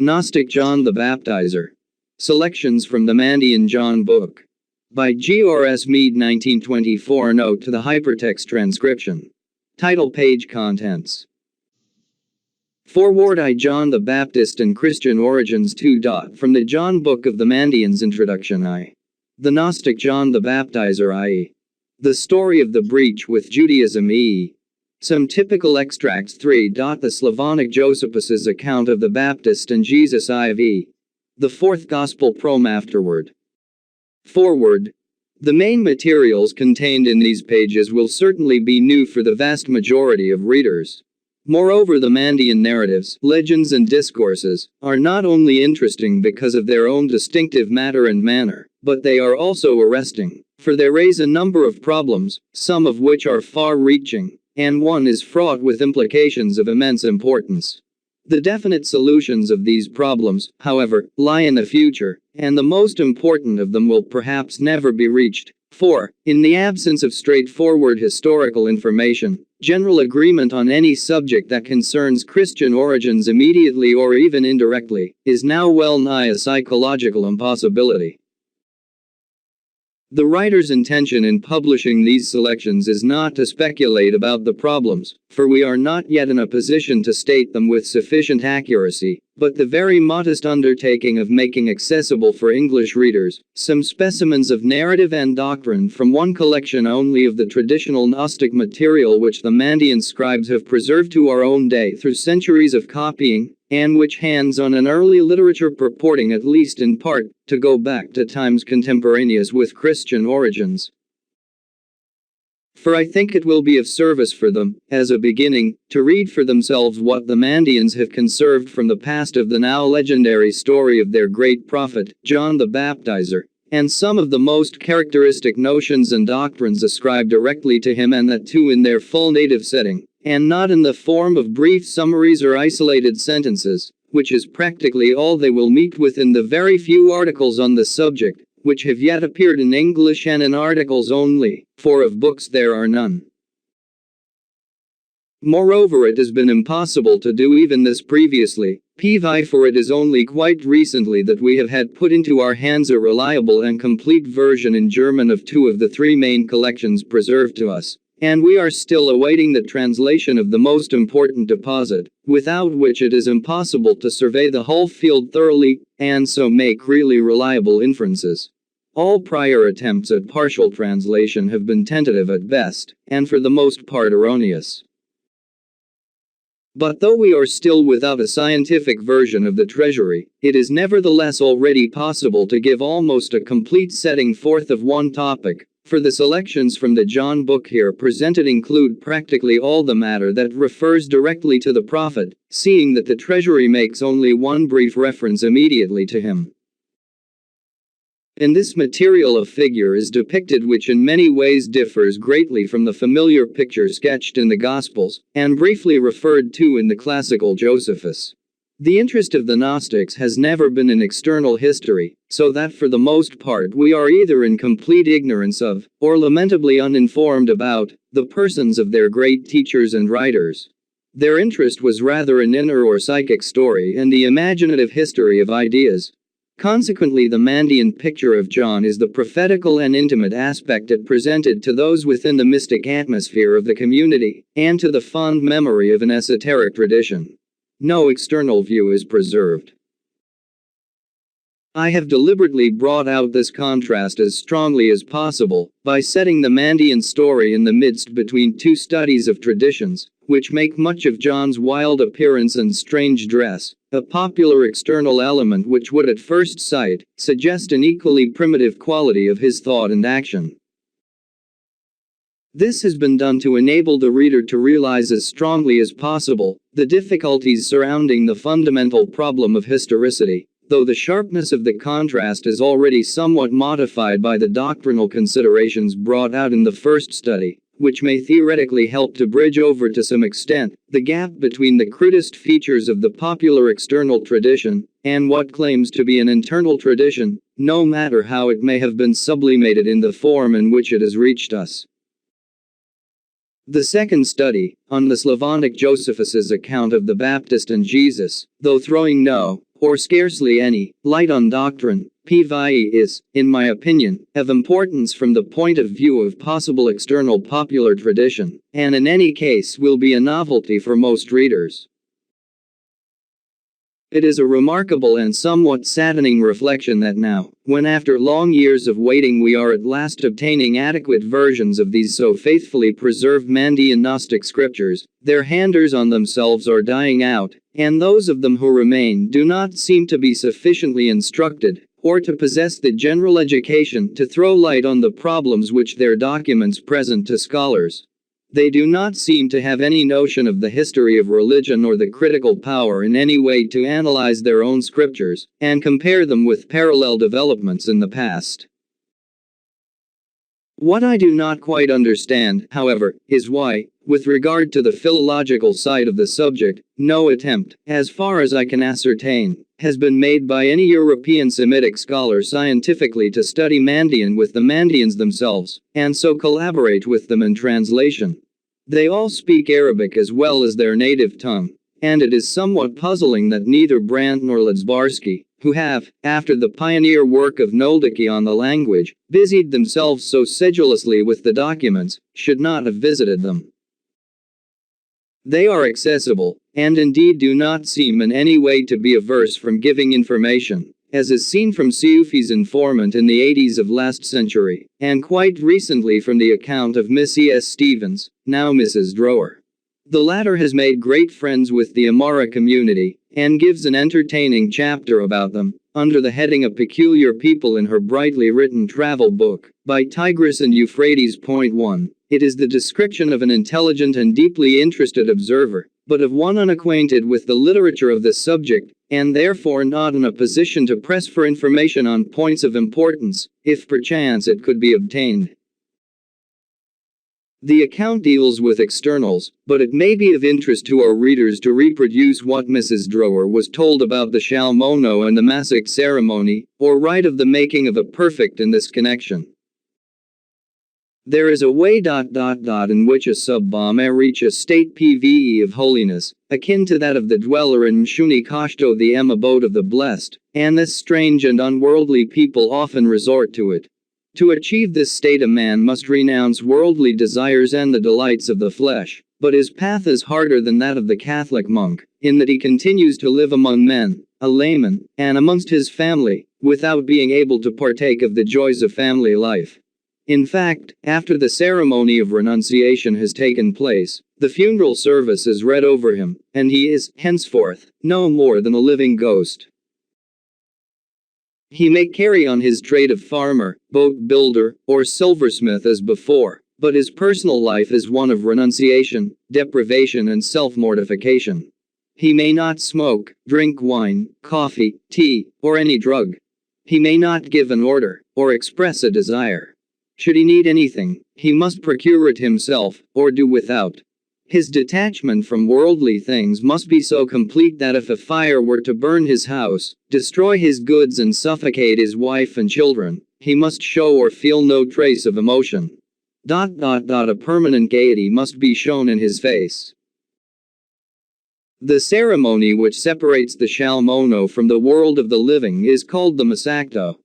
Gnostic John the Baptizer. Selections from the Mandaean John book. By G.R.S. Mead 1924. Note to the hypertext transcription. Title page contents. Foreword. I John the Baptist and Christian Origins 2. From the John book of the Mandaeans. Introduction. I. The Gnostic John the Baptizer. I.e. The story of the breach with Judaism. E. Some typical extracts. 3. The Slavonic Josephus's account of the Baptist and Jesus. IV. The fourth Gospel. Prom. Afterward. Forward. The main materials contained in these pages will certainly be new for the vast majority of readers. Moreover, the Mandaean narratives, legends and discourses, are not only interesting because of their own distinctive matter and manner, but they are also arresting, for they raise a number of problems, some of which are far-reaching, and one is fraught with implications of immense importance. The definite solutions of these problems, however, lie in the future, and the most important of them will perhaps never be reached. 4. In the absence of straightforward historical information, general agreement on any subject that concerns Christian origins immediately or even indirectly is now well nigh a psychological impossibility. The writer's intention in publishing these selections is not to speculate about the problems, for we are not yet in a position to state them with sufficient accuracy, but the very modest undertaking of making accessible for English readers some specimens of narrative and doctrine from one collection only of the traditional Gnostic material which the Mandaean scribes have preserved to our own day through centuries of copying, and which hands on an early literature purporting at least in part to go back to times contemporaneous with Christian origins. For I think it will be of service for them, as a beginning, to read for themselves what the Mandaeans have conserved from the past of the now legendary story of their great prophet, John the Baptizer, and some of the most characteristic notions and doctrines ascribed directly to him, and that too in their full native setting, and not in the form of brief summaries or isolated sentences, which is practically all they will meet with in the very few articles on the subject, which have yet appeared in English and in articles only, for of books there are none. Moreover, it has been impossible to do even this previously, for it is only quite recently that we have had put into our hands a reliable and complete version in German of 2 of the 3 main collections preserved to us, and we are still awaiting the translation of the most important deposit, without which it is impossible to survey the whole field thoroughly, and so make really reliable inferences. All prior attempts at partial translation have been tentative at best, and for the most part erroneous. But though we are still without a scientific version of the treasury, it is nevertheless already possible to give almost a complete setting forth of one topic, for the selections from the John book here presented include practically all the matter that refers directly to the prophet, seeing that the treasury makes only one brief reference immediately to him. In this material a figure is depicted which in many ways differs greatly from the familiar picture sketched in the Gospels, and briefly referred to in the classical Josephus. The interest of the Gnostics has never been in external history, so that for the most part we are either in complete ignorance of, or lamentably uninformed about, the persons of their great teachers and writers. Their interest was rather an inner or psychic story and the imaginative history of ideas. Consequently, the Mandaean picture of John is the prophetical and intimate aspect it presented to those within the mystic atmosphere of the community, and to the fond memory of an esoteric tradition. No external view is preserved. I have deliberately brought out this contrast as strongly as possible, by setting the Mandaean story in the midst between 2 studies of traditions, which make much of John's wild appearance and strange dress, a popular external element which would at first sight suggest an equally primitive quality of his thought and action. This has been done to enable the reader to realize as strongly as possible the difficulties surrounding the fundamental problem of historicity, though the sharpness of the contrast is already somewhat modified by the doctrinal considerations brought out in the first study, which may theoretically help to bridge over to some extent the gap between the crudest features of the popular external tradition and what claims to be an internal tradition, no matter how it may have been sublimated in the form in which it has reached us. The second study, on the Slavonic Josephus's account of the Baptist and Jesus, though throwing no or scarcely any, light on doctrine, PVE is, in my opinion, of importance from the point of view of possible external popular tradition, and in any case will be a novelty for most readers. It is a remarkable and somewhat saddening reflection that now, when after long years of waiting we are at last obtaining adequate versions of these so faithfully preserved Mandaean Gnostic scriptures, their handers on themselves are dying out, and those of them who remain do not seem to be sufficiently instructed, or to possess the general education to throw light on the problems which their documents present to scholars. They do not seem to have any notion of the history of religion or the critical power in any way to analyze their own scriptures, and compare them with parallel developments in the past. What I do not quite understand, however, is why, with regard to the philological side of the subject, no attempt, as far as I can ascertain, has been made by any European Semitic scholar scientifically to study Mandaean with the Mandaeans themselves, and so collaborate with them in translation. They all speak Arabic as well as their native tongue, and it is somewhat puzzling that neither Brandt nor Lidzbarski, who have, after the pioneer work of Noldicki on the language, busied themselves so sedulously with the documents, should not have visited them. They are accessible, and indeed do not seem in any way to be averse from giving information, as is seen from Seufi's informant in the 80s of last century, and quite recently from the account of Miss E.S. Stevens, now Mrs. Drower. The latter has made great friends with the Amara community, and gives an entertaining chapter about them, under the heading of Peculiar People in her brightly written travel book, by Tigris and Euphrates. 1. It is the description of an intelligent and deeply interested observer, but of one unacquainted with the literature of the subject, and therefore not in a position to press for information on points of importance, if perchance it could be obtained. The account deals with externals, but it may be of interest to our readers to reproduce what Mrs. Drower was told about the Shalmono and the Massic ceremony, or rite of the making of a perfect in this connection. There is a way in which a sub-ba may reach a state PVE of holiness, akin to that of the dweller in Mshuni Kashto, the abode of the blessed, and this strange and unworldly people often resort to it. To achieve this state a man must renounce worldly desires and the delights of the flesh, but his path is harder than that of the Catholic monk, in that he continues to live among men, a layman, and amongst his family, without being able to partake of the joys of family life. In fact, after the ceremony of renunciation has taken place, the funeral service is read over him, and he is, henceforth, no more than a living ghost. He may carry on his trade of farmer, boat builder, or silversmith as before, but his personal life is one of renunciation, deprivation and self-mortification. He may not smoke, drink wine, coffee, tea, or any drug. He may not give an order, or express a desire. Should he need anything, he must procure it himself, or do without. His detachment from worldly things must be so complete that if a fire were to burn his house, destroy his goods and suffocate his wife and children, he must show or feel no trace of emotion. A permanent gaiety must be shown in his face. The ceremony which separates the Shalmono from the world of the living is called the Masakto.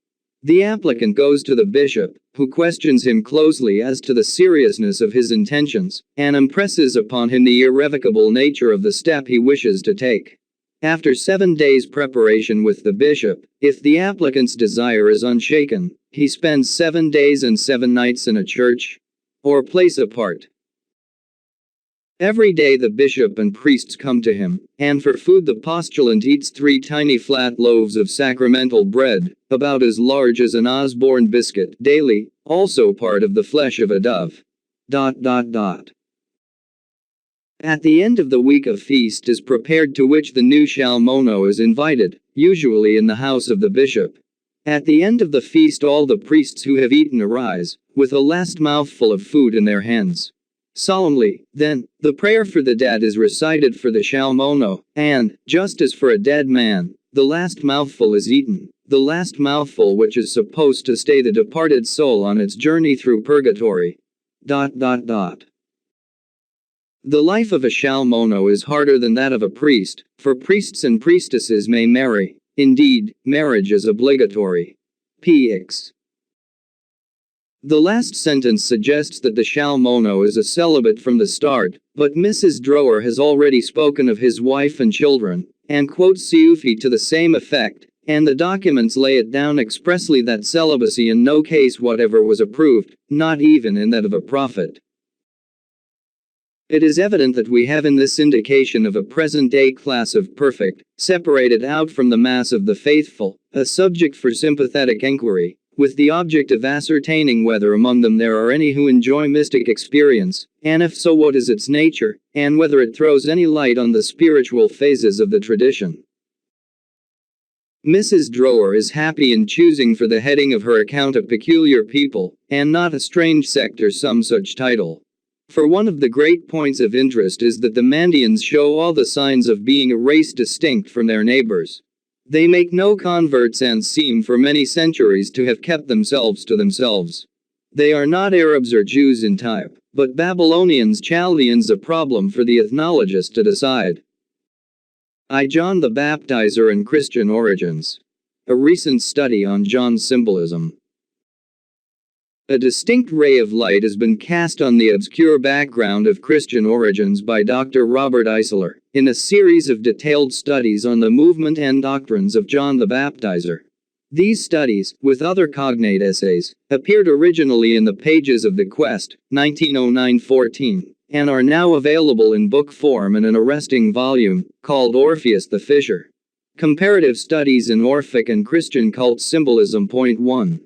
The applicant goes to the bishop, who questions him closely as to the seriousness of his intentions, and impresses upon him the irrevocable nature of the step he wishes to take. After 7 days' preparation with the bishop, if the applicant's desire is unshaken, he spends 7 days and 7 nights in a church or place apart. Every day the bishop and priests come to him, and for food the postulant eats 3 tiny flat loaves of sacramental bread, about as large as an Osborne biscuit, daily, also part of the flesh of a dove. At the end of the week a feast is prepared to which the new Shalmono is invited, usually in the house of the bishop. At the end of the feast all the priests who have eaten arise, with a last mouthful of food in their hands. Solemnly, then, the prayer for the dead is recited for the Shalmono, and, just as for a dead man, the last mouthful is eaten, the last mouthful which is supposed to stay the departed soul on its journey through purgatory. The life of a Shalmono is harder than that of a priest, for priests and priestesses may marry, Indeed, marriage is obligatory. Px. The last sentence suggests that the Shalmono is a celibate from the start, but Mrs. Drower has already spoken of his wife and children, and quotes Seufi to the same effect, and the documents lay it down expressly that celibacy in no case whatever was approved, not even in that of a prophet. It is evident that we have in this indication of a present-day class of perfect, separated out from the mass of the faithful, a subject for sympathetic inquiry, with the object of ascertaining whether among them there are any who enjoy mystic experience, and if so what is its nature, and whether it throws any light on the spiritual phases of the tradition. Mrs. Drower is happy in choosing for the heading of her account a peculiar people, and not a strange sect or some such title. For one of the great points of interest is that the Mandaeans show all the signs of being a race distinct from their neighbors. They make no converts and seem for many centuries to have kept themselves to themselves. They are not Arabs or Jews in type, but Babylonians, Chaldeans, a problem for the ethnologist to decide. I. John the Baptizer and Christian Origins. A recent study on John's symbolism. A distinct ray of light has been cast on the obscure background of Christian origins by Dr. Robert Eisler, in a series of detailed studies on the movement and doctrines of John the Baptizer. These studies, with other cognate essays, appeared originally in the pages of The Quest, 1909-14, and are now available in book form in an arresting volume, called Orpheus the Fisher. Comparative Studies in Orphic and Christian Cult Symbolism. Point 1.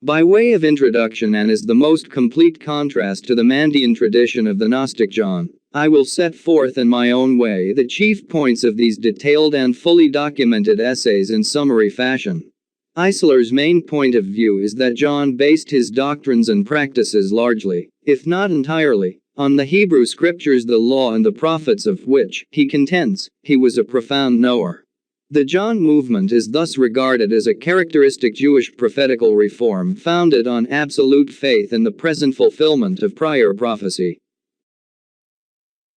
By way of introduction and as the most complete contrast to the Mandaean tradition of the Gnostic John, I will set forth in my own way the chief points of these detailed and fully documented essays in summary fashion. Eisler's main point of view is that John based his doctrines and practices largely, if not entirely, on the Hebrew scriptures, the law and the prophets, of which, he contends, he was a profound knower. The John movement is thus regarded as a characteristic Jewish prophetical reform founded on absolute faith in the present fulfillment of prior prophecy.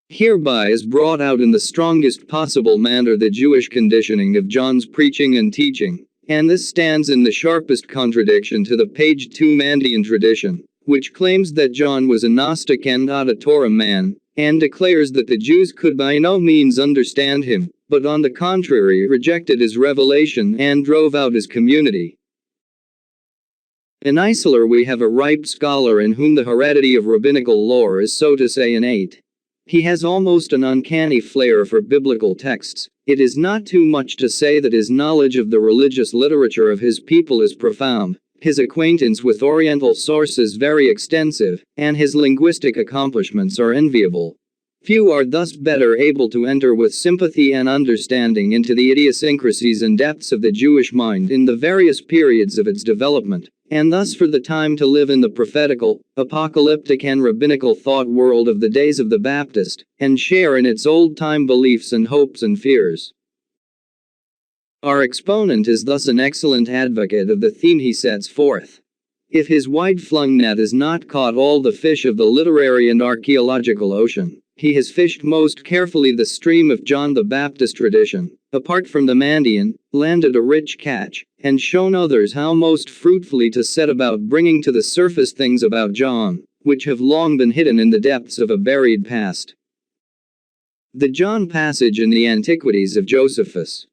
Hereby is brought out in the strongest possible manner the Jewish conditioning of John's preaching and teaching, and this stands in the sharpest contradiction to the page 2 Mandaean tradition, which claims that John was a Gnostic and not a Torah man, and declares that the Jews could by no means understand him, but on the contrary rejected his revelation and drove out his community. In Eisler we have a ripe scholar in whom the heredity of rabbinical lore is so to say innate. He has almost an uncanny flair for biblical texts. It is not too much to say that his knowledge of the religious literature of his people is profound, his acquaintance with Oriental sources very extensive, and his linguistic accomplishments are enviable. Few are thus better able to enter with sympathy and understanding into the idiosyncrasies and depths of the Jewish mind in the various periods of its development, and thus for the time to live in the prophetical, apocalyptic and rabbinical thought world of the days of the Baptist, and share in its old-time beliefs and hopes and fears. Our exponent is thus an excellent advocate of the theme he sets forth. If his wide-flung net has not caught all the fish of the literary and archaeological ocean, he has fished most carefully the stream of John the Baptist tradition, apart from the Mandaean, landed a rich catch, and shown others how most fruitfully to set about bringing to the surface things about John, which have long been hidden in the depths of a buried past. The John passage in the Antiquities of Josephus.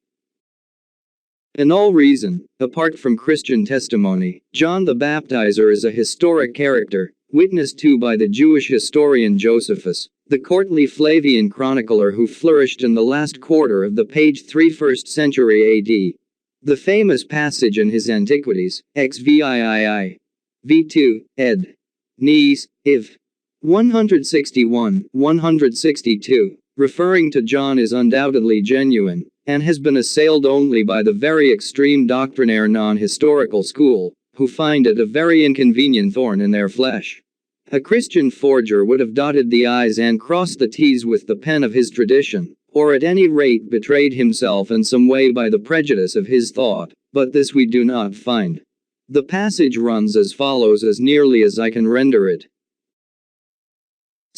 In all reason, apart from Christian testimony, John the Baptizer is a historic character, witnessed to by the Jewish historian Josephus, the courtly Flavian chronicler who flourished in the last quarter of the page 3 1st century AD. The famous passage in his Antiquities, XVIII. V2, ed. Nies, Iv. 161, 162, referring to John is undoubtedly genuine, and has been assailed only by the very extreme doctrinaire non-historical school, who find it a very inconvenient thorn in their flesh. A Christian forger would have dotted the I's and crossed the T's with the pen of his tradition, or at any rate betrayed himself in some way by the prejudice of his thought, but this we do not find. The passage runs as follows as nearly as I can render it.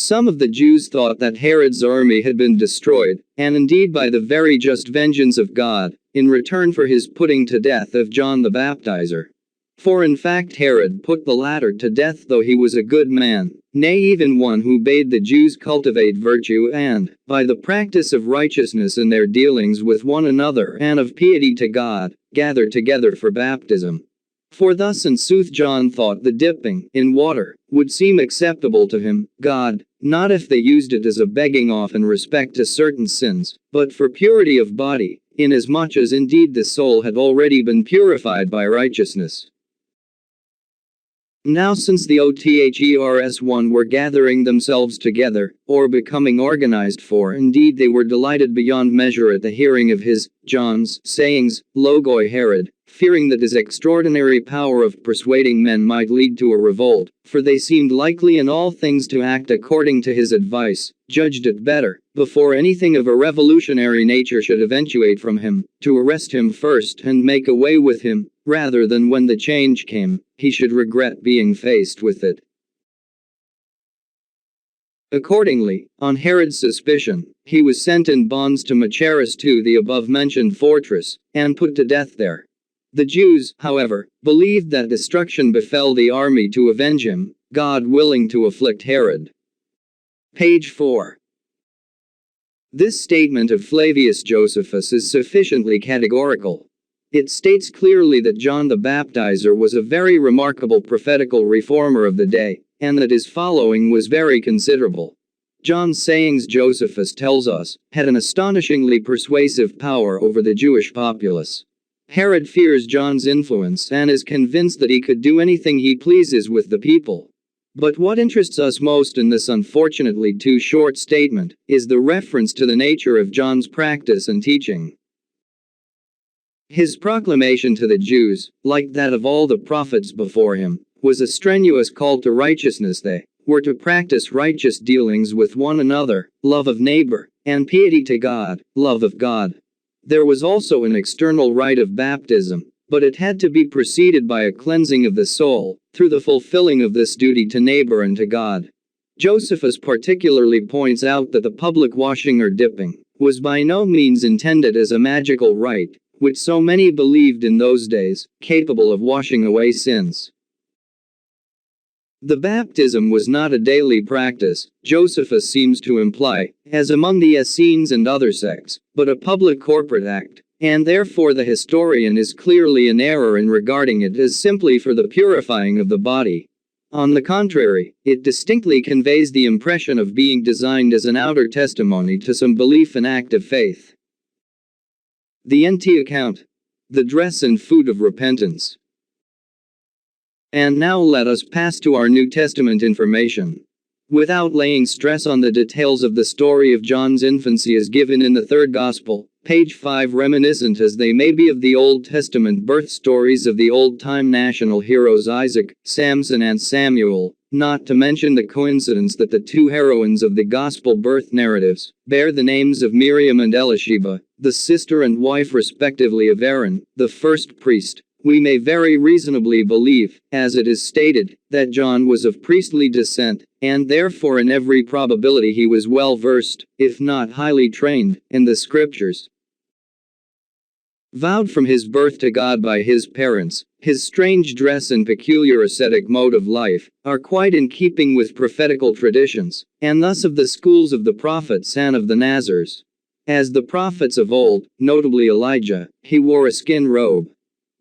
Some of the Jews thought that Herod's army had been destroyed, and indeed by the very just vengeance of God, in return for his putting to death of John the Baptizer. For in fact Herod put the latter to death, though he was a good man, nay even one who bade the Jews cultivate virtue and, by the practice of righteousness in their dealings with one another and of piety to God, gather together for baptism. For thus in sooth John thought the dipping in water would seem acceptable to him, God, not if they used it as a begging off in respect to certain sins, but for purity of body, inasmuch as indeed the soul had already been purified by righteousness. Now since the OTHERS1 were gathering themselves together, or becoming organized, for indeed they were delighted beyond measure at the hearing of his, John's, sayings, Logoi Herod, fearing that his extraordinary power of persuading men might lead to a revolt, for they seemed likely in all things to act according to his advice, judged it better, before anything of a revolutionary nature should eventuate from him, to arrest him first and make away with him, rather than when the change came, he should regret being faced with it. Accordingly, on Herod's suspicion, he was sent in bonds to Machaerus to the above-mentioned fortress, and put to death there. The Jews, however, believed that destruction befell the army to avenge him, God willing to afflict Herod. Page 4. This statement of Flavius Josephus is sufficiently categorical. It states clearly that John the Baptizer was a very remarkable prophetical reformer of the day, and that his following was very considerable. John's sayings, Josephus tells us, had an astonishingly persuasive power over the Jewish populace. Herod fears John's influence and is convinced that he could do anything he pleases with the people. But what interests us most in this unfortunately too short statement is the reference to the nature of John's practice and teaching. His proclamation to the Jews, like that of all the prophets before him, was a strenuous call to righteousness. They were to practice righteous dealings with one another, love of neighbor, and piety to God, love of God. There was also an external rite of baptism, but it had to be preceded by a cleansing of the soul, through the fulfilling of this duty to neighbor and to God. Josephus particularly points out that the public washing or dipping was by no means intended as a magical rite, which so many believed in those days, capable of washing away sins. The baptism was not a daily practice, Josephus seems to imply, as among the Essenes and other sects, but a public corporate act, and therefore the historian is clearly in error in regarding it as simply for the purifying of the body. On the contrary, it distinctly conveys the impression of being designed as an outer testimony to some belief and act of faith. The NT account. The dress and food of repentance. And now let us pass to our New Testament information. Without laying stress on the details of the story of John's infancy as given in the third Gospel, page 5, reminiscent as they may be of the Old Testament birth stories of the old-time national heroes Isaac, Samson and Samuel, not to mention the coincidence that the two heroines of the Gospel birth narratives bear the names of Miriam and Elisheba, the sister and wife respectively of Aaron, the first priest, we may very reasonably believe, as it is stated, that John was of priestly descent, and therefore in every probability he was well versed, if not highly trained, in the Scriptures. Vowed from his birth to God by his parents, his strange dress and peculiar ascetic mode of life are quite in keeping with prophetical traditions, and thus of the schools of the prophets and of the Nazars. As the prophets of old, notably Elijah, he wore a skin robe.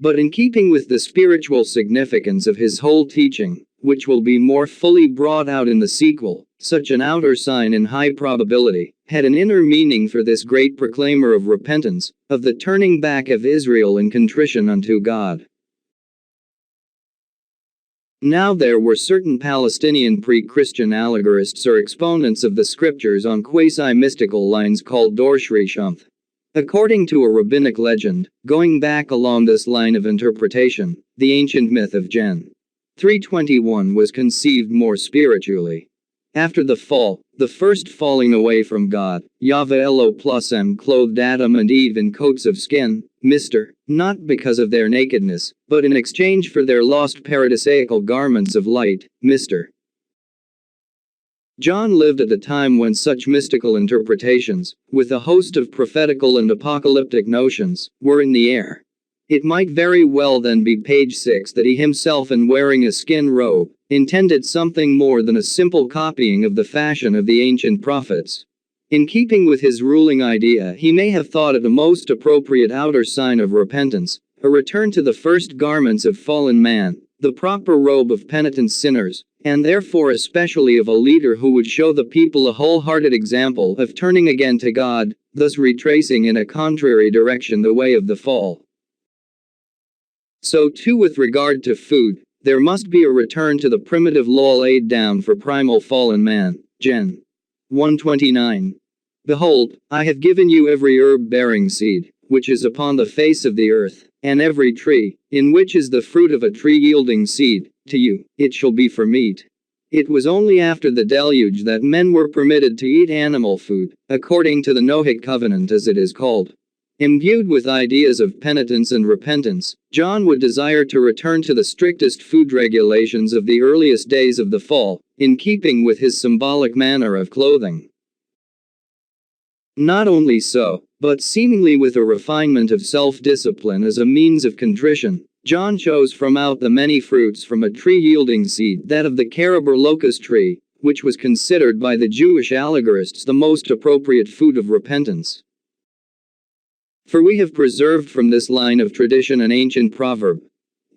But in keeping with the spiritual significance of his whole teaching, which will be more fully brought out in the sequel, such an outer sign in high probability had an inner meaning for this great proclaimer of repentance, of the turning back of Israel in contrition unto God. Now there were certain Palestinian pre-Christian allegorists or exponents of the Scriptures on quasi-mystical lines called Dorshri Shumth. According to a rabbinic legend, going back along this line of interpretation, the ancient myth of Gen. 321 was conceived more spiritually. After the fall, the first falling away from God, Yahweh Elo plus M clothed Adam and Eve in coats of skin, not because of their nakedness, but in exchange for their lost paradisaical garments of light, John lived at a time when such mystical interpretations, with a host of prophetical and apocalyptic notions, were in the air. It might very well then be page 6 that he himself, in wearing a skin robe, intended something more than a simple copying of the fashion of the ancient prophets. In keeping with his ruling idea, he may have thought it a most appropriate outer sign of repentance, a return to the first garments of fallen man, the proper robe of penitent sinners, and therefore especially of a leader who would show the people a wholehearted example of turning again to God, thus retracing in a contrary direction the way of the fall. So too with regard to food, there must be a return to the primitive law laid down for primal fallen man. Gen. 129. Behold, I have given you every herb bearing seed, which is upon the face of the earth, and every tree, in which is the fruit of a tree yielding seed, to you, it shall be for meat. It was only after the deluge that men were permitted to eat animal food, according to the Noahic covenant as it is called. Imbued with ideas of penitence and repentance, John would desire to return to the strictest food regulations of the earliest days of the fall, in keeping with his symbolic manner of clothing. Not only so, but seemingly with a refinement of self-discipline as a means of contrition, John chose from out the many fruits from a tree yielding seed that of the carob or locust tree, which was considered by the Jewish allegorists the most appropriate food of repentance. For we have preserved from this line of tradition an ancient proverb.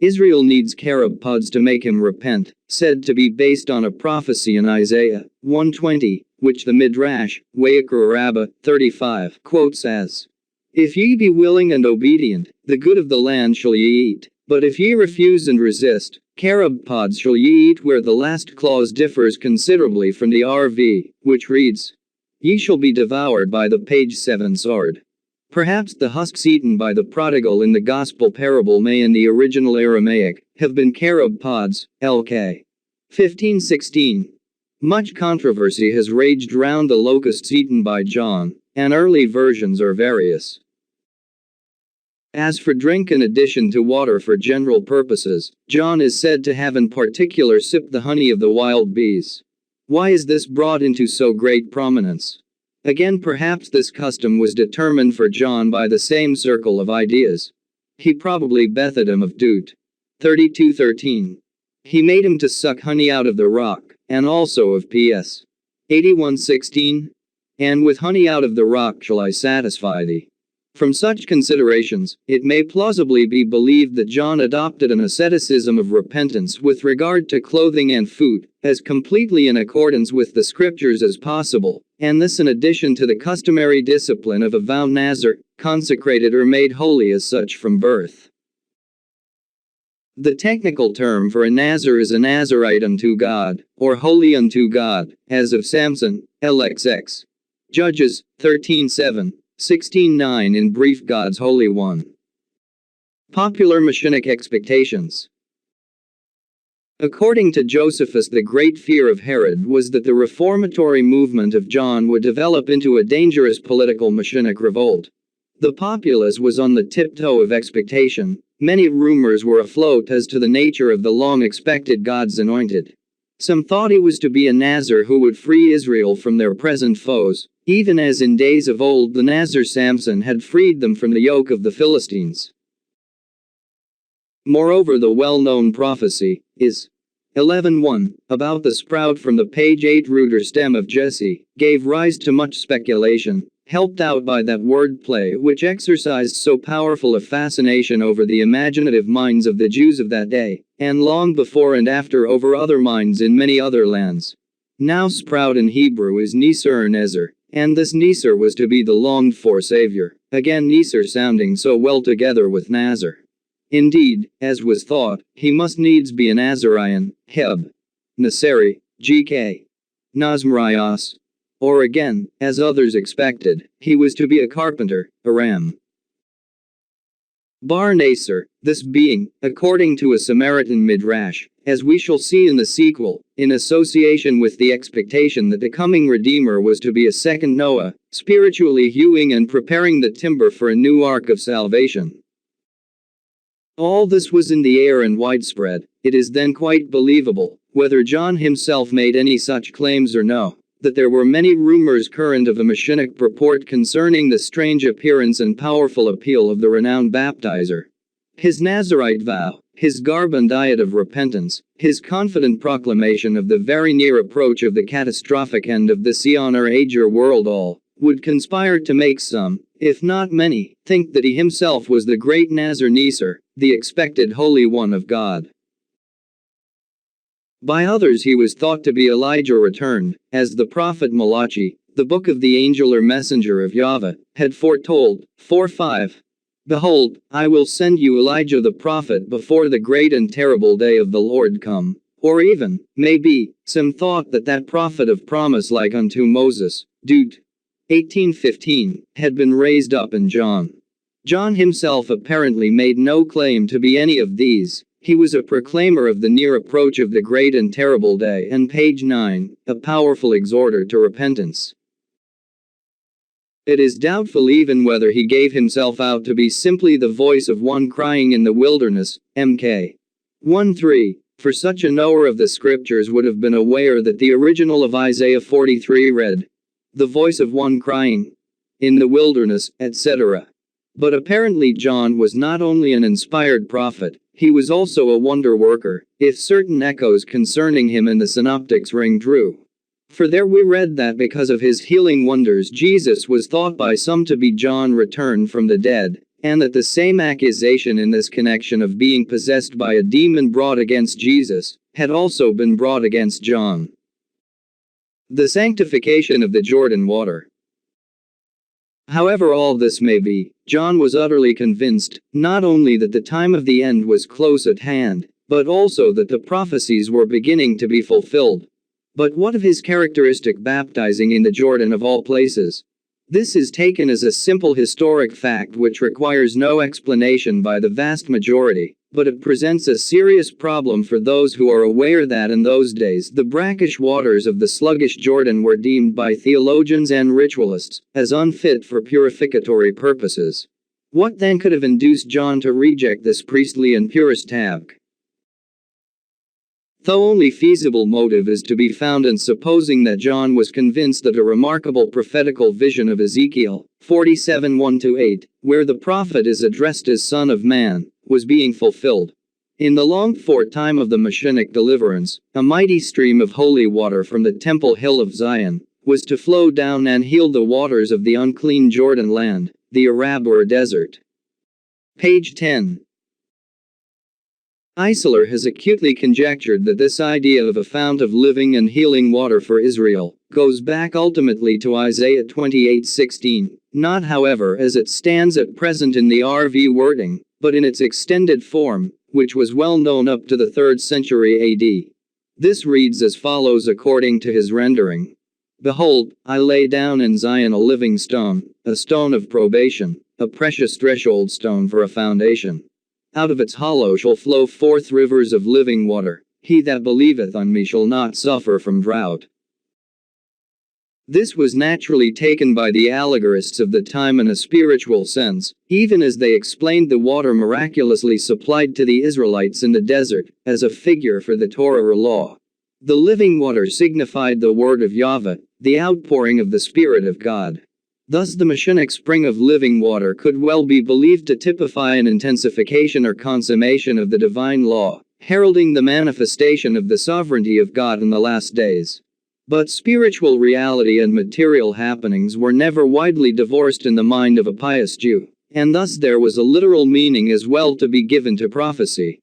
Israel needs carob pods to make him repent, said to be based on a prophecy in Isaiah 120, which the Midrash, Wayikra Rabbah 35, quotes as, "If ye be willing and obedient, the good of the land shall ye eat, but if ye refuse and resist, carob pods shall ye eat," where the last clause differs considerably from the RV, which reads, "Ye shall be devoured by the page 7 sword." Perhaps the husks eaten by the prodigal in the gospel parable may in the original Aramaic have been carob pods, lk. 15:16. Much controversy has raged round the locusts eaten by John, and early versions are various. As for drink in addition to water for general purposes, John is said to have in particular sipped the honey of the wild bees. Why is this brought into so great prominence? Again, perhaps this custom was determined for John by the same circle of ideas. He probably bethed him of Deut. 32:13. He made him to suck honey out of the rock, and also of Ps. 81:16. And with honey out of the rock shall I satisfy thee. From such considerations, it may plausibly be believed that John adopted an asceticism of repentance with regard to clothing and food, as completely in accordance with the scriptures as possible, and this in addition to the customary discipline of a vow nazir, consecrated or made holy as such from birth. The technical term for a nazir is a Nazirite unto God, or holy unto God, as of Samson, LXX. Judges 13:7. 16:9 in brief, God's Holy One. Popular Messianic expectations. According to Josephus, the great fear of Herod was that the reformatory movement of John would develop into a dangerous political Messianic revolt. The populace was on the tiptoe of expectation. Many rumors were afloat as to the nature of the long-expected God's anointed. Some thought he was to be a Nazir who would free Israel from their present foes, even as in days of old the Nazir Samson had freed them from the yoke of the Philistines. Moreover, the well-known prophecy is 11:1, about the sprout from the page 8 root or stem of Jesse, gave rise to much speculation, helped out by that word play which exercised so powerful a fascination over the imaginative minds of the Jews of that day, and long before and after over other minds in many other lands. Now sprout in Hebrew is Nisr or Nezer, and this Nisr was to be the longed-for Savior, again Nisr sounding so well together with Nazir. Indeed, as was thought, he must needs be a Nazarian, Heb. Naseri, GK. Nazmarias. Or again, as others expected, he was to be a carpenter, Aram. Bar Nasir, this being, according to a Samaritan Midrash, as we shall see in the sequel, in association with the expectation that the coming Redeemer was to be a second Noah, spiritually hewing and preparing the timber for a new ark of salvation. All this was in the air and widespread. It is then quite believable, whether John himself made any such claims or no, that there were many rumors current of a messianic purport concerning the strange appearance and powerful appeal of the renowned Baptizer. His Nazirite vow, his garb and diet of repentance, his confident proclamation of the very near approach of the catastrophic end of this eon or age or world all, would conspire to make some, if not many, think that he himself was the great Nazar-Neser, the expected Holy One of God. By others he was thought to be Elijah returned, as the prophet Malachi, the book of the angel or messenger of Yahweh, had foretold. 4:5. Behold, I will send you Elijah the prophet before the great and terrible day of the Lord come. Or even, maybe, some thought that that prophet of promise like unto Moses, Deut. 18:15, had been raised up in John. John himself apparently made no claim to be any of these. He was a proclaimer of the near approach of the great and terrible day, and page 9, a powerful exhorter to repentance. It is doubtful even whether he gave himself out to be simply the voice of one crying in the wilderness, Mk. 1:3, for such a knower of the scriptures would have been aware that the original of Isaiah 43 read, "The voice of one crying in the wilderness," etc. But apparently John was not only an inspired prophet, he was also a wonder worker, if certain echoes concerning him in the synoptics ring true. For there we read that because of his healing wonders Jesus was thought by some to be John returned from the dead, and that the same accusation in this connection of being possessed by a demon brought against Jesus, had also been brought against John. The sanctification of the Jordan water. However all this may be, John was utterly convinced, not only that the time of the end was close at hand, but also that the prophecies were beginning to be fulfilled. But what of his characteristic baptizing in the Jordan of all places? This is taken as a simple historic fact which requires no explanation by the vast majority, but it presents a serious problem for those who are aware that in those days the brackish waters of the sluggish Jordan were deemed by theologians and ritualists as unfit for purificatory purposes. What then could have induced John to reject this priestly and purest task? The only feasible motive is to be found in supposing that John was convinced that a remarkable prophetical vision of Ezekiel 47:1-8, where the prophet is addressed as Son of Man, was being fulfilled. In the longed-for time of the Messianic deliverance, a mighty stream of holy water from the temple hill of Zion was to flow down and heal the waters of the unclean Jordan land, the Arab or desert. Page 10. Isler has acutely conjectured that this idea of a fount of living and healing water for Israel goes back ultimately to Isaiah 28:16, not however as it stands at present in the RV wording, but in its extended form, which was well known up to the 3rd century AD. This reads as follows according to his rendering. Behold, I lay down in Zion a living stone, a stone of probation, a precious threshold stone for a foundation. Out of its hollow shall flow forth rivers of living water. He that believeth on me shall not suffer from drought. This was naturally taken by the allegorists of the time in a spiritual sense, even as they explained the water miraculously supplied to the Israelites in the desert, as a figure for the Torah or law. The living water signified the word of Yahweh, the outpouring of the Spirit of God. Thus the Messianic spring of living water could well be believed to typify an intensification or consummation of the divine law, heralding the manifestation of the sovereignty of God in the last days. But spiritual reality and material happenings were never widely divorced in the mind of a pious Jew, and thus there was a literal meaning as well to be given to prophecy.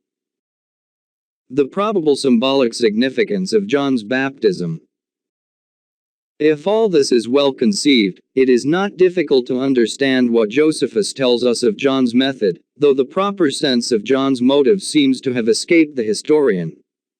The probable symbolic significance of John's baptism. If all this is well conceived, it is not difficult to understand what Josephus tells us of John's method, though the proper sense of John's motive seems to have escaped the historian.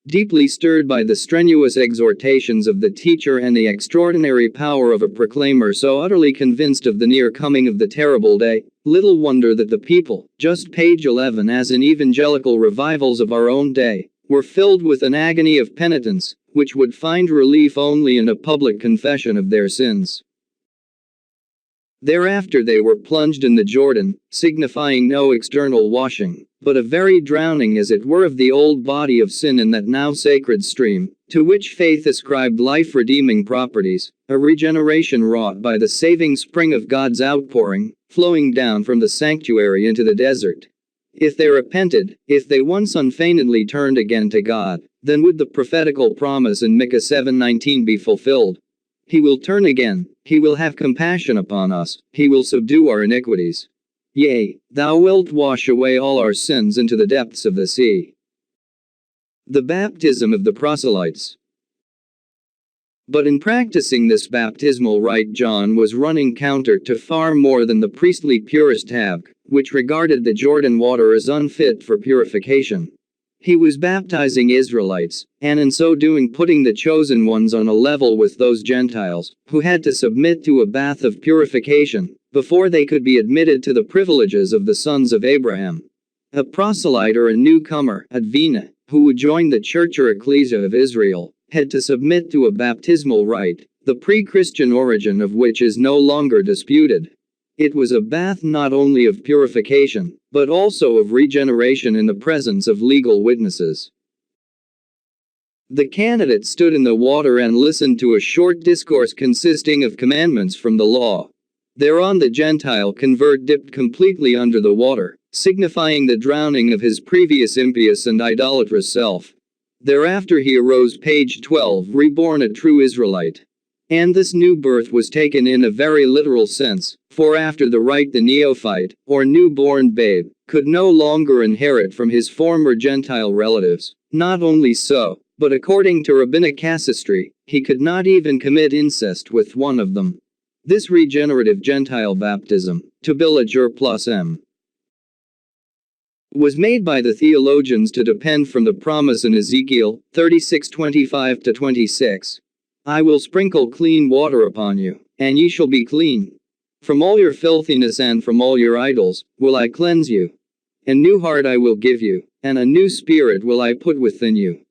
Deeply stirred by the strenuous exhortations of the teacher and the extraordinary power of a proclaimer so utterly convinced of the near coming of the terrible day, little wonder that the people, just page 11 as in evangelical revivals of our own day, were filled with an agony of penitence, which would find relief only in a public confession of their sins. Thereafter they were plunged in the Jordan, signifying no external washing, but a very drowning as it were of the old body of sin in that now sacred stream, to which faith ascribed life-redeeming properties, a regeneration wrought by the saving spring of God's outpouring, flowing down from the sanctuary into the desert. If they repented, if they once unfeignedly turned again to God, then would the prophetical promise in Micah 7:19 be fulfilled. He will turn again, he will have compassion upon us, he will subdue our iniquities. Yea, thou wilt wash away all our sins into the depths of the sea. The baptism of the proselytes. But in practicing this baptismal rite, John was running counter to far more than the priestly purist have, which regarded the Jordan water as unfit for purification. He was baptizing Israelites, and in so doing putting the chosen ones on a level with those Gentiles, who had to submit to a bath of purification, before they could be admitted to the privileges of the sons of Abraham. A proselyte or a newcomer, advina, who would join the church or ecclesia of Israel, had to submit to a baptismal rite, the pre-Christian origin of which is no longer disputed. It was a bath not only of purification, but also of regeneration in the presence of legal witnesses. The candidate stood in the water and listened to a short discourse consisting of commandments from the law. Thereon the Gentile convert dipped completely under the water, signifying the drowning of his previous impious and idolatrous self. Thereafter he arose, page 12, reborn a true Israelite. And this new birth was taken in a very literal sense, for after the rite the neophyte, or newborn babe, could no longer inherit from his former Gentile relatives. Not only so, but according to rabbinic casuistry, he could not even commit incest with one of them. This regenerative Gentile baptism, to Billiger plus M, was made by the theologians to depend from the promise in Ezekiel 36:25-26. I will sprinkle clean water upon you, and ye shall be clean. From all your filthiness and from all your idols will I cleanse you. A new heart I will give you, and a new spirit will I put within you.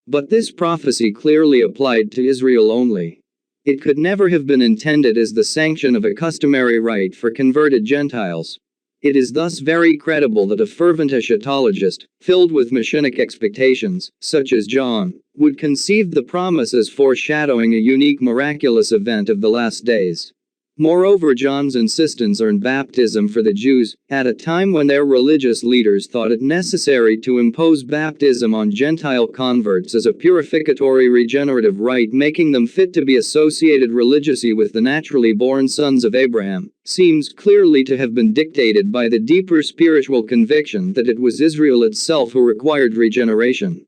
But this prophecy clearly applied to Israel only. It could never have been intended as the sanction of a customary rite for converted Gentiles. It is thus very credible that a fervent eschatologist, filled with messianic expectations, such as John, would conceive the promise as foreshadowing a unique miraculous event of the last days. Moreover, John's insistence on baptism for the Jews, at a time when their religious leaders thought it necessary to impose baptism on Gentile converts as a purificatory regenerative rite making them fit to be associated religiously with the naturally born sons of Abraham, seems clearly to have been dictated by the deeper spiritual conviction that it was Israel itself who required regeneration.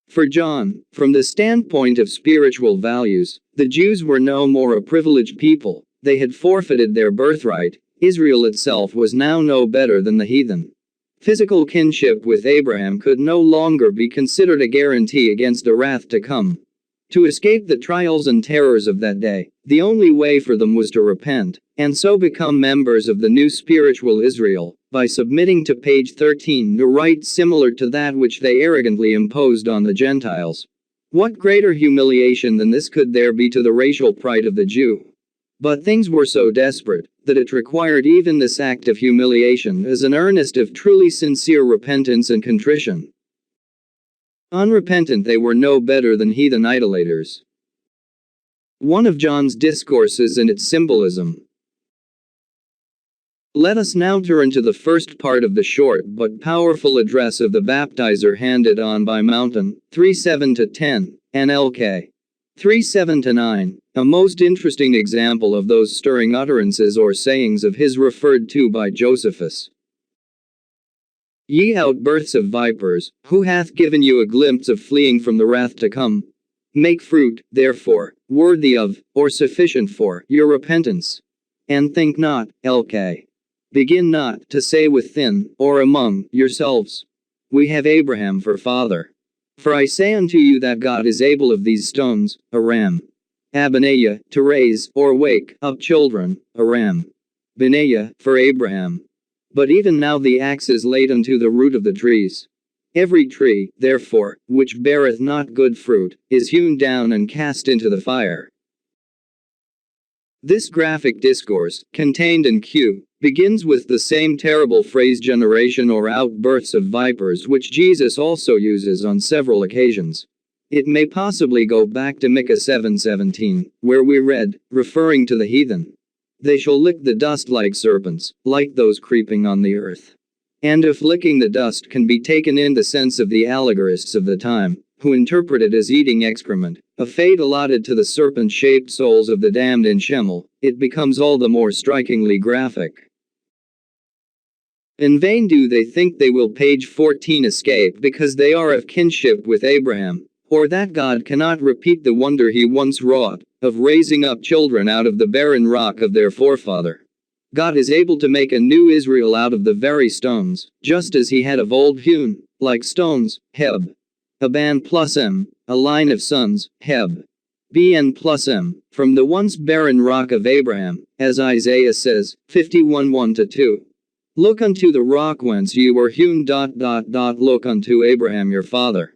For John, from the standpoint of spiritual values, the Jews were no more a privileged people, they had forfeited their birthright. Israel itself was now no better than the heathen. Physical kinship with Abraham could no longer be considered a guarantee against the wrath to come. To escape the trials and terrors of that day, the only way for them was to repent, and so become members of the new spiritual Israel, by submitting to page 13 a rite similar to that which they arrogantly imposed on the Gentiles. What greater humiliation than this could there be to the racial pride of the Jew? But things were so desperate, that it required even this act of humiliation as an earnest of truly sincere repentance and contrition. Unrepentant they were no better than heathen idolaters. One of John's discourses and its symbolism. Let us now turn to the first part of the short but powerful address of the Baptizer handed on by Mountain, 3:7-10, NLK 3:7-9, a most interesting example of those stirring utterances or sayings of his referred to by Josephus. Ye outbursts of vipers, who hath given you a glimpse of fleeing from the wrath to come? Make fruit, therefore, worthy of, or sufficient for, your repentance. And think not, LK. Begin not to say within, or among, yourselves, we have Abraham for father. For I say unto you that God is able of these stones, Aram, Abinah, to raise, or wake, up children, Aram, Benaiah, for Abraham. But even now the axe is laid unto the root of the trees. Every tree, therefore, which beareth not good fruit, is hewn down and cast into the fire. This graphic discourse, contained in Q, begins with the same terrible phrase generation or outbursts of vipers which Jesus also uses on several occasions. It may possibly go back to Micah 7:17, where we read, referring to the heathen, "They shall lick the dust like serpents, like those creeping on the earth." And if licking the dust can be taken in the sense of the allegorists of the time, who interpret it as eating excrement, a fate allotted to the serpent-shaped souls of the damned in Sheol, it becomes all the more strikingly graphic. In vain do they think they will, page 14, escape because they are of kinship with Abraham, or that God cannot repeat the wonder he once wrought, of raising up children out of the barren rock of their forefather. God is able to make a new Israel out of the very stones, just as he had of old hewn, like stones, Heb. Aban plus M, a line of sons, Heb. Bn plus M, from the once barren rock of Abraham, as Isaiah says, 51:1-2. Look unto the rock whence ye were hewn. Look unto Abraham your father.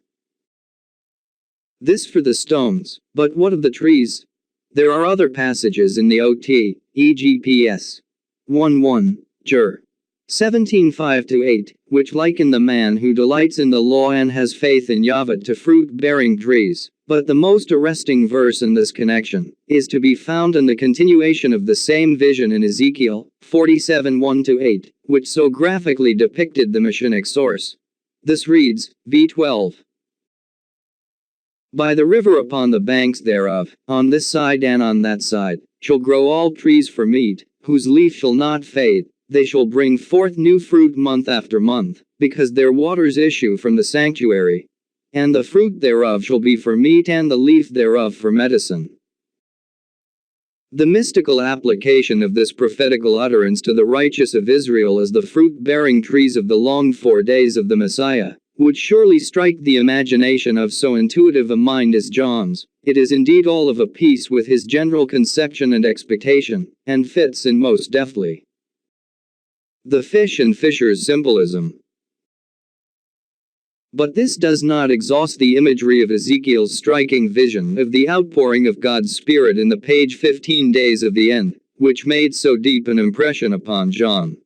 This for the stones, but what of the trees? There are other passages in the OT, e.g. PS 1:1, Jur. 17:5-8, which liken the man who delights in the law and has faith in Yahweh to fruit-bearing trees, but the most arresting verse in this connection is to be found in the continuation of the same vision in Ezekiel 47:1-8, which so graphically depicted the Messianic source. This reads, v12. By the river upon the banks thereof, on this side and on that side, shall grow all trees for meat, whose leaf shall not fade. They shall bring forth new fruit month after month, because their waters issue from the sanctuary. And the fruit thereof shall be for meat and the leaf thereof for medicine. The mystical application of this prophetical utterance to the righteous of Israel as the fruit-bearing trees of the longed-for days of the Messiah would surely strike the imagination of so intuitive a mind as John's. It is indeed all of a piece with his general conception and expectation, and fits in most deftly. The fish and fishers symbolism. But this does not exhaust the imagery of Ezekiel's striking vision of the outpouring of God's Spirit in the page 15 days of the end, which made so deep an impression upon John.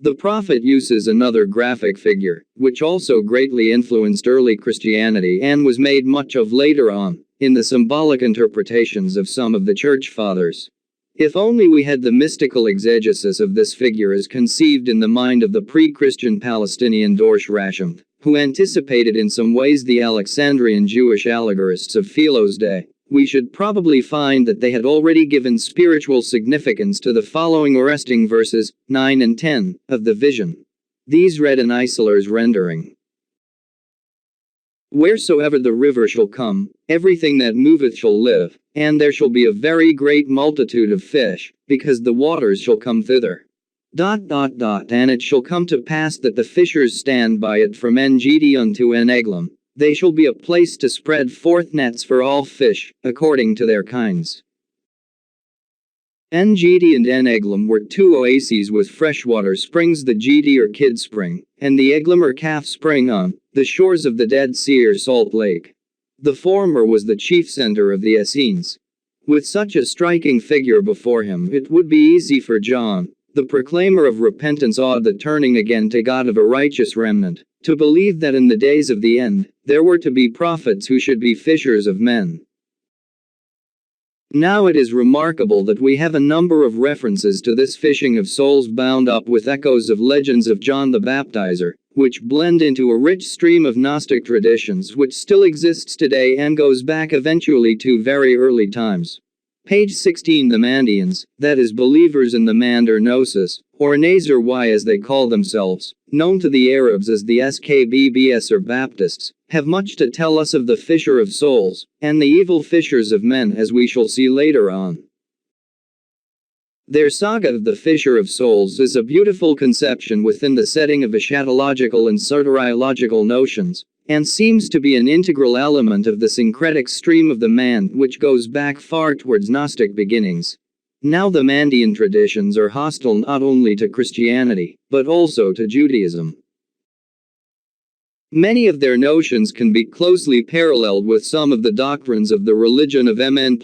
The prophet uses another graphic figure, which also greatly influenced early Christianity and was made much of later on, in the symbolic interpretations of some of the church fathers. If only we had the mystical exegesis of this figure as conceived in the mind of the pre-Christian Palestinian Dorsh Rasham, who anticipated in some ways the Alexandrian Jewish allegorists of Philo's day, we should probably find that they had already given spiritual significance to the following arresting verses, 9 and 10, of the vision. These read in Isler's rendering. Wheresoever the river shall come, everything that moveth shall live, and there shall be a very great multitude of fish, because the waters shall come thither. And it shall come to pass that the fishers stand by it from Engedi unto Eneglam. They shall be a place to spread forth nets for all fish, according to their kinds. Engedi and Eneglam were two oases with freshwater springs, the Gedi or Kid Spring, and the Eglam or Calf Spring on the shores of the Dead Sea or Salt Lake. The former was the chief center of the Essenes. With such a striking figure before him, it would be easy for John, the proclaimer of repentance awed the turning again to God of a righteous remnant, to believe that in the days of the end, there were to be prophets who should be fishers of men. Now it is remarkable that we have a number of references to this fishing of souls bound up with echoes of legends of John the Baptizer, which blend into a rich stream of Gnostic traditions which still exists today and goes back eventually to very early times. Page 16. The Mandaeans, that is believers in the Mand or Gnosis, or Nazar Y as they call themselves, known to the Arabs as the Skbbs or Baptists, have much to tell us of the fisher of souls, and the evil fishers of men as we shall see later on. Their saga of the fisher of souls is a beautiful conception within the setting of eschatological and soteriological notions, and seems to be an integral element of the syncretic stream of the Mand which goes back far towards Gnostic beginnings. Now the Mandaean traditions are hostile not only to Christianity, but also to Judaism. Many of their notions can be closely paralleled with some of the doctrines of the religion of Mn+,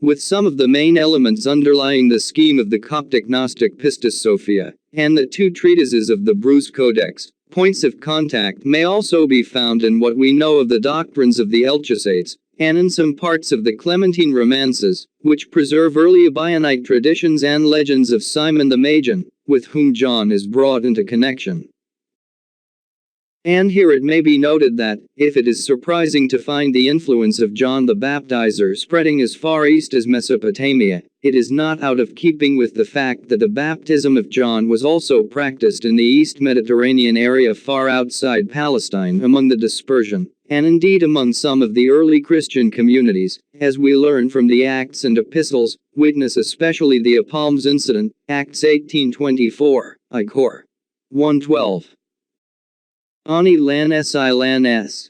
with some of the main elements underlying the scheme of the Coptic Gnostic Pistis Sophia, and the two treatises of the Bruce Codex. Points of contact may also be found in what we know of the doctrines of the Elchisates, and in some parts of the Clementine romances, which preserve early Ebionite traditions and legends of Simon the Magian, with whom John is brought into connection. And here it may be noted that, if it is surprising to find the influence of John the Baptizer spreading as far east as Mesopotamia, it is not out of keeping with the fact that the baptism of John was also practiced in the East Mediterranean area far outside Palestine among the dispersion, and indeed among some of the early Christian communities, as we learn from the Acts and Epistles, witness especially the Palms incident, Acts 18:24, I Cor. 1:12. Ani lan si lan s.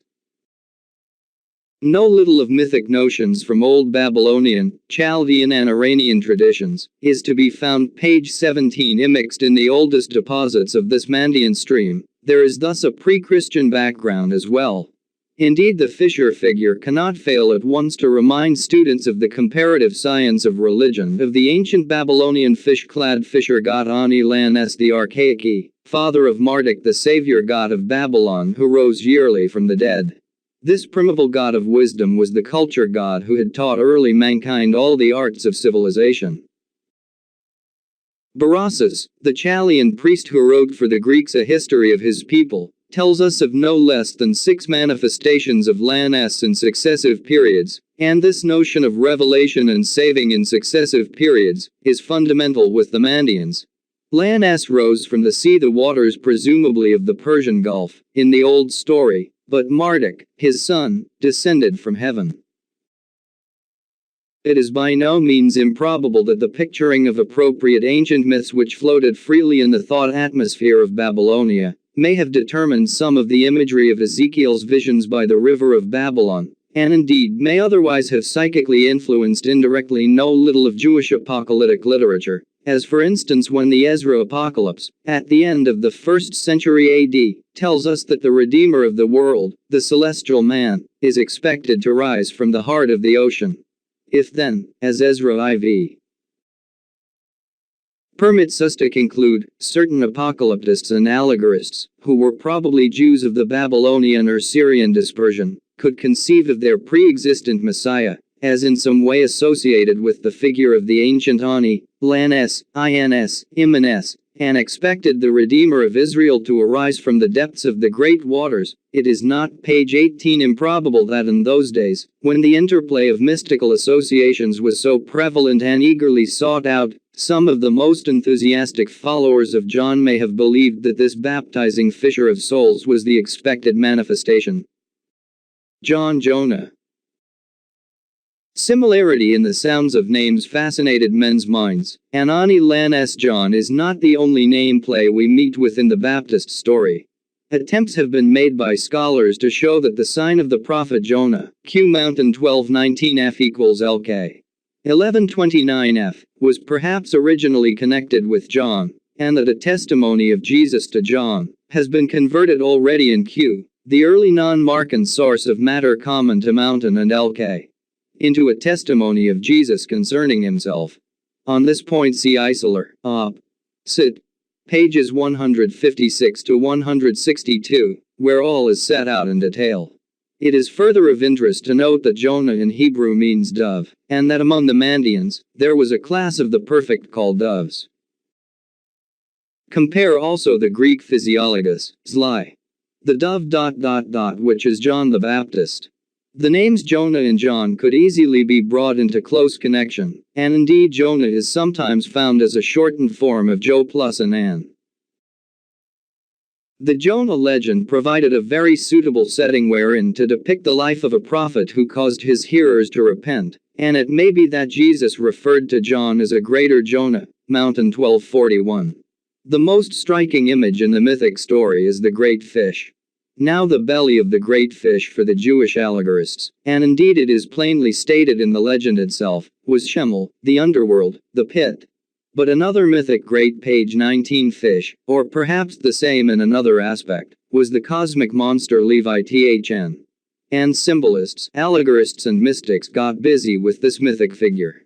Know little of mythic notions from Old Babylonian, Chaldean and Iranian traditions, is to be found page 17 immixed in the oldest deposits of this Mandaean stream. There is thus a pre-Christian background as well. Indeed, the fisher figure cannot fail at once to remind students of the comparative science of religion of the ancient Babylonian fish-clad fisher god Ani lan s, the archaic father of Marduk, the savior god of Babylon who rose yearly from the dead. This primeval god of wisdom was the culture god who had taught early mankind all the arts of civilization. Berossus, the Chaldean priest who wrote for the Greeks a history of his people, tells us of no less than 6 manifestations of Lan-s in successive periods, and this notion of revelation and saving in successive periods is fundamental with the Mandaeans. Lan-s rose from the sea, the waters presumably of the Persian Gulf, in the old story, but Marduk, his son, descended from heaven. It is by no means improbable that the picturing of appropriate ancient myths which floated freely in the thought atmosphere of Babylonia may have determined some of the imagery of Ezekiel's visions by the river of Babylon, and indeed may otherwise have psychically influenced indirectly no little of Jewish apocalyptic literature, as for instance when the Ezra Apocalypse, at the end of the 1st century AD, tells us that the Redeemer of the world, the celestial man, is expected to rise from the heart of the ocean. If then, as Ezra IV permits us to conclude, certain apocalyptists and allegorists, who were probably Jews of the Babylonian or Syrian dispersion, could conceive of their pre-existent Messiah, as in some way associated with the figure of the ancient Ani, Lan-s, Ins, Imanes, and expected the Redeemer of Israel to arise from the depths of the great waters, it is not, page 18, improbable that in those days, when the interplay of mystical associations was so prevalent and eagerly sought out, some of the most enthusiastic followers of John may have believed that this baptizing fisher of souls was the expected manifestation. John Jonah. Similarity in the sounds of names fascinated men's minds, and Ani Lan-s John is not the only nameplay we meet within the Baptist story. Attempts have been made by scholars to show that the sign of the prophet Jonah, Q Mountain 12:19f equals LK 11:29f, was perhaps originally connected with John, and that a testimony of Jesus to John has been converted already in Q, the early non-Markan source of matter common to Mountain and LK, into a testimony of Jesus concerning himself. On this point see Isoler, Op. Cit. pages 156 to 162, where all is set out in detail. It is further of interest to note that Jonah in Hebrew means dove, and that among the Mandaeans, there was a class of the perfect called doves. Compare also the Greek physiologus, Zli. The dove ... which is John the Baptist. The names Jonah and John could easily be brought into close connection, and indeed Jonah is sometimes found as a shortened form of Jo plus Anan. The Jonah legend provided a very suitable setting wherein to depict the life of a prophet who caused his hearers to repent, and it may be that Jesus referred to John as a greater Jonah, Mountain 12:41. The most striking image in the mythic story is the great fish. Now the belly of the great fish for the Jewish allegorists, and indeed it is plainly stated in the legend itself, was Shemuel, the underworld, the pit. But another mythic great page 19 fish, or perhaps the same in another aspect, was the cosmic monster Leviathan. And symbolists, allegorists and mystics got busy with this mythic figure.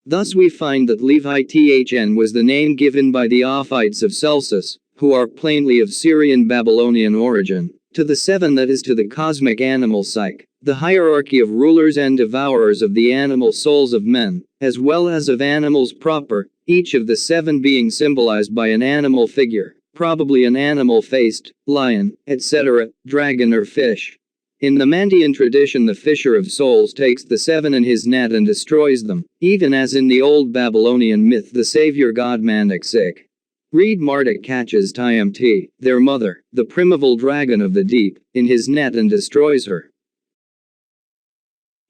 Thus we find that Levi-Thn was the name given by the Ophites of Celsus, who are plainly of Syrian-Babylonian origin, to the seven, that is to the cosmic animal psyche, the hierarchy of rulers and devourers of the animal souls of men, as well as of animals proper, each of the seven being symbolized by an animal figure, probably an animal-faced, lion, etc., dragon or fish. In the Mandaean tradition, the fisher of souls takes the seven in his net and destroys them, even as in the old Babylonian myth the savior god Mandaean. Read Marduk catches Tiamat, their mother, the primeval dragon of the deep, in his net and destroys her.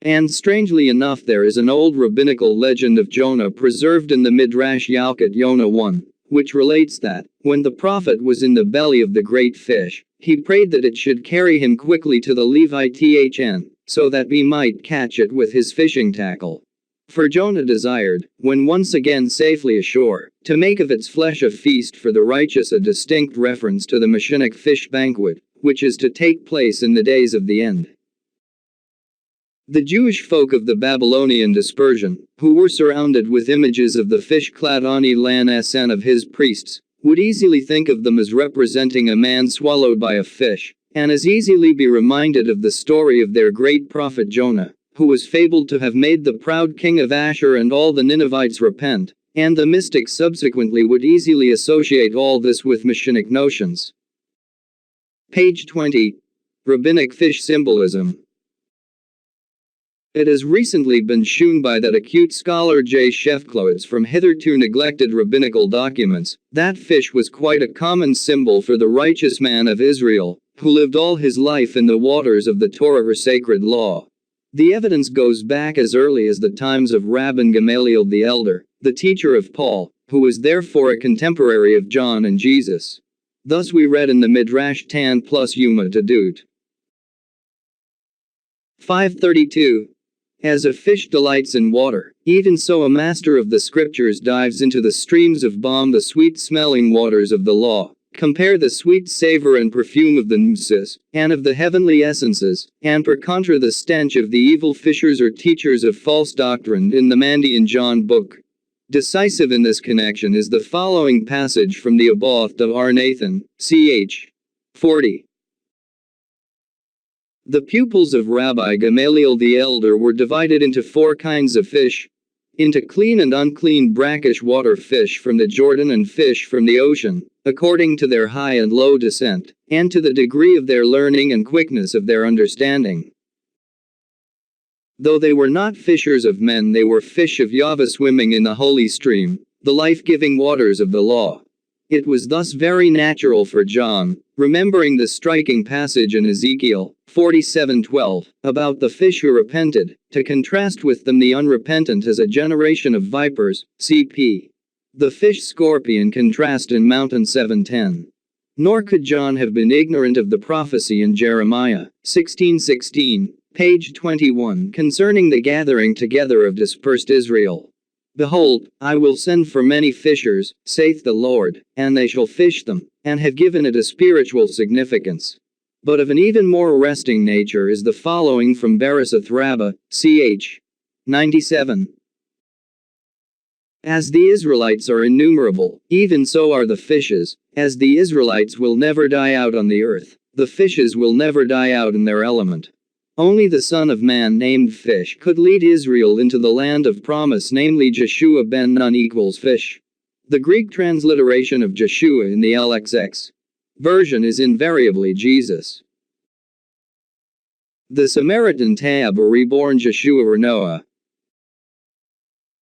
And strangely enough, there is an old rabbinical legend of Jonah preserved in the Midrash Yalkut Yonah 1, which relates that, when the prophet was in the belly of the great fish, he prayed that it should carry him quickly to the Levi-Thn, so that he might catch it with his fishing tackle. For Jonah desired, when once again safely ashore, to make of its flesh a feast for the righteous, a distinct reference to the Messianic fish banquet, which is to take place in the days of the end. The Jewish folk of the Babylonian dispersion, who were surrounded with images of the fish-clad Ani Lan and of his priests, would easily think of them as representing a man swallowed by a fish, and as easily be reminded of the story of their great prophet Jonah, who was fabled to have made the proud king of Ashur and all the Ninevites repent, and the mystics subsequently would easily associate all this with Messianic notions. Page 20. Rabbinic fish symbolism. It has recently been shewn by that acute scholar J. Shefklowitz from hitherto neglected rabbinical documents, that fish was quite a common symbol for the righteous man of Israel, who lived all his life in the waters of the Torah or sacred law. The evidence goes back as early as the times of Rabban Gamaliel the Elder, the teacher of Paul, who was therefore a contemporary of John and Jesus. Thus we read in the Midrash Tan plus Yuma Tadut. 532. As a fish delights in water, even so a master of the scriptures dives into the streams of balm, the sweet-smelling waters of the law. Compare the sweet savor and perfume of the Gnosis, and of the heavenly essences, and per contra the stench of the evil fishers or teachers of false doctrine in the Mandaean John book. Decisive in this connection is the following passage from the Aboth of R. Nathan, ch. 40. The pupils of Rabbi Gamaliel the Elder were divided into four kinds of fish: into clean and unclean brackish water fish from the Jordan and fish from the ocean, according to their high and low descent, and to the degree of their learning and quickness of their understanding. Though they were not fishers of men, they were fish of Yahweh swimming in the holy stream, the life-giving waters of the law. It was thus very natural for John, remembering the striking passage in Ezekiel 47:12, about the fish who repented, to contrast with them the unrepentant as a generation of vipers, cp. The fish scorpion contrast in Mountain 7:10. Nor could John have been ignorant of the prophecy in Jeremiah 16:16, page 21, concerning the gathering together of dispersed Israel. Behold, I will send for many fishers, saith the Lord, and they shall fish them, and have given it a spiritual significance. But of an even more arresting nature is the following from Beresath Rabbah, ch. 97. As the Israelites are innumerable, even so are the fishes. As the Israelites will never die out on the earth, the fishes will never die out in their element. Only the Son of Man named Fish could lead Israel into the land of promise, namely Joshua ben Nun equals fish. The Greek transliteration of Joshua in the LXX version is invariably Jesus. The Samaritan Tab or reborn Joshua or Noah.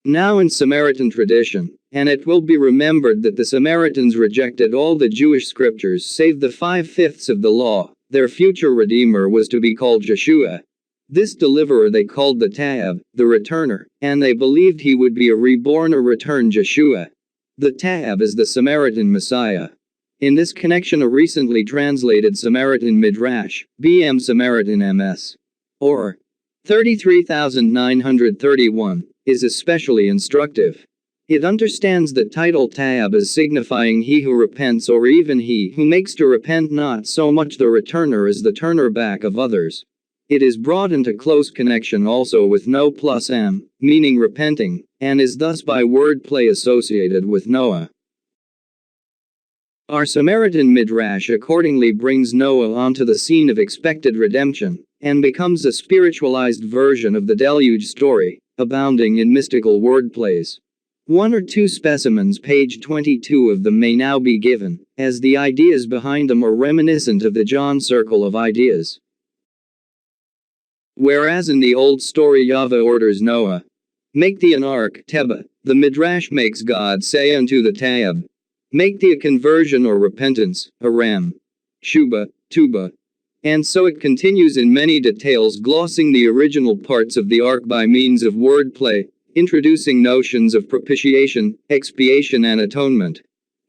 Now in Samaritan tradition, and it will be remembered that the Samaritans rejected all the Jewish scriptures save the 5/5 of the law, their future redeemer was to be called Joshua. This deliverer they called the Tab, the returner, and they believed he would be a reborn or returned Joshua. The Tab is the Samaritan Messiah. In this connection, a recently translated Samaritan Midrash, BM Samaritan MS, or 33,931, is especially instructive. It understands the title Tab as signifying he who repents, or even he who makes to repent, not so much the returner as the turner back of others. It is brought into close connection also with no plus am, meaning repenting, and is thus by wordplay associated with Noah. Our Samaritan Midrash accordingly brings Noah onto the scene of expected redemption, and becomes a spiritualized version of the deluge story, abounding in mystical wordplays. One or two specimens, page 22 of them, may now be given, as the ideas behind them are reminiscent of the John circle of ideas. Whereas in the old story Yahweh orders Noah, "Make thee an ark, Teba," the Midrash makes God say unto the Tab, "Make thee a conversion or repentance, Aram, Shuba, Tuba." And so it continues in many details, glossing the original parts of the ark by means of wordplay, introducing notions of propitiation, expiation and atonement.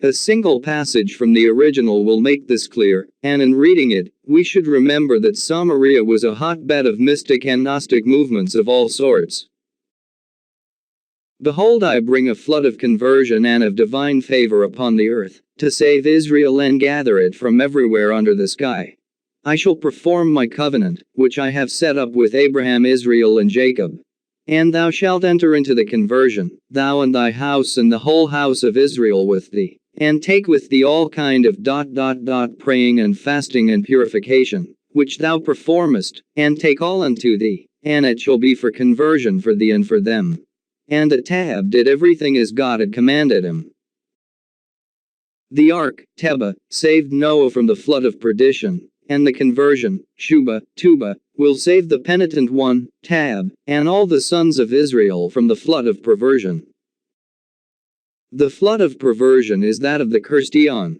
A single passage from the original will make this clear, and in reading it, we should remember that Samaria was a hotbed of mystic and Gnostic movements of all sorts. "Behold, I bring a flood of conversion and of divine favor upon the earth, to save Israel and gather it from everywhere under the sky. I shall perform my covenant, which I have set up with Abraham, Israel and Jacob. And thou shalt enter into the conversion, thou and thy house and the whole house of Israel with thee, and take with thee all kind of ... praying and fasting and purification, which thou performest, and take all unto thee, and it shall be for conversion for thee and for them." And the Tab did everything as God had commanded him. The ark, Teba, saved Noah from the flood of perdition, and the conversion, Shuba, Tuba, will save the penitent one, Tab, and all the sons of Israel from the flood of perversion. The flood of perversion is that of the cursed eon.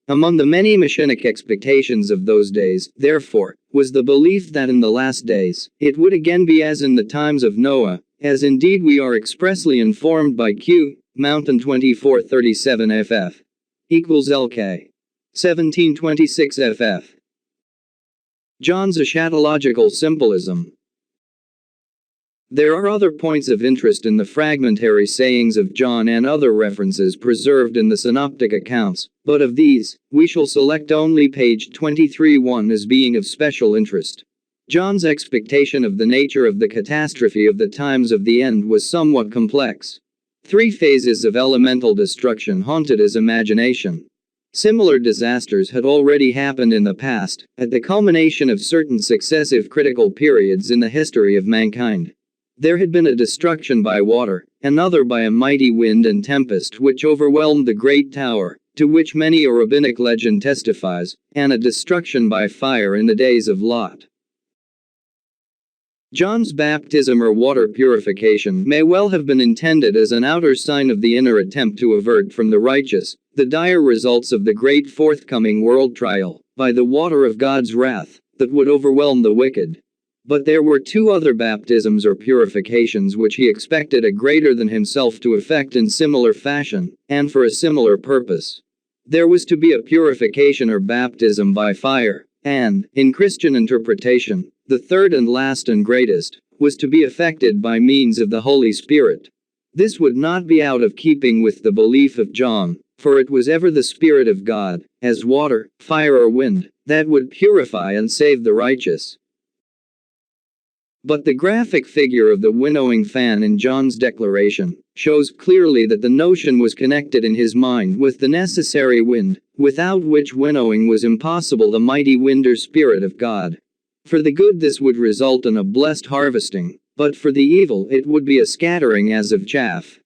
Among the many messianic expectations of those days, therefore, was the belief that in the last days, it would again be as in the times of Noah, as indeed we are expressly informed by Q. Mountain 2437 ff. Equals LK. 1726 ff. John's eschatological symbolism. There are other points of interest in the fragmentary sayings of John and other references preserved in the synoptic accounts, but of these, we shall select only page 23:1 as being of special interest. John's expectation of the nature of the catastrophe of the times of the end was somewhat complex. 3 phases of elemental destruction haunted his imagination. Similar disasters had already happened in the past, at the culmination of certain successive critical periods in the history of mankind. There had been a destruction by water, another by a mighty wind and tempest which overwhelmed the great tower, to which many a rabbinic legend testifies, and a destruction by fire in the days of Lot. John's baptism or water purification may well have been intended as an outer sign of the inner attempt to avert from the righteous the dire results of the great forthcoming world trial, by the water of God's wrath, that would overwhelm the wicked. But there were 2 other baptisms or purifications which he expected a greater than himself to effect in similar fashion, and for a similar purpose. There was to be a purification or baptism by fire, and, in Christian interpretation, the third and last and greatest, was to be effected by means of the Holy Spirit. This would not be out of keeping with the belief of John, for it was ever the Spirit of God, as water, fire or wind, that would purify and save the righteous. But the graphic figure of the winnowing fan in John's declaration shows clearly that the notion was connected in his mind with the necessary wind, without which winnowing was impossible, the mighty wind or Spirit of God. For the good this would result in a blessed harvesting, but for the evil it would be a scattering as of chaff.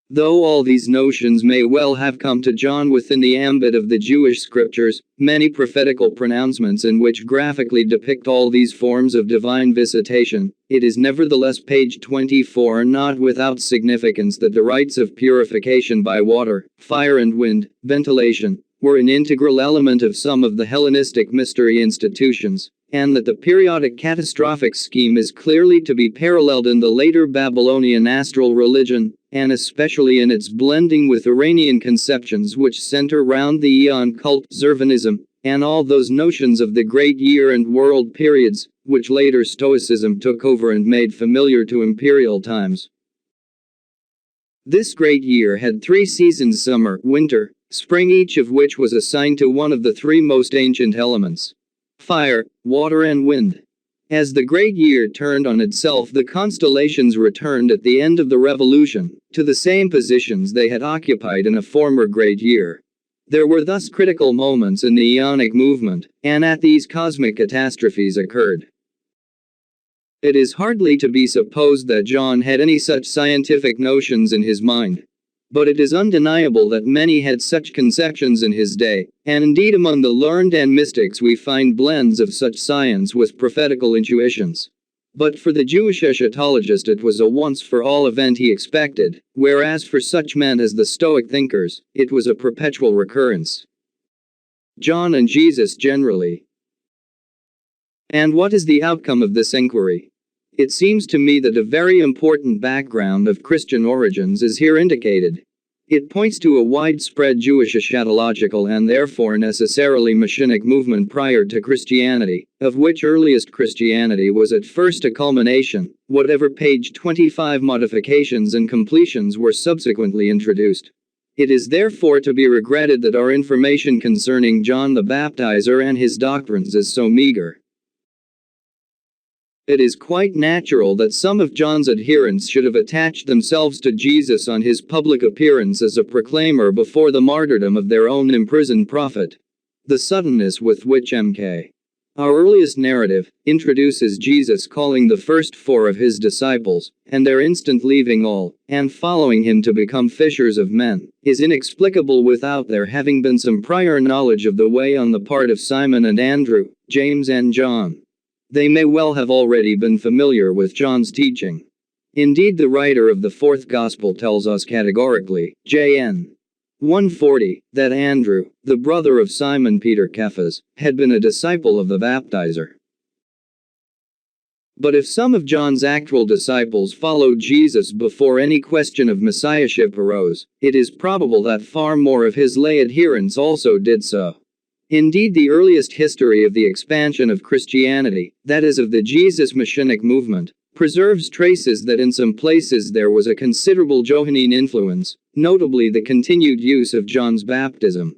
Though all these notions may well have come to John within the ambit of the Jewish scriptures, many prophetical pronouncements in which graphically depict all these forms of divine visitation, it is nevertheless page 24 not without significance that the rites of purification by water, fire and wind, ventilation, were an integral element of some of the Hellenistic mystery institutions, and that the periodic catastrophic scheme is clearly to be paralleled in the later Babylonian astral religion, and especially in its blending with Iranian conceptions which center round the Eon cult, Zervanism, and all those notions of the great year and world periods, which later Stoicism took over and made familiar to imperial times. This great year had 3 seasons: summer, winter, spring, each of which was assigned to one of the 3 most ancient elements. fire, water and wind. As the great year turned on itself, the constellations returned at the end of the revolution to the same positions they had occupied in a former great year. There were thus critical moments in the Aeonic movement, and at these cosmic catastrophes occurred. It is hardly to be supposed that John had any such scientific notions in his mind. But it is undeniable that many had such conceptions in his day, and indeed among the learned and mystics we find blends of such science with prophetical intuitions. But for the Jewish eschatologist it was a once-for-all event he expected, whereas for such men as the Stoic thinkers, it was a perpetual recurrence. John and Jesus generally. And what is the outcome of this inquiry? It seems to me that a very important background of Christian origins is here indicated. It points to a widespread Jewish eschatological and therefore necessarily messianic movement prior to Christianity, of which earliest Christianity was at first a culmination, whatever page 25 modifications and completions were subsequently introduced. It is therefore to be regretted that our information concerning John the Baptizer and his doctrines is so meager. It is quite natural that some of John's adherents should have attached themselves to Jesus on his public appearance as a proclaimer before the martyrdom of their own imprisoned prophet. The suddenness with which M.K. our earliest narrative introduces Jesus calling the first 4 of his disciples, and their instant leaving all, and following him to become fishers of men, is inexplicable without there having been some prior knowledge of the way on the part of Simon and Andrew, James and John. They may well have already been familiar with John's teaching. Indeed, the writer of the 4th Gospel tells us categorically, J.N. 140, that Andrew, the brother of Simon Peter Cephas, had been a disciple of the Baptizer. But if some of John's actual disciples followed Jesus before any question of messiahship arose, it is probable that far more of his lay adherents also did so. Indeed, the earliest history of the expansion of Christianity, that is of the Jesus Messianic movement, preserves traces that in some places there was a considerable Johannine influence, notably the continued use of John's baptism.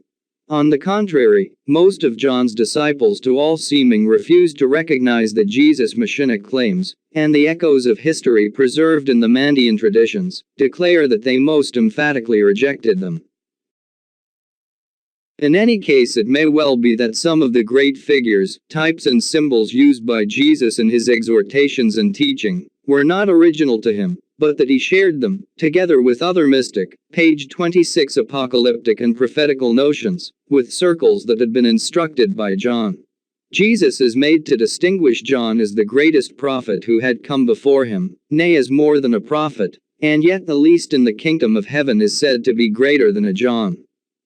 On the contrary, most of John's disciples to all seeming refused to recognize the Jesus Messianic claims, and the echoes of history preserved in the Mandaean traditions declare that they most emphatically rejected them. In any case, it may well be that some of the great figures, types and symbols used by Jesus in his exhortations and teaching, were not original to him, but that he shared them, together with other mystic, page 26 apocalyptic and prophetical notions, with circles that had been instructed by John. Jesus is made to distinguish John as the greatest prophet who had come before him, nay, as more than a prophet, and yet the least in the kingdom of heaven is said to be greater than a John.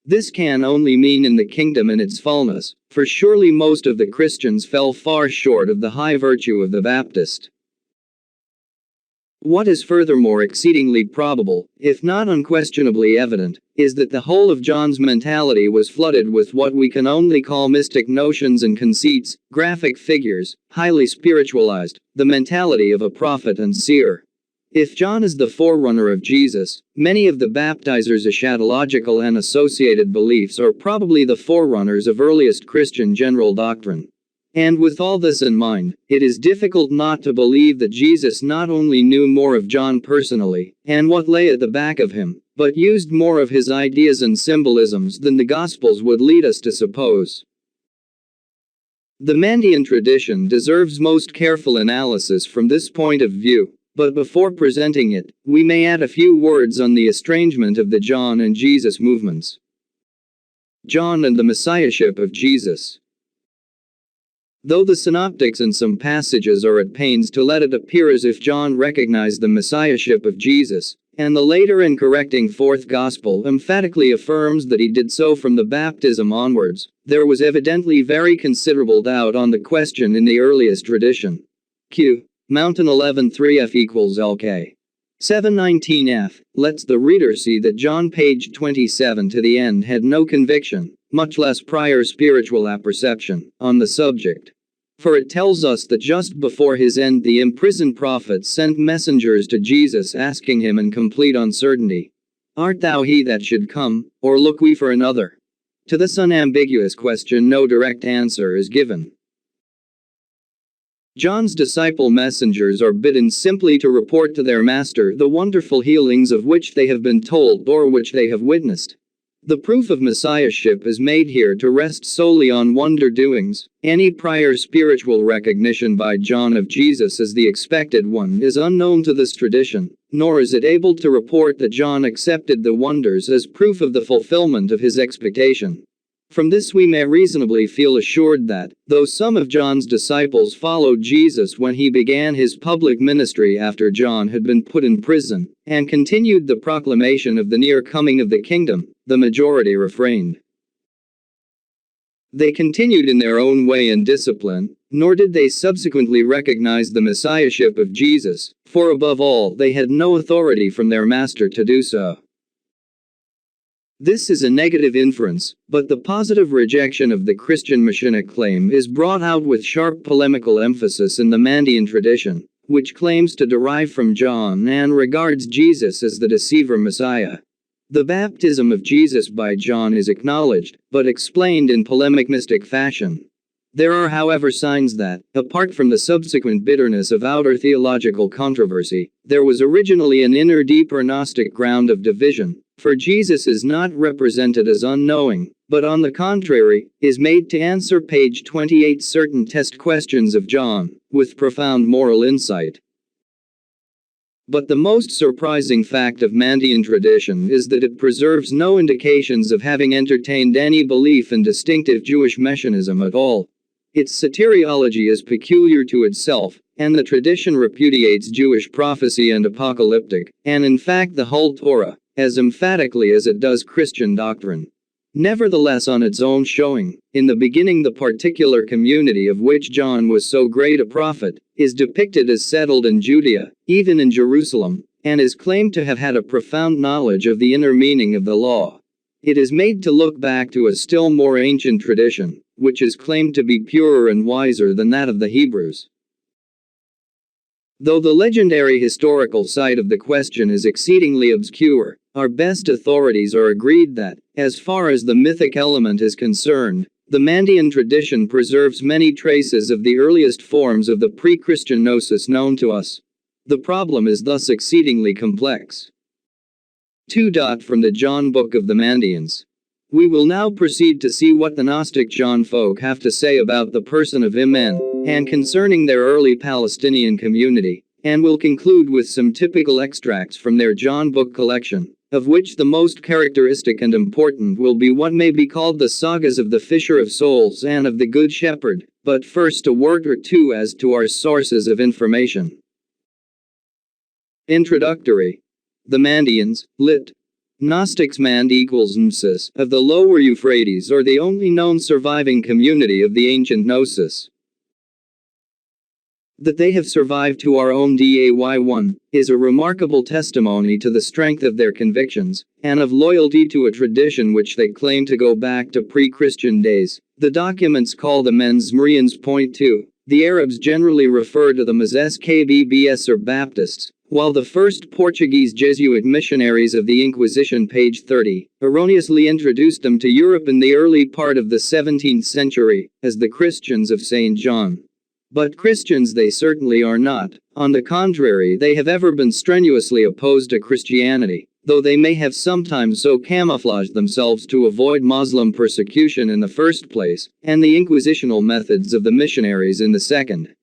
This can only mean in the kingdom in its fullness, for surely most of the Christians fell far short of the high virtue of the Baptist. What is furthermore exceedingly probable, if not unquestionably evident, is that the whole of John's mentality was flooded with what we can only call mystic notions and conceits, graphic figures, highly spiritualized, the mentality of a prophet and seer. If John is the forerunner of Jesus, many of the baptizers' eschatological and associated beliefs are probably the forerunners of earliest Christian general doctrine. And with all this in mind, it is difficult not to believe that Jesus not only knew more of John personally, and what lay at the back of him, but used more of his ideas and symbolisms than the Gospels would lead us to suppose. The Mandaean tradition deserves most careful analysis from this point of view. But before presenting it, we may add a few words on the estrangement of the John and Jesus movements. John and the Messiahship of Jesus. Though the synoptics in some passages are at pains to let it appear as if John recognized the Messiahship of Jesus, and the later in correcting 4th Gospel emphatically affirms that he did so from the baptism onwards, there was evidently very considerable doubt on the question in the earliest tradition. Q. Mountain 11:3f equals LK. 719f, lets the reader see that John page 27 to the end had no conviction, much less prior spiritual apperception, on the subject. For it tells us that just before his end the imprisoned prophet sent messengers to Jesus asking him in complete uncertainty, "Art thou he that should come, or look we for another?" To this unambiguous question no direct answer is given. John's disciple messengers are bidden simply to report to their master the wonderful healings of which they have been told or which they have witnessed. The proof of messiahship is made here to rest solely on wonder doings. Any prior spiritual recognition by John of Jesus as the expected one is unknown to this tradition, nor is it able to report that John accepted the wonders as proof of the fulfillment of his expectation. From this we may reasonably feel assured that, though some of John's disciples followed Jesus when he began his public ministry after John had been put in prison, and continued the proclamation of the near coming of the kingdom, the majority refrained. They continued in their own way and discipline, nor did they subsequently recognize the messiahship of Jesus, for above all they had no authority from their master to do so. This is a negative inference, but the positive rejection of the Christian messianic claim is brought out with sharp polemical emphasis in the Mandaean tradition, which claims to derive from John and regards Jesus as the deceiver Messiah. The baptism of Jesus by John is acknowledged, but explained in polemic mystic fashion. There are however signs that, apart from the subsequent bitterness of outer theological controversy, there was originally an inner deeper Gnostic ground of division, for Jesus is not represented as unknowing, but on the contrary, is made to answer page 28 certain test questions of John, with profound moral insight. But the most surprising fact of Mandaean tradition is that it preserves no indications of having entertained any belief in distinctive Jewish messianism at all. Its soteriology is peculiar to itself, and the tradition repudiates Jewish prophecy and apocalyptic, and in fact the whole Torah, as emphatically as it does Christian doctrine. Nevertheless, on its own showing, in the beginning the particular community of which John was so great a prophet, is depicted as settled in Judea, even in Jerusalem, and is claimed to have had a profound knowledge of the inner meaning of the law. It is made to look back to a still more ancient tradition, which is claimed to be purer and wiser than that of the Hebrews. Though the legendary historical side of the question is exceedingly obscure, our best authorities are agreed that, as far as the mythic element is concerned, the Mandaean tradition preserves many traces of the earliest forms of the pre-Christian gnosis known to us. The problem is thus exceedingly complex. 2. From the John Book of the Mandaeans. We will now proceed to see what the Gnostic John folk have to say about the person of Imen, and concerning their early Palestinian community, and will conclude with some typical extracts from their John Book collection, of which the most characteristic and important will be what may be called the sagas of the Fisher of Souls and of the Good Shepherd, but first a word or two as to our sources of information. Introductory. The Mandaeans, lit. Gnostics Mand equals Gnosis, of the Lower Euphrates are the only known surviving community of the ancient Gnosis. That they have survived to our own day-1 is a remarkable testimony to the strength of their convictions, and of loyalty to a tradition which they claim to go back to pre-Christian days. The documents call them Menzmrians. 2. The Arabs generally refer to them as SKBBS or Baptists, while the first Portuguese Jesuit missionaries of the Inquisition, page 30, erroneously introduced them to Europe in the early part of the 17th century, as the Christians of St. John. But Christians they certainly are not. On the contrary, they have ever been strenuously opposed to Christianity, though they may have sometimes so camouflaged themselves to avoid Muslim persecution in the first place, and the inquisitional methods of the missionaries in the second.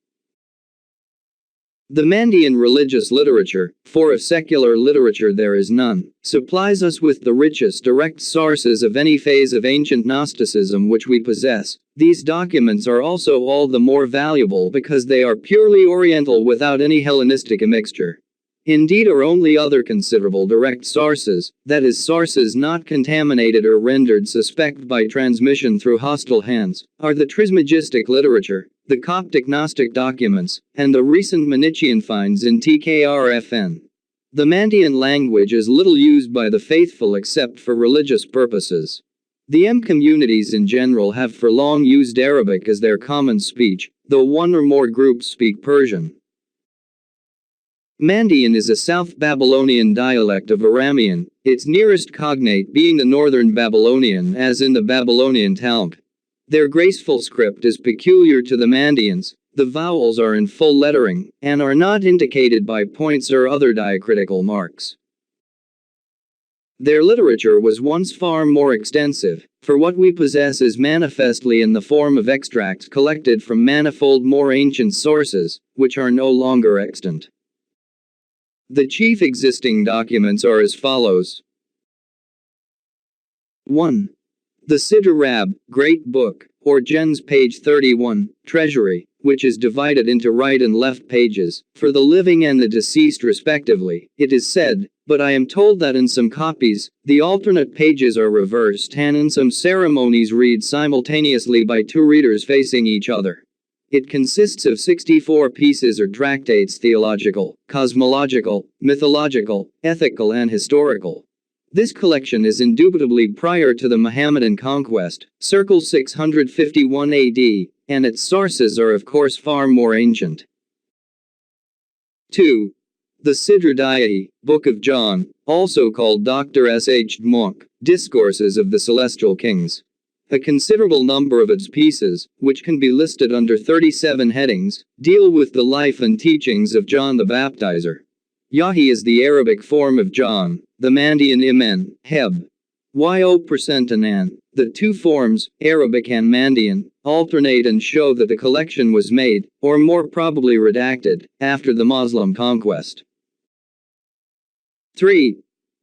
The Mandaean religious literature, for of secular literature there is none, supplies us with the richest direct sources of any phase of ancient Gnosticism which we possess. These documents are also all the more valuable because they are purely Oriental without any Hellenistic immixture. Indeed, our only other considerable direct sources, that is, sources not contaminated or rendered suspect by transmission through hostile hands, are the Trismegistic literature, the Coptic Gnostic documents, and the recent Manichaean finds in TKRFN. The Mandaean language is little used by the faithful except for religious purposes. The communities in general have for long used Arabic as their common speech, though one or more groups speak Persian. Mandaean is a South Babylonian dialect of Aramean, its nearest cognate being the Northern Babylonian as in the Babylonian Talmud. Their graceful script is peculiar to the Mandaeans, The vowels are in full lettering, and are not indicated by points or other diacritical marks. Their literature was once far more extensive, for what we possess is manifestly in the form of extracts collected from manifold more ancient sources, which are no longer extant. The chief existing documents are as follows. 1. The Siddur Rab, Great Book, or Gens page 31, Treasury, which is divided into right and left pages, for the living and the deceased respectively, it is said, but I am told that in some copies, the alternate pages are reversed and in some ceremonies read simultaneously by two readers facing each other. It consists of 64 pieces or tractates theological, cosmological, mythological, ethical and historical. This collection is indubitably prior to the Mohammedan conquest, circa 651 AD, and its sources are of course far more ancient. 2. The Siddur Dai, Book of John, also called Dr. S.H. Monk, Discourses of the Celestial Kings. A considerable number of its pieces, which can be listed under 37 headings, deal with the life and teachings of John the Baptizer. Yahi is the Arabic form of John, the Mandaean Imen, Heb. Y0% Anan. The two forms, Arabic and Mandaean, alternate and show that the collection was made, or more probably redacted, after the Muslim conquest. 3.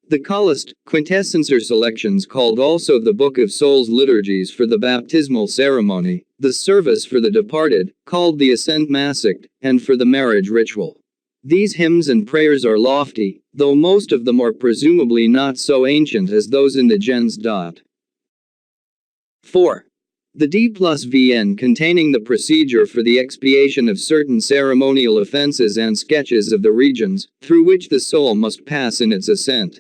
The Khalist, quintessence or selections called also the Book of Souls liturgies for the baptismal ceremony, the service for the departed, called the Ascent Massacre, and for the marriage ritual. These hymns and prayers are lofty, though most of them are presumably not so ancient as those in the Gens. 4. The D+VN containing the procedure for the expiation of certain ceremonial offenses and sketches of the regions, through which the soul must pass in its ascent.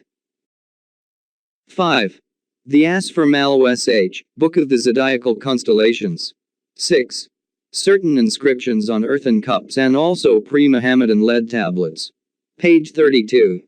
5. The Asfar Malo Sh, Book of the Zodiacal Constellations. 6. Certain inscriptions on earthen cups and also pre-Mohammedan lead tablets. Page 32.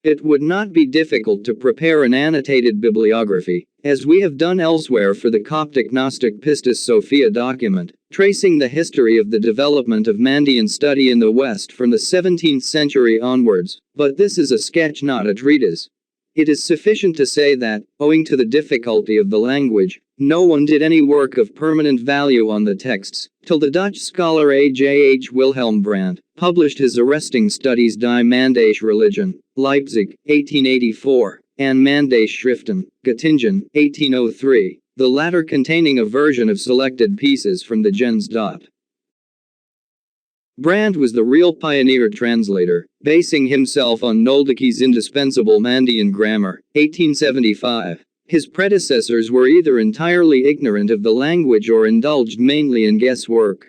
It would not be difficult to prepare an annotated bibliography, as we have done elsewhere for the Coptic Gnostic Pistis Sophia document, tracing the history of the development of Mandaean study in the West from the 17th century onwards, but this is a sketch, not a treatise. It is sufficient to say that, owing to the difficulty of the language, no one did any work of permanent value on the texts, till the Dutch scholar A.J.H. Wilhelm Brandt published his arresting studies Die Mandaeische Religion, Leipzig, 1884, and Mandaeische Schriften, Göttingen, 1803, the latter containing a version of selected pieces from the Gens. Brandt was the real pioneer translator, basing himself on Noldeke's indispensable Mandaean grammar, 1875. His predecessors were either entirely ignorant of the language or indulged mainly in guesswork.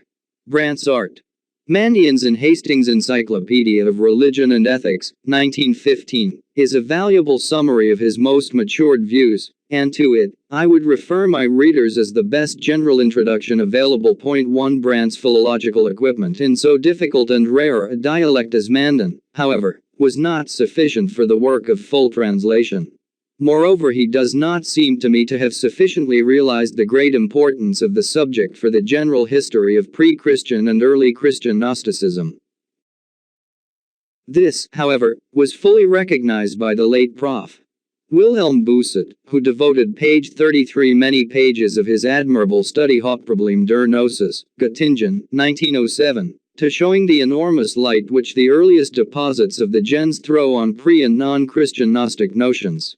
Brandt's art. Mandaeans in Hastings' Encyclopedia of Religion and Ethics, 1915, is a valuable summary of his most matured views, and to it, I would refer my readers as the best general introduction available. 1. Brandt's philological equipment in so difficult and rare a dialect as Mandan, however, was not sufficient for the work of full translation. Moreover, he does not seem to me to have sufficiently realized the great importance of the subject for the general history of pre-Christian and early Christian Gnosticism. This, however, was fully recognized by the late Prof. Wilhelm Bousset, who devoted page 33 many pages of his admirable study Hauptproblem der Gnosis, Göttingen, 1907, to showing the enormous light which the earliest deposits of the Gens throw on pre- and non-Christian Gnostic notions.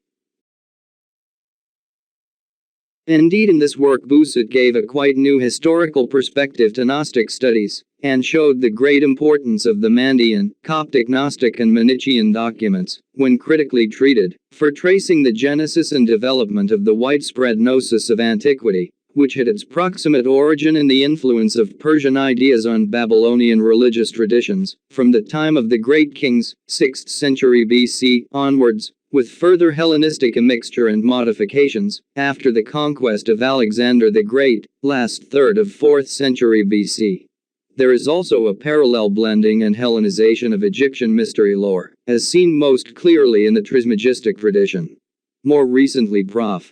Indeed, in this work Bousset gave a quite new historical perspective to Gnostic studies, and showed the great importance of the Mandaean, Coptic Gnostic and Manichaean documents, when critically treated, for tracing the genesis and development of the widespread gnosis of antiquity, which had its proximate origin in the influence of Persian ideas on Babylonian religious traditions, from the time of the great kings, 6th century BC, onwards, with further Hellenistic immixture and modifications, after the conquest of Alexander the Great, last third of 4th century BC. There is also a parallel blending and Hellenization of Egyptian mystery lore, as seen most clearly in the Trismegistic tradition. More recently Prof.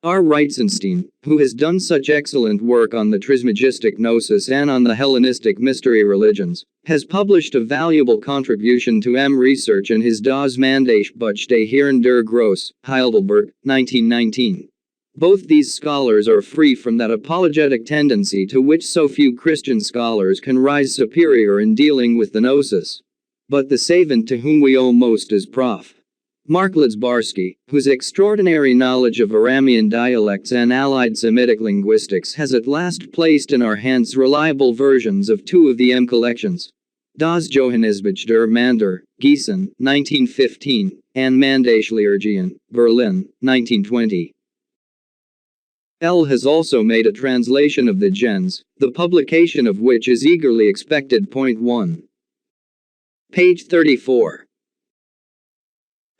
R. Reitzenstein, who has done such excellent work on the Trismegistic Gnosis and on the Hellenistic mystery religions, has published a valuable contribution to research in his Das Mandaean des Herren der Gross, Heidelberg, 1919. Both these scholars are free from that apologetic tendency to which so few Christian scholars can rise superior in dealing with the Gnosis. But the savant to whom we owe most is Prof. Mark Lidzbarski, whose extraordinary knowledge of Aramean dialects and allied Semitic linguistics has at last placed in our hands reliable versions of two of the collections. Das Johannesbuch der Mander, Gießen, 1915, and Mandaean, Berlin, 1920. L. has also made a translation of the Gens, the publication of which is eagerly expected. Point 1. Page 34.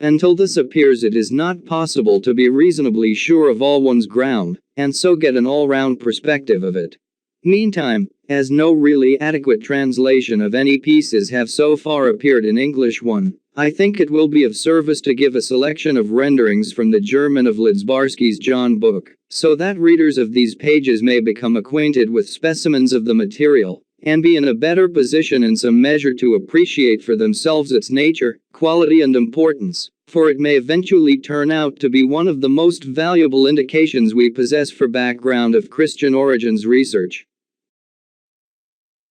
Until this appears, it is not possible to be reasonably sure of all one's ground, and so get an all-round perspective of it. Meantime, as no really adequate translation of any pieces have so far appeared in English, I think it will be of service to give a selection of renderings from the German of Lidzbarski's John book, so that readers of these pages may become acquainted with specimens of the material, and be in a better position in some measure to appreciate for themselves its nature, quality and importance, for it may eventually turn out to be one of the most valuable indications we possess for background of Christian origins research.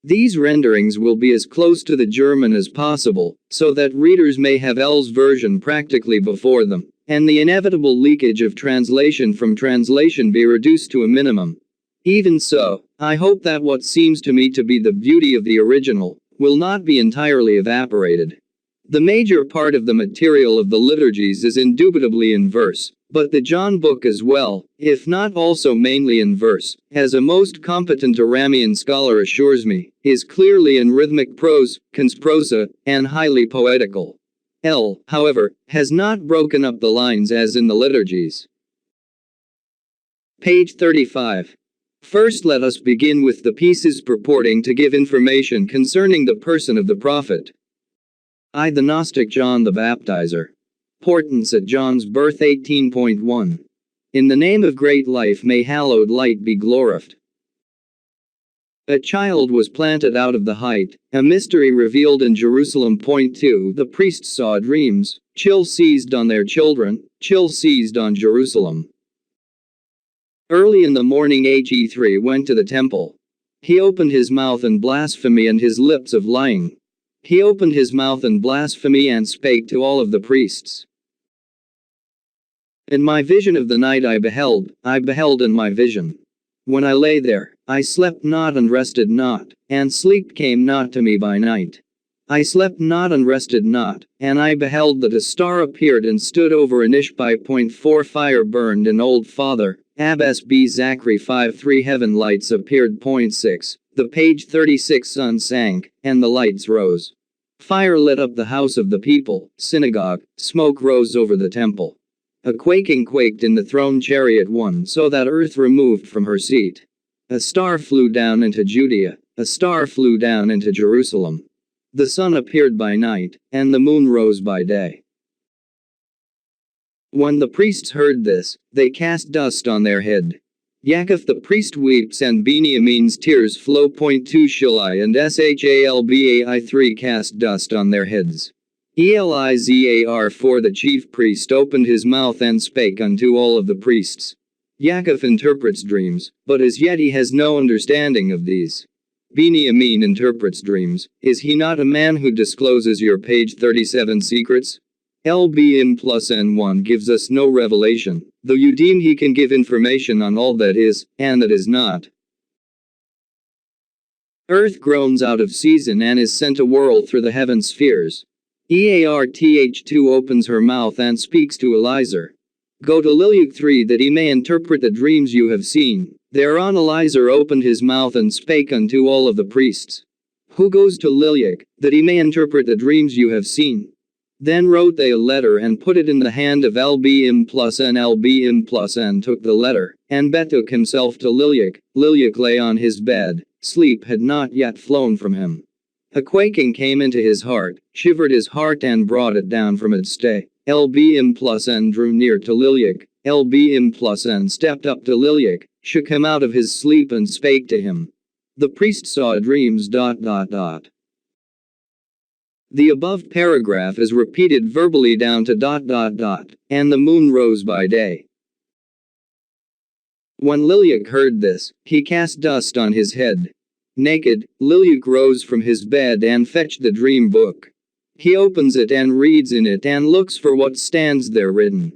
These renderings will be as close to the German as possible, so that readers may have L's version practically before them, and the inevitable leakage of translation from translation be reduced to a minimum. Even so, I hope that what seems to me to be the beauty of the original will not be entirely evaporated. The major part of the material of the liturgies is indubitably in verse, but the John book as well, if not also mainly in verse, as a most competent Aramean scholar assures me, is clearly in rhythmic prose, consprosa, and highly poetical. L, however, has not broken up the lines as in the liturgies. Page 35. First, let us begin with the pieces purporting to give information concerning the person of the prophet. I. The Gnostic John the Baptizer. Portents at John's birth 18.1. In the name of great life may hallowed light be glorified. A child was planted out of the height, a mystery revealed in Jerusalem. Point 2. The priests saw dreams, chill seized on their children, chill seized on Jerusalem. Early in the morning he went to the temple. He opened his mouth in blasphemy and his lips of lying. He opened his mouth in blasphemy and spake to all of the priests. In my vision of the night I beheld in my vision. When I lay there, I slept not and rested not, and sleep came not to me by night. I slept not and rested not, and I beheld that a star appeared and stood over Anishbai. Point 4. Fire burned in Old Father, Abbas B. Zachary 5:3. Heaven lights appeared. Point 6. The page 36. Sun sank, and the lights rose. Fire lit up the house of the people, synagogue, smoke rose over the temple. A quaking quaked in the throne chariot 1, so that earth removed from her seat. A star flew down into Judea, a star flew down into Jerusalem. The sun appeared by night, and the moon rose by day. When the priests heard this, they cast dust on their head. Yaakov the priest weeps and Benjamin's tears flow. Point 2. Shilai and Shalbai 3 cast dust on their heads. Elizar 4. The chief priest opened his mouth and spake unto all of the priests. Yaakov interprets dreams, but as yet he has no understanding of these. Benjamin interprets dreams. Is he not a man who discloses your page 37 secrets? LBM plus N1 gives us no revelation, though you deem he can give information on all that is, and that is not. Earth groans out of season and is sent a whirl through the heaven spheres. EARTH2 opens her mouth and speaks to Elizar. Go to Lilyuk 3 that he may interpret the dreams you have seen. Thereon Elizar opened his mouth and spake unto all of the priests. Who goes to Lilyuk, that he may interpret the dreams you have seen? Then wrote they a letter and put it in the hand of LBM plus N. LBM plus N took the letter, and betook himself to Lilyuk. Lilyuk lay on his bed, sleep had not yet flown from him. A quaking came into his heart, shivered his heart and brought it down from its stay. LBM plus N drew near to Lilyuk, Lbm plus N stepped up to Liliac, shook him out of his sleep and spake to him. The priest saw dreams. The above paragraph is repeated verbally down to ... and the moon rose by day. When Liliac heard this, he cast dust on his head. Naked, Liliac rose from his bed and fetched the dream book. He opens it and reads in it and looks for what stands there written.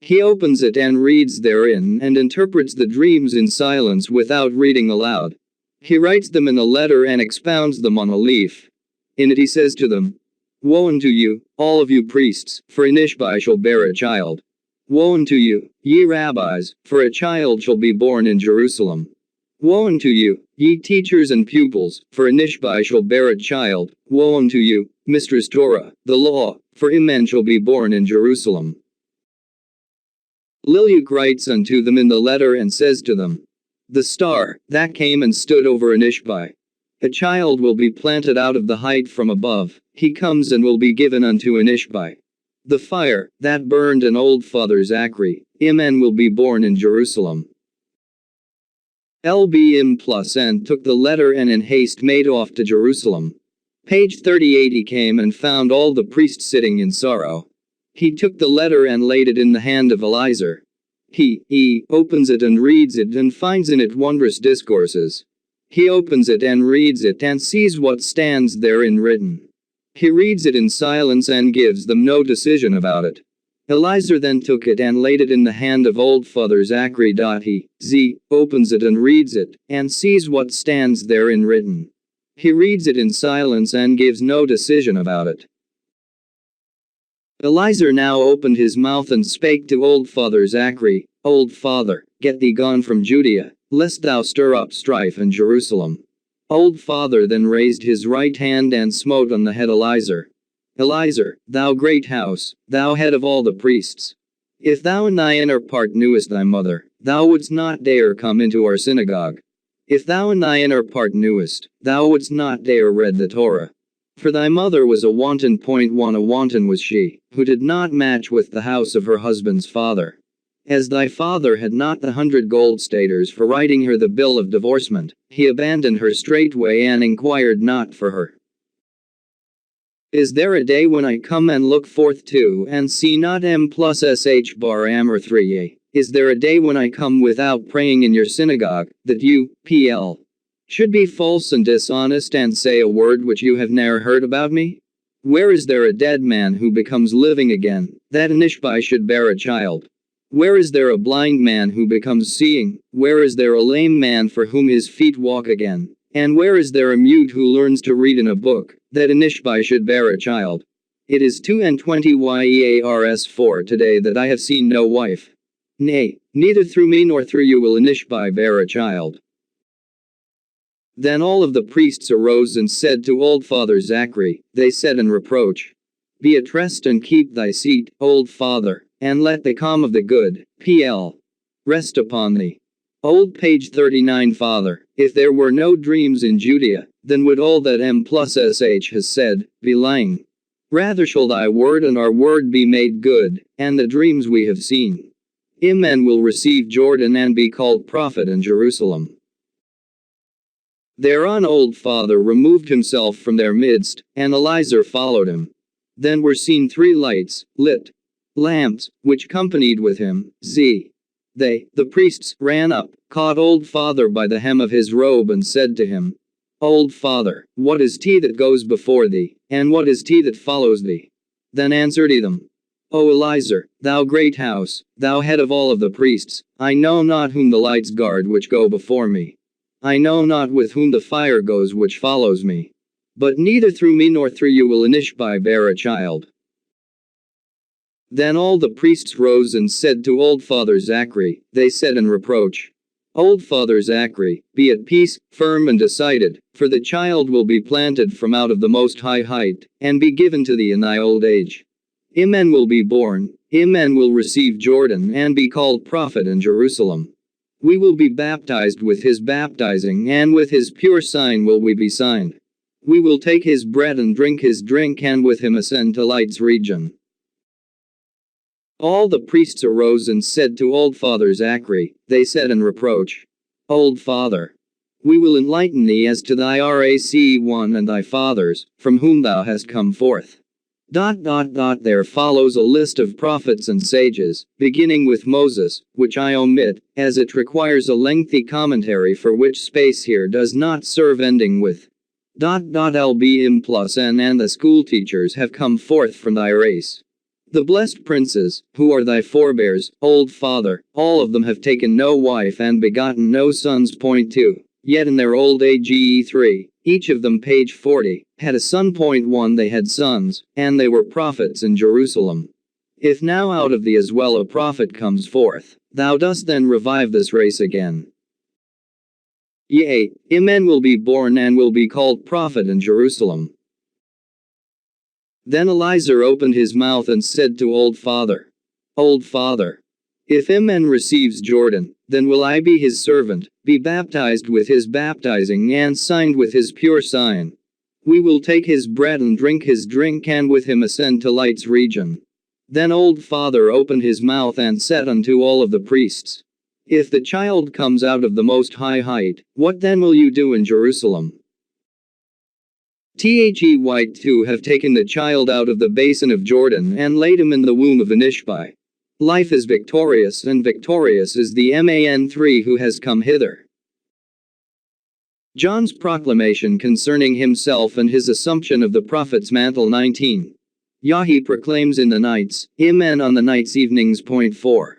He opens it and reads therein and interprets the dreams in silence without reading aloud. He writes them in a letter and expounds them on a leaf. In it he says to them, Woe unto you, all of you priests, for Inishbai shall bear a child. Woe unto you, ye rabbis, for a child shall be born in Jerusalem. Woe unto you, ye teachers and pupils, for Inishbai shall bear a child. Woe unto you, Mistress Torah, the law, for a man shall be born in Jerusalem. Liliac writes unto them in the letter and says to them, The star, that came and stood over Inishbai. A child will be planted out of the height from above, he comes and will be given unto Inishbai. The fire, that burned an old father Zachary, Imen will be born in Jerusalem. Lbm plus N took the letter and in haste made off to Jerusalem. Page 38 he came and found all the priests sitting in sorrow. He took the letter and laid it in the hand of Eliezer. He opens it and reads it and finds in it wondrous discourses. He opens it and reads it and sees what stands therein written. He reads it in silence and gives them no decision about it. Eliezer then took it and laid it in the hand of old father Zachary. He opens it and reads it, and sees what stands therein written. He reads it in silence and gives no decision about it. Eliezer now opened his mouth and spake to old father Zachary, Old father, get thee gone from Judea, lest thou stir up strife in Jerusalem. Old father then raised his right hand and smote on the head Eliezer. Eliezer, thou great house, thou head of all the priests. If thou in thy inner part knewest thy mother, thou wouldst not dare come into our synagogue. If thou in thy inner part knewest, thou wouldst not dare read the Torah. For thy mother was a wanton. A wanton was she, who did not match with the house of her husband's father. As thy father had not the 100 gold staters for writing her the bill of divorcement, he abandoned her straightway and inquired not for her. Is there a day when I come and look forth to and see not M plus sh bar amor 3a? Is there a day when I come without praying in your synagogue, that you, pl, should be false and dishonest and say a word which you have ne'er heard about me? Where is there a dead man who becomes living again, that Inishbai should bear a child? Where is there a blind man who becomes seeing? Where is there a lame man for whom his feet walk again? And where is there a mute who learns to read in a book, that Inishbai should bear a child? It is 2:20 years 4 today that I have seen no wife. Nay, neither through me nor through you will Inishbai bear a child. Then all of the priests arose and said to old father Zachary, they said in reproach, Be at rest and keep thy seat, old father, and let the calm of the good, pl, rest upon thee. Old page 39 Father, if there were no dreams in Judea, then would all that M plus sh has said, be lying. Rather shall thy word and our word be made good, and the dreams we have seen. Imen will receive Jordan and be called prophet in Jerusalem. Thereon old father removed himself from their midst, and Eliezer followed him. Then were seen 3 lights, lit lamps, which companied with him. They, the priests, ran up, caught old father by the hem of his robe and said to him, Old father, what is tea that goes before thee, and what is tea that follows thee? Then answered he them, O Eliezer, thou great house, thou head of all of the priests, I know not whom the lights guard which go before me. I know not with whom the fire goes which follows me. But neither through me nor through you will Inishbai bear a child. Then all the priests rose and said to old father Zachary, they said in reproach, Old father Zachary, be at peace, firm and decided, for the child will be planted from out of the most high height, and be given to thee in thy old age. Imen will be born, Imen will receive Jordan and be called prophet in Jerusalem. We will be baptized with his baptizing, and with his pure sign will we be signed. We will take his bread and drink his drink, and with him ascend to light's region. All the priests arose and said to old father Zachary, they said in reproach, Old father, we will enlighten thee as to thy rac1 and thy fathers, from whom thou hast come forth. There follows a list of prophets and sages, beginning with Moses, which I omit, as it requires a lengthy commentary for which space here does not serve, ending with lbm plus n, and the schoolteachers have come forth from thy race. The blessed princes, who are thy forebears, old father, all of them have taken no wife and begotten no sons. 2. Yet in their old age e3, each of them page 40, had a son. 1. They had sons, and they were prophets in Jerusalem. If now out of thee as well a prophet comes forth, thou dost then revive this race again. Yea, a man will be born and will be called prophet in Jerusalem. Then Eliezer opened his mouth and said to old father, Old father, if a man receives Jordan, then will I be his servant, be baptized with his baptizing and signed with his pure sign. We will take his bread and drink his drink and with him ascend to light's region. Then old father opened his mouth and said unto all of the priests, If the child comes out of the most high height, what then will you do in Jerusalem? The white two have taken the child out of the basin of Jordan and laid him in the womb of Anishbai. Life is victorious, and victorious is the man3 who has come hither. John's proclamation concerning himself and his assumption of the prophet's mantle. 19. Yahi proclaims in the nights, Amen on the nights evenings. 4.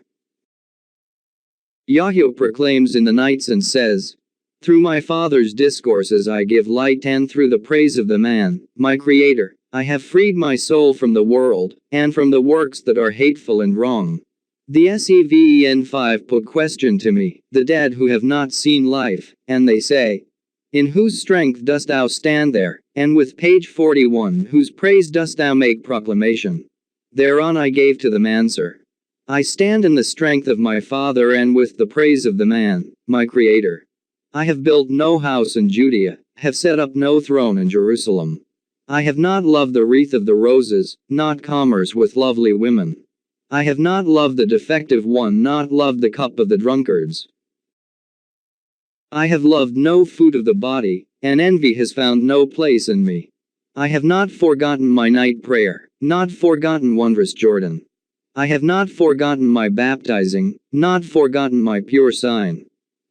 Yahweh proclaims in the nights and says, Through my Father's discourses I give light, and through the praise of the man, my Creator, I have freed my soul from the world, and from the works that are hateful and wrong. The Seven 5 put question to me, the dead who have not seen life, and they say, In whose strength dost thou stand there, and with page 41 whose praise dost thou make proclamation? Thereon I gave to them answer, I stand in the strength of my Father and with the praise of the man, my Creator. I have built no house in Judea, have set up no throne in Jerusalem. I have not loved the wreath of the roses, not commerce with lovely women. I have not loved the defective one, not loved the cup of the drunkards. I have loved no food of the body, and envy has found no place in me. I have not forgotten my night prayer, not forgotten wondrous Jordan. I have not forgotten my baptizing, not forgotten my pure sign.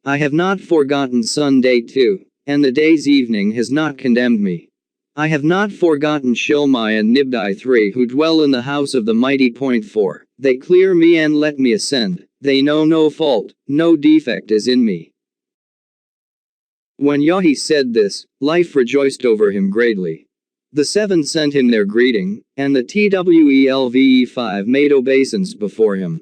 I have not forgotten Sunday 2, and the day's evening has not condemned me. I have not forgotten Shilmai and Nibdai 3 who dwell in the house of the mighty. 4. They clear me and let me ascend, they know no fault, no defect is in me. When Yahi said this, life rejoiced over him greatly. The seven sent him their greeting, and the Twelve 5 made obeisance before him.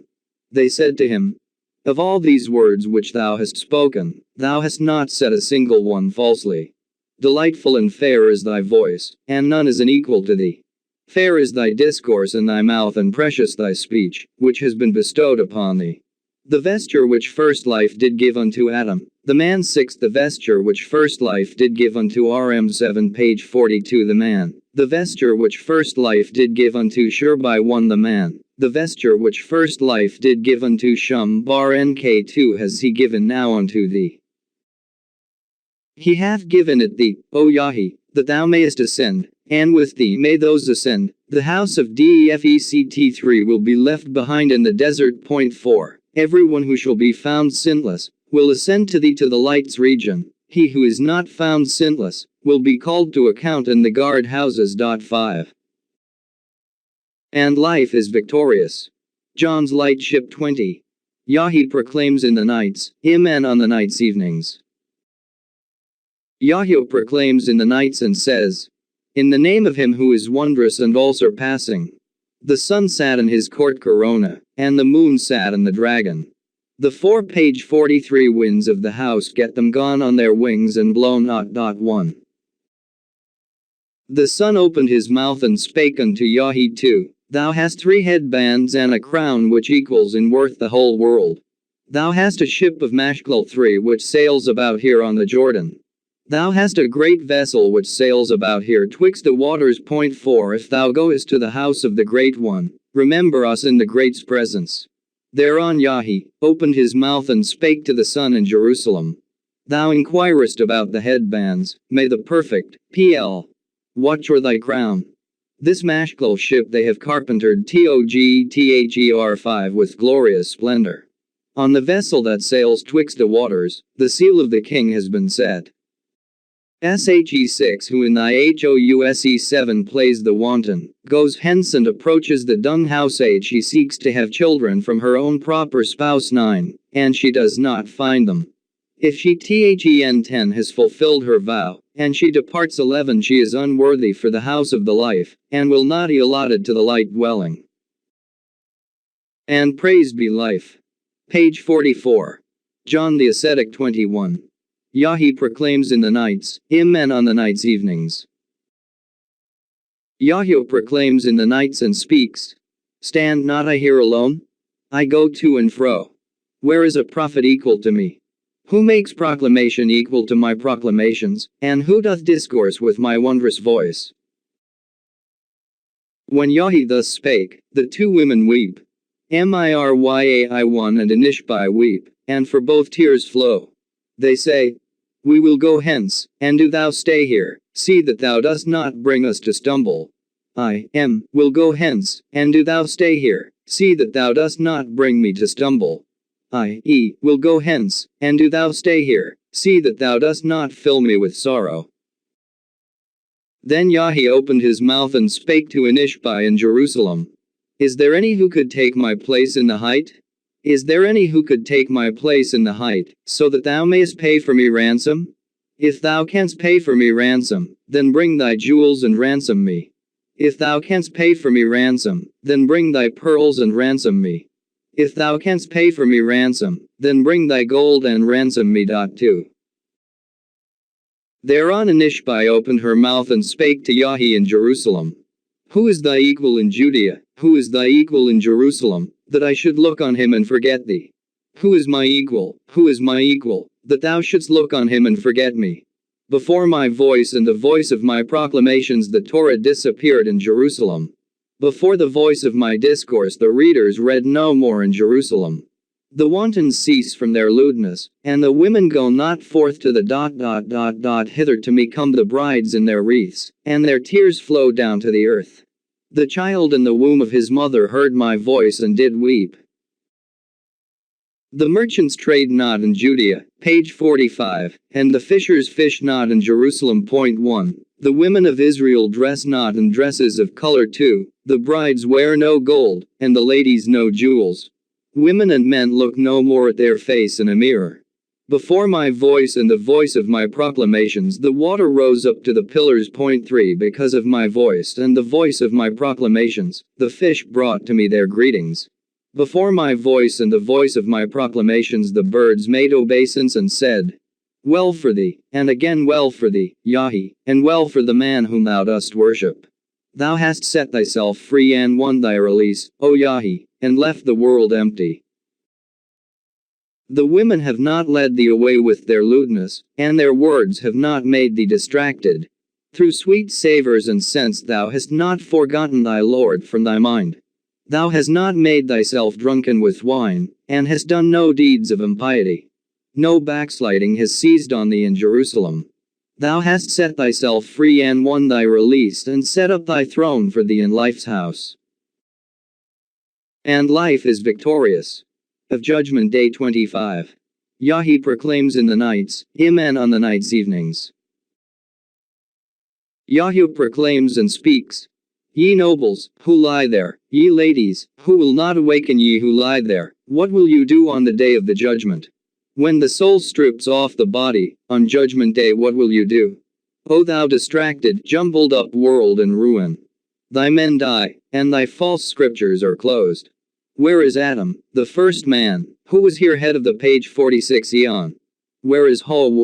They said to him, Of all these words which thou hast spoken, thou hast not said a single one falsely. Delightful and fair is thy voice, and none is an equal to thee. Fair is thy discourse in thy mouth, and precious thy speech, which has been bestowed upon thee. The vesture which first life did give unto Adam, the man. 6. The vesture which first life did give unto Rm7 page 42 the man, the vesture which first life did give unto Shurbai 1 the man, the vesture which first life did give unto Shum bar nk2 has he given now unto thee. He hath given it thee, O Yahi, that thou mayest ascend, and with thee may those ascend. The house of Defect3 will be left behind in the desert. 4. Everyone who shall be found sinless, will ascend to thee to the light's region. He who is not found sinless, will be called to account in the guard houses. 5. And life is victorious. John's light ship. 20. Yahi proclaims in the nights, Amen on the nights evenings. Yahweh proclaims in the nights and says, In the name of him who is wondrous and all surpassing. The sun sat in his court corona, and the moon sat in the dragon. The 4 page 43 winds of the house get them gone on their wings and blow not. 1. The sun opened his mouth and spake unto Yahi 2, Thou hast 3 headbands and a crown which equals in worth the whole world. Thou hast a ship of Mashklal 3 which sails about here on the Jordan. Thou hast a great vessel which sails about here twixt the waters. Point 4 If thou goest to the house of the Great One, remember us in the Great's presence. Thereon Yahi opened his mouth and spake to the sun in Jerusalem. Thou inquirest about the headbands, may the perfect, PL. Watch o'er thy crown. This mashkal ship they have carpentered TOGTHER5 with glorious splendor. On the vessel that sails twixt the waters, the seal of the king has been set. SHE6 who in thy HOUSE7 plays the wanton, goes hence and approaches the dung house. She seeks to have children from her own proper spouse. 9, and she does not find them. If she THEN10 has fulfilled her vow, and she departs. 11 She is unworthy for the house of the life, and will not be allotted to the light dwelling. And praised be life. Page 44. John the Ascetic 21. Yahi proclaims in the nights, Amen on the nights evenings. Yahweh proclaims in the nights and speaks. Stand not I here alone? I go to and fro. Where is a prophet equal to me? Who makes proclamation equal to my proclamations, and who doth discourse with my wondrous voice? When Yahi thus spake, the two women weep. Miryai1 and Anishbai weep, and for both tears flow. They say, We will go hence, and do thou stay here, see that thou dost not bring us to stumble. Will go hence, and do thou stay here, see that thou dost not bring me to stumble. Will go hence, and do thou stay here, see that thou dost not fill me with sorrow. Then Yahi opened his mouth and spake to Anishbai in Jerusalem. Is there any who could take my place in the height? Is there any who could take my place in the height, so that thou mayest pay for me ransom? If thou canst pay for me ransom, then bring thy jewels and ransom me. If thou canst pay for me ransom, then bring thy pearls and ransom me. If thou canst pay for me ransom, then bring thy gold and ransom me. 2. Thereon Anishbai opened her mouth and spake to Yahi in Jerusalem. Who is thy equal in Judea, who is thy equal in Jerusalem, that I should look on him and forget thee? Who is my equal, that thou shouldst look on him and forget me? Before my voice and the voice of my proclamations the Torah disappeared in Jerusalem. Before the voice of my discourse the readers read no more in Jerusalem. The wantons cease from their lewdness, and the women go not forth to the hither to me come the brides in their wreaths, and their tears flow down to the earth. The child in the womb of his mother heard my voice and did weep. The merchants trade not in Judea, page 45, and the fishers fish not in Jerusalem. Point 1. The women of Israel dress not in dresses of color. 2. The brides wear no gold, and the ladies no jewels. Women and men look no more at their face in a mirror. Before my voice and the voice of my proclamations the water rose up to the pillars. Point 3. Because of my voice and the voice of my proclamations, the fish brought to me their greetings. Before my voice and the voice of my proclamations the birds made obeisance and said, Well for thee, and again well for thee, Yahi, and well for the man whom thou dost worship. Thou hast set thyself free and won thy release, O Yahi, and left the world empty. The women have not led thee away with their lewdness, and their words have not made thee distracted. Through sweet savors and scents thou hast not forgotten thy Lord from thy mind. Thou hast not made thyself drunken with wine, and hast done no deeds of impiety. No backsliding has seized on thee in Jerusalem. Thou hast set thyself free and won thy release and set up thy throne for thee in life's house. And life is victorious. Of Judgment Day 25. Yahi proclaims in the nights, Amen on the nights evenings. Yahi proclaims and speaks. Ye nobles, who lie there, ye ladies, who will not awaken ye who lie there, what will you do on the day of the judgment? When the soul strips off the body, on judgment day what will you do? O thou distracted, jumbled up world in ruin. Thy men die, and thy false scriptures are closed. Where is Adam, the first man, who was here head of the page 46 eon? Where is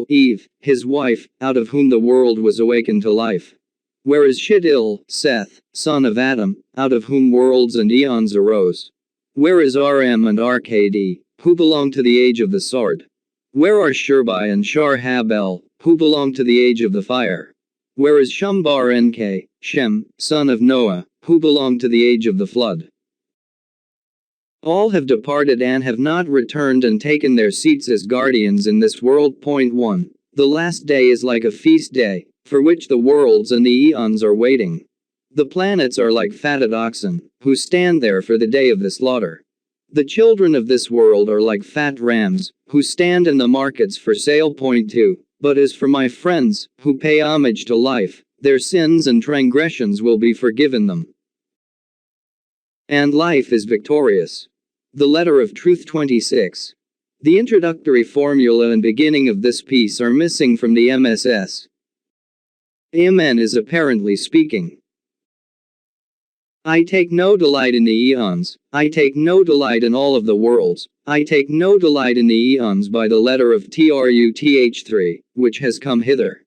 Eve, his wife, out of whom the world was awakened to life? Where is Shidil, Seth, son of Adam, out of whom worlds and eons arose? Where is Rm and Rkd, who belong to the age of the sword? Where are Shurbai and Shar-Habel, who belonged to the age of the fire. Whereas Shumbar Nk, Shem, son of Noah, who belonged to the age of the flood. All have departed and have not returned and taken their seats as guardians in this world. 1. The last day is like a feast day, for which the worlds and the eons are waiting. The planets are like fatted oxen, who stand there for the day of the slaughter. The children of this world are like fat rams, who stand in the markets for sale. 2. But as for my friends, who pay homage to life, their sins and transgressions will be forgiven them. And life is victorious. The Letter of Truth 26. The introductory formula and beginning of this piece are missing from the MSS. Amen is apparently speaking. I take no delight in the eons, I take no delight in all of the worlds, I take no delight in the eons by the letter of TRUTH3, which has come hither.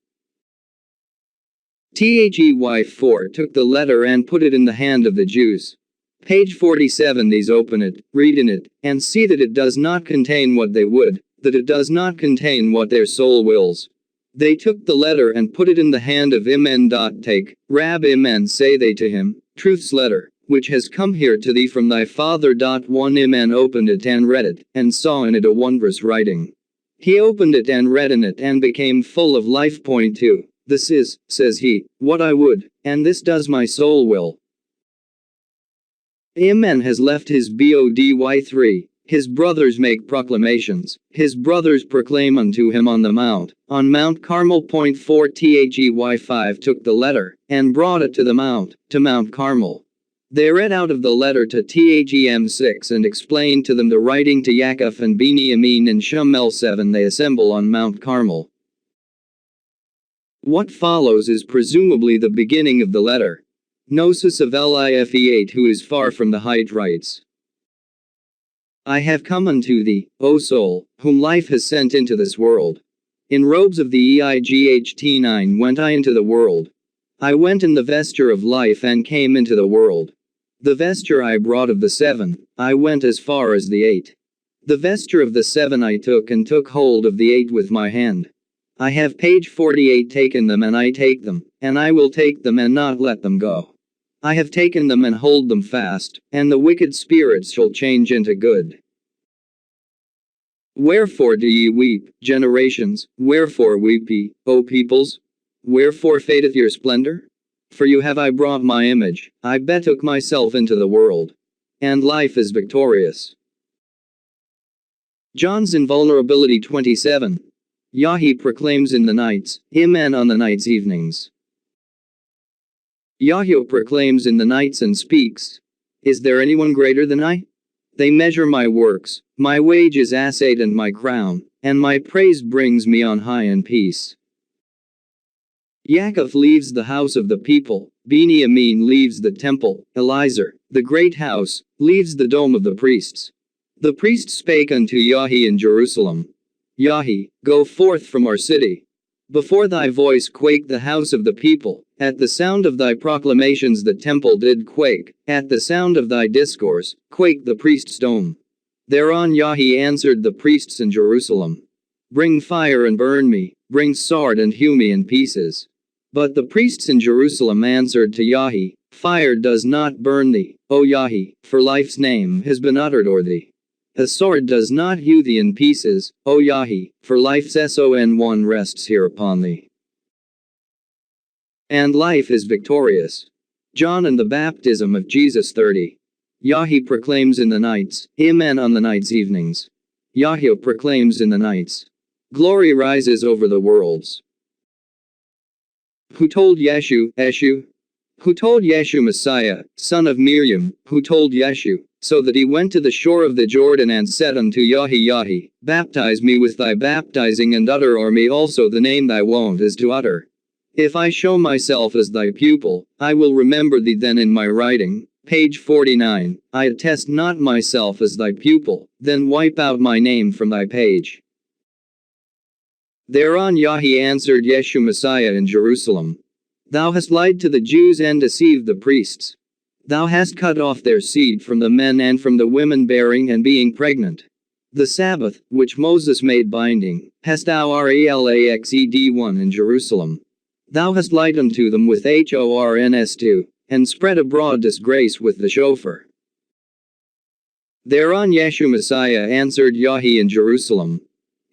THEY4 took the letter and put it in the hand of the Jews. Page 47. These open it, read in it, and see that it does not contain what they would, that it does not contain what their soul wills. They took the letter and put it in the hand of Amen. Take, Rab Amen, say they to him, Truth's letter, which has come here to thee from thy father. 1 Amen opened it and read it, and saw in it a wondrous writing. He opened it and read in it and became full of life. 2. This is, says he, what I would, and this does my soul will. Amen has left his body 3. His brothers make proclamations, his brothers proclaim unto him on Mount Carmel. 4 THEY 5 took the letter, and brought it to Mount Carmel. They read out of the letter to THEM 6 and explained to them the writing to Yaakov and Benjamin and Shmuel. 7 They assemble on Mount Carmel. What follows is presumably the beginning of the letter. Gnosis of Life 8 who is far from the height writes. I have come unto thee, O soul, whom life has sent into this world. In robes of the EIGHT9 went I into the world. I went in the vesture of life and came into the world. The vesture I brought of the 7, I went as far as the 8. The vesture of the 7 I took and took hold of the 8 with my hand. I have page 48 taken them and I take them, and I will take them and not let them go. I have taken them and hold them fast, and the wicked spirits shall change into good. Wherefore do ye weep, generations, wherefore weep ye, O peoples? Wherefore fadeth your splendor? For you have I brought my image, I betook myself into the world. And life is victorious. John's invulnerability 27. Yahi proclaims in the nights, Amen on the nights evenings. Yahweh proclaims in the nights and speaks. Is there anyone greater than I? They measure my works, my wage is assayed and my crown, and my praise brings me on high in peace. Yaakov leaves the house of the people, Benjamin leaves the temple, Eliezer, the great house, leaves the dome of the priests. The priests spake unto Yahi in Jerusalem. Yahi, go forth from our city. Before thy voice quaked the house of the people, at the sound of thy proclamations the temple did quake, at the sound of thy discourse, quaked the priest's dome. Thereon Yahi answered the priests in Jerusalem. Bring fire and burn me, bring sword and hew me in pieces. But the priests in Jerusalem answered to Yahi, Fire does not burn thee, O Yahi, for life's name has been uttered o'er thee. A sword does not hew thee in pieces, O Yahi, for life's son rests here upon thee. And life is victorious. John and the baptism of Jesus 30. Yahi proclaims in the nights, Amen on the nights evenings. Yahweh proclaims in the nights. Glory rises over the worlds. Who told Yeshu? Who told Yeshu Messiah, son of Miriam, who told Yeshu, so that he went to the shore of the Jordan and said unto Yahi, baptize me with thy baptizing and utter o'er me also the name thy wont is to utter. If I show myself as thy pupil, I will remember thee then in my writing. Page 49, I attest not myself as thy pupil, then wipe out my name from thy page. Thereon Yahi answered Yeshu Messiah in Jerusalem. Thou hast lied to the Jews and deceived the priests. Thou hast cut off their seed from the men and from the women bearing and being pregnant. The Sabbath, which Moses made binding, hast thou relaxed in Jerusalem. Thou hast light unto them with horns, and spread abroad disgrace with the shofar. Thereon Yeshu Messiah answered Yahi in Jerusalem.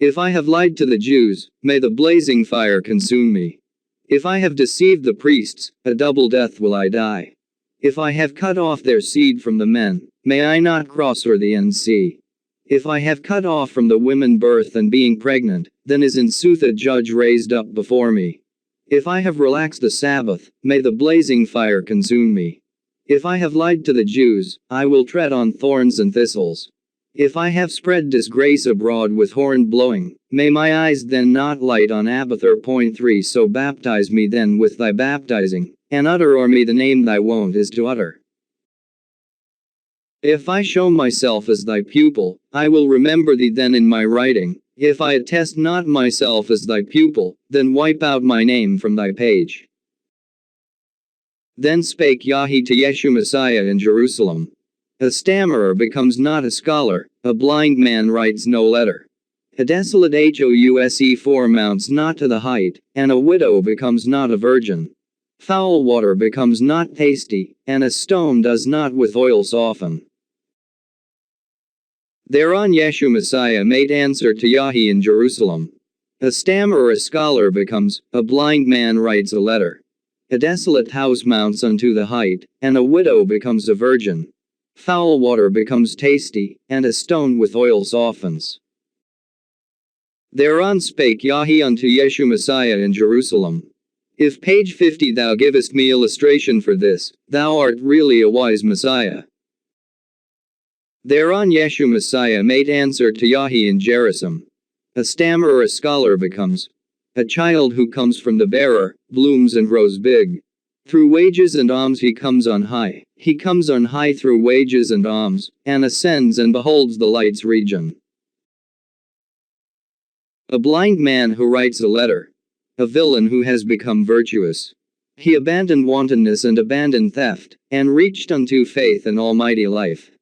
If I have lied to the Jews, may the blazing fire consume me. If I have deceived the priests, a double death will I die. If I have cut off their seed from the men, may I not cross o'er the sea. If I have cut off from the women birth and being pregnant, then is in sooth a judge raised up before me. If I have relaxed the Sabbath, may the blazing fire consume me. If I have lied to the Jews, I will tread on thorns and thistles. If I have spread disgrace abroad with horn blowing, may my eyes then not light on Abathar. 3 So baptize me then with thy baptizing, and utter o'er me the name thy wont is to utter. If I show myself as thy pupil, I will remember thee then in my writing. If I attest not myself as thy pupil, then wipe out my name from thy page. Then spake Yahi to Yeshu Messiah in Jerusalem. A stammerer becomes not a scholar, a blind man writes no letter. A desolate house mounts not to the height, and a widow becomes not a virgin. Foul water becomes not tasty, and a stone does not with oil soften. Thereon Yeshu Messiah made answer to Yahi in Jerusalem. A stammerer a scholar becomes, a blind man writes a letter. A desolate house mounts unto the height, and a widow becomes a virgin. Foul water becomes tasty, and a stone with oil softens. Thereon spake Yahi unto Yeshu Messiah in Jerusalem. If page 50 thou givest me illustration for this, thou art really a wise Messiah. Thereon Yeshu Messiah made answer to Yahi in Jerusalem. A stammerer a scholar becomes. A child who comes from the bearer, blooms and grows big. Through wages and alms he comes on high. He comes on high through wages and alms, and ascends and beholds the light's region. A blind man who writes a letter. A villain who has become virtuous. He abandoned wantonness and abandoned theft, and reached unto faith and almighty life.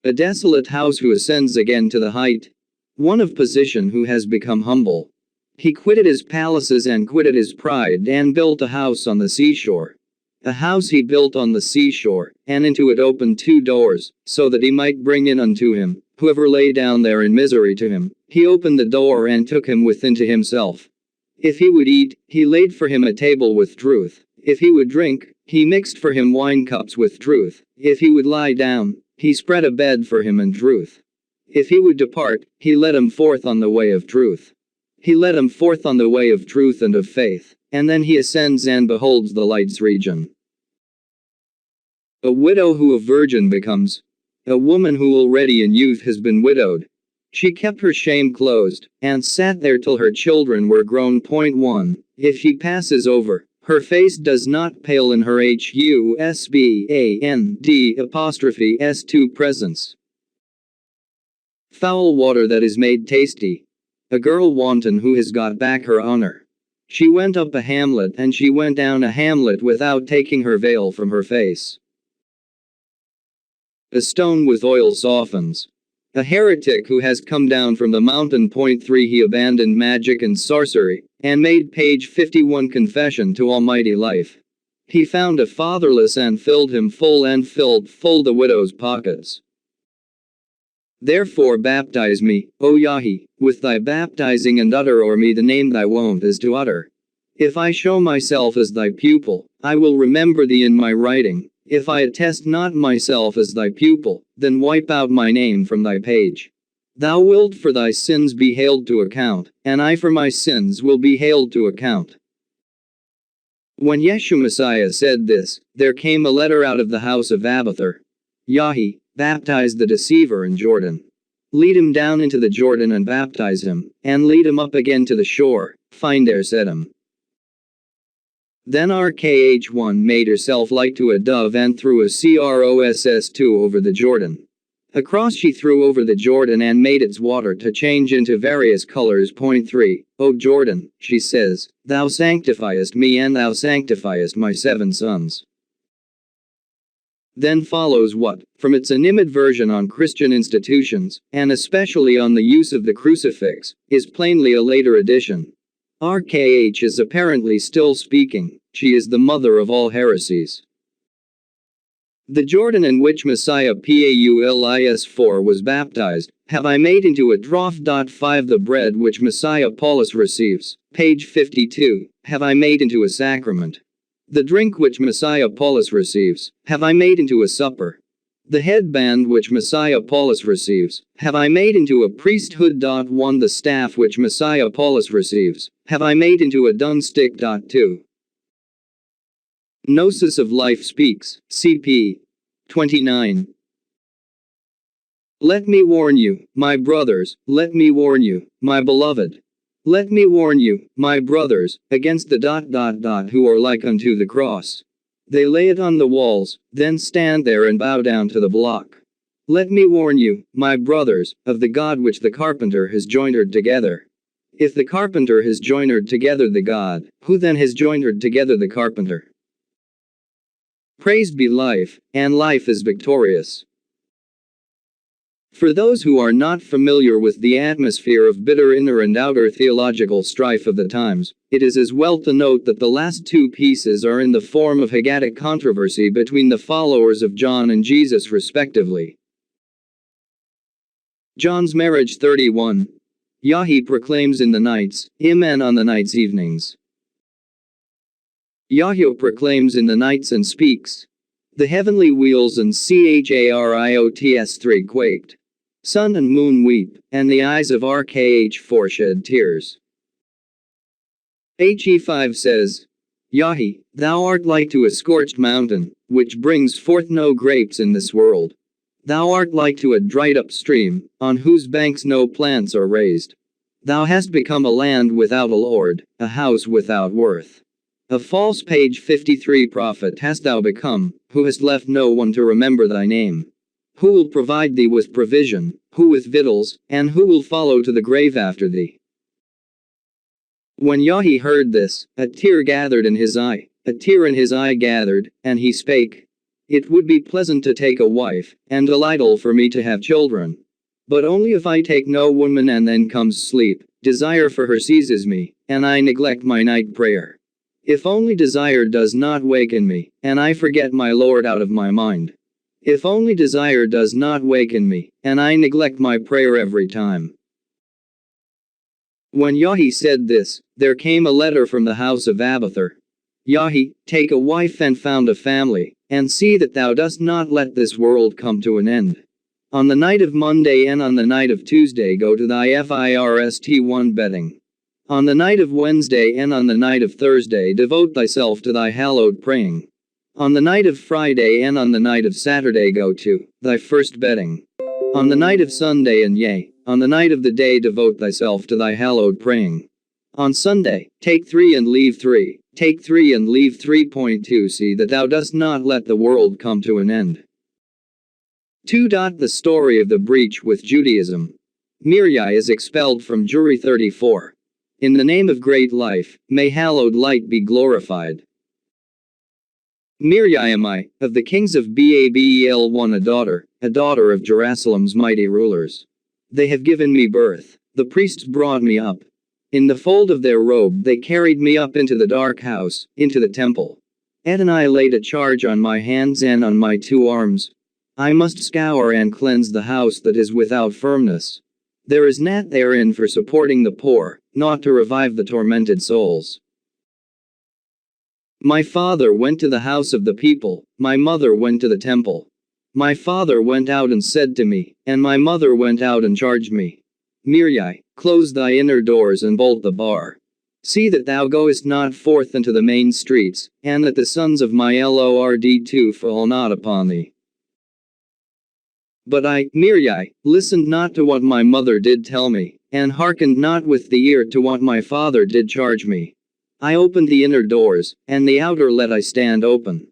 A desolate house who ascends again to the height. One of position who has become humble. He quitted his palaces and quitted his pride and built a house on the seashore. A house he built on the seashore, and into it opened 2 doors, so that he might bring in unto him whoever lay down there in misery to him. He opened the door and took him within to himself. If he would eat, he laid for him a table with truth. If he would drink, he mixed for him wine cups with truth. If he would lie down, he spread a bed for him in truth. If he would depart, he led him forth on the way of truth. He led him forth on the way of truth and of faith, and then he ascends and beholds the light's region. A widow who a virgin becomes. A woman who already in youth has been widowed. She kept her shame closed, and sat there till her children were grown. 1. If she passes over, her face does not pale in her husband'(s2) presence. Foul water that is made tasty. A girl wanton who has got back her honor. She went up a hamlet and she went down a hamlet without taking her veil from her face. A stone with oil softens. A heretic who has come down from the mountain. 3 He abandoned magic and sorcery, and made page 51 confession to almighty life. He found a fatherless and filled him full and filled full the widow's pockets. Therefore baptize me, O Yahi, with thy baptizing and utter o'er me the name thy wont is to utter. If I show myself as thy pupil, I will remember thee in my writing. If I attest not myself as thy pupil, then wipe out my name from thy page. Thou wilt for thy sins be hailed to account, and I for my sins will be hailed to account. When Yeshu Messiah said this, there came a letter out of the house of Abathar. Yahi, baptize the deceiver in Jordan. Lead him down into the Jordan and baptize him, and lead him up again to the shore, find there set him. Then RKH1 made herself like to a dove and threw a cross2 over the Jordan. Across she threw over the Jordan and made its water to change into various colors. 3 O Jordan, she says, thou sanctifiest me and thou sanctifiest my 7 sons. Then follows what, from its animadversion on Christian institutions, and especially on the use of the crucifix, is plainly a later addition. RKH is apparently still speaking. She is the mother of all heresies. The Jordan in which Messiah Paulis 4 was baptized, have I made into a draught. 5 The bread which Messiah Paulus receives, page 52, have I made into a sacrament. The drink which Messiah Paulus receives, have I made into a supper. The headband which Messiah Paulus receives, have I made into a priesthood. 1 The staff which Messiah Paulus receives, have I made into a dung stick. 2 Gnosis of Life Speaks, CP 29. Let me warn you, my brothers, let me warn you, my beloved. Let me warn you, my brothers, against the ... who are like unto the cross. They lay it on the walls, then stand there and bow down to the block. Let me warn you, my brothers, of the God which the carpenter has joined together. If the carpenter has joined together the God, who then has joined together the carpenter? Praise be life, and life is victorious. For those who are not familiar with the atmosphere of bitter inner and outer theological strife of the times, it is as well to note that the last two pieces are in the form of Haggatic controversy between the followers of John and Jesus respectively. John's marriage 31. Yahi proclaims in the nights, Amen on the nights evenings. Yahweh proclaims in the nights and speaks. The heavenly wheels and CHARIOTS 3 quaked. Sun and moon weep, and the eyes of RKH4 shed tears. HE5 says, Yahi, thou art like to a scorched mountain, which brings forth no grapes in this world. Thou art like to a dried up stream, on whose banks no plants are raised. Thou hast become a land without a lord, a house without worth. A false page 53 prophet hast thou become, who hast left no one to remember thy name. Who will provide thee with provision, who with victuals, and who will follow to the grave after thee? When Yahi heard this, a tear gathered in his eye, a tear in his eye gathered, and he spake. It would be pleasant to take a wife, and delightful for me to have children. But only if I take no woman and then comes sleep, desire for her seizes me, and I neglect my night prayer. If only desire does not waken me, and I forget my Lord out of my mind. If only desire does not waken me, and I neglect my prayer every time. When Yahi said this, there came a letter from the house of Abiathar. Yahi, take a wife and found a family, and see that thou dost not let this world come to an end. On the night of Monday and on the night of Tuesday go to thy first-one bedding. On the night of Wednesday and on the night of Thursday devote thyself to thy hallowed praying. On the night of Friday and on the night of Saturday go to thy first bedding. On the night of Sunday and yea, on the night of the day devote thyself to thy hallowed praying. On Sunday, take 3 and leave 3, take 3 and leave 3.2 See that thou dost not let the world come to an end. 2. The story of the breach with Judaism. Mirai is expelled from Jury 34. In the name of great life, may hallowed light be glorified. Miriamai, of the kings of Babel won a daughter of Jerusalem's mighty rulers. They have given me birth. The priests brought me up. In the fold of their robe they carried me up into the dark house, into the temple. Adonai laid a charge on my hands and on my 2 arms. I must scour and cleanse the house that is without firmness. There is not therein for supporting the poor, not to revive the tormented souls. My father went to the house of the people, my mother went to the temple. My father went out and said to me, and my mother went out and charged me. Mirai, close thy inner doors and bolt the bar. See that thou goest not forth into the main streets, and that the sons of my Lord fall not upon thee. But I, Mirai, listened not to what my mother did tell me, and hearkened not with the ear to what my father did charge me. I opened the inner doors, and the outer let I stand open.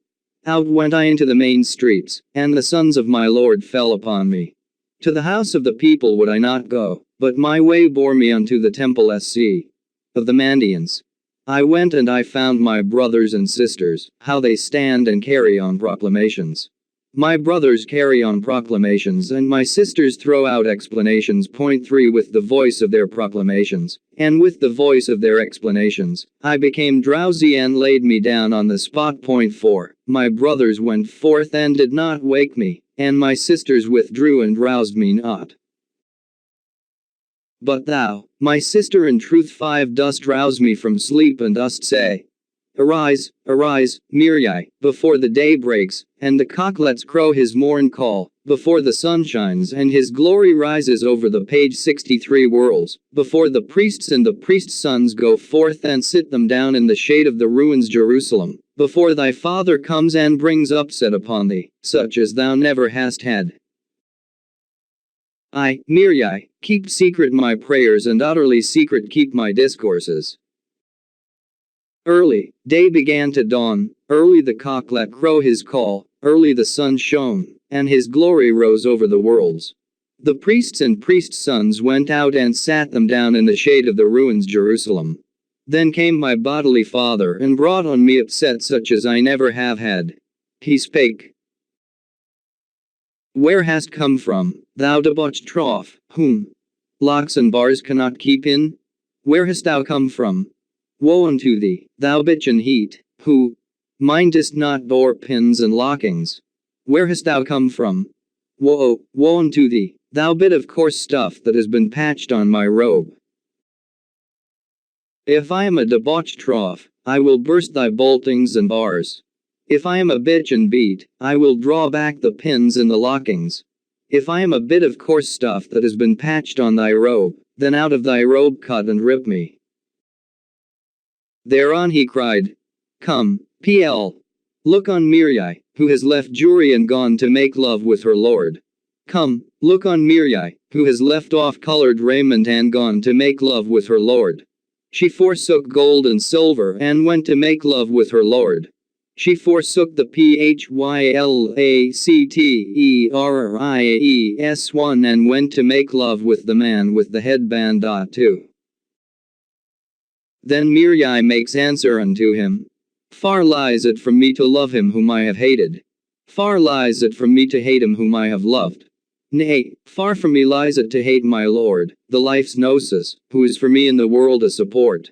Out went I into the main streets, and the sons of my Lord fell upon me. To the house of the people would I not go, but my way bore me unto the temple of the Mandaeans. I went and I found my brothers and sisters, how they stand and carry on proclamations. My brothers carry on proclamations and my sisters throw out explanations. Point 3 With the voice of their proclamations, and with the voice of their explanations, I became drowsy and laid me down on the spot. Point 4 My brothers went forth and did not wake me, and my sisters withdrew and roused me not. But thou, my sister, in truth 5 dost rouse me from sleep and dost say, Arise, arise, Mirai, before the day breaks, and the cock lets crow his morn call, before the sun shines and his glory rises over the page 63 worlds, before the priests and the priests' sons go forth and sit them down in the shade of the ruins Jerusalem, before thy father comes and brings upset upon thee, such as thou never hast had. I, Mirai, keep secret my prayers and utterly secret keep my discourses. Early, day began to dawn, early the cock let crow his call, early the sun shone, and his glory rose over the worlds. The priests and priests' sons went out and sat them down in the shade of the ruins Jerusalem. Then came my bodily father and brought on me upset such as I never have had. He spake, Where hast come from, thou debauched trough, whom locks and bars cannot keep in? Where hast thou come from? Woe unto thee, thou bitch and heat, who mindest not door pins and lockings. Where hast thou come from? Woe, woe unto thee, thou bit of coarse stuff that has been patched on my robe. If I am a debauched trough, I will burst thy boltings and bars. If I am a bitch and beat, I will draw back the pins and the lockings. If I am a bit of coarse stuff that has been patched on thy robe, then out of thy robe cut and rip me. Thereon he cried, Come, PL. Look on Mirai, who has left Jewry and gone to make love with her lord. Come, look on Mirai, who has left off colored raiment and gone to make love with her lord. She forsook gold and silver and went to make love with her lord. She forsook the PHYLACTERIES one and went to make love with the man with the headband. 2. Then Mirai makes answer unto him, Far lies it from me to love him whom I have hated. Far lies it from me to hate him whom I have loved. Nay, far from me lies it to hate my Lord, the life's Gnosis, who is for me in the world a support.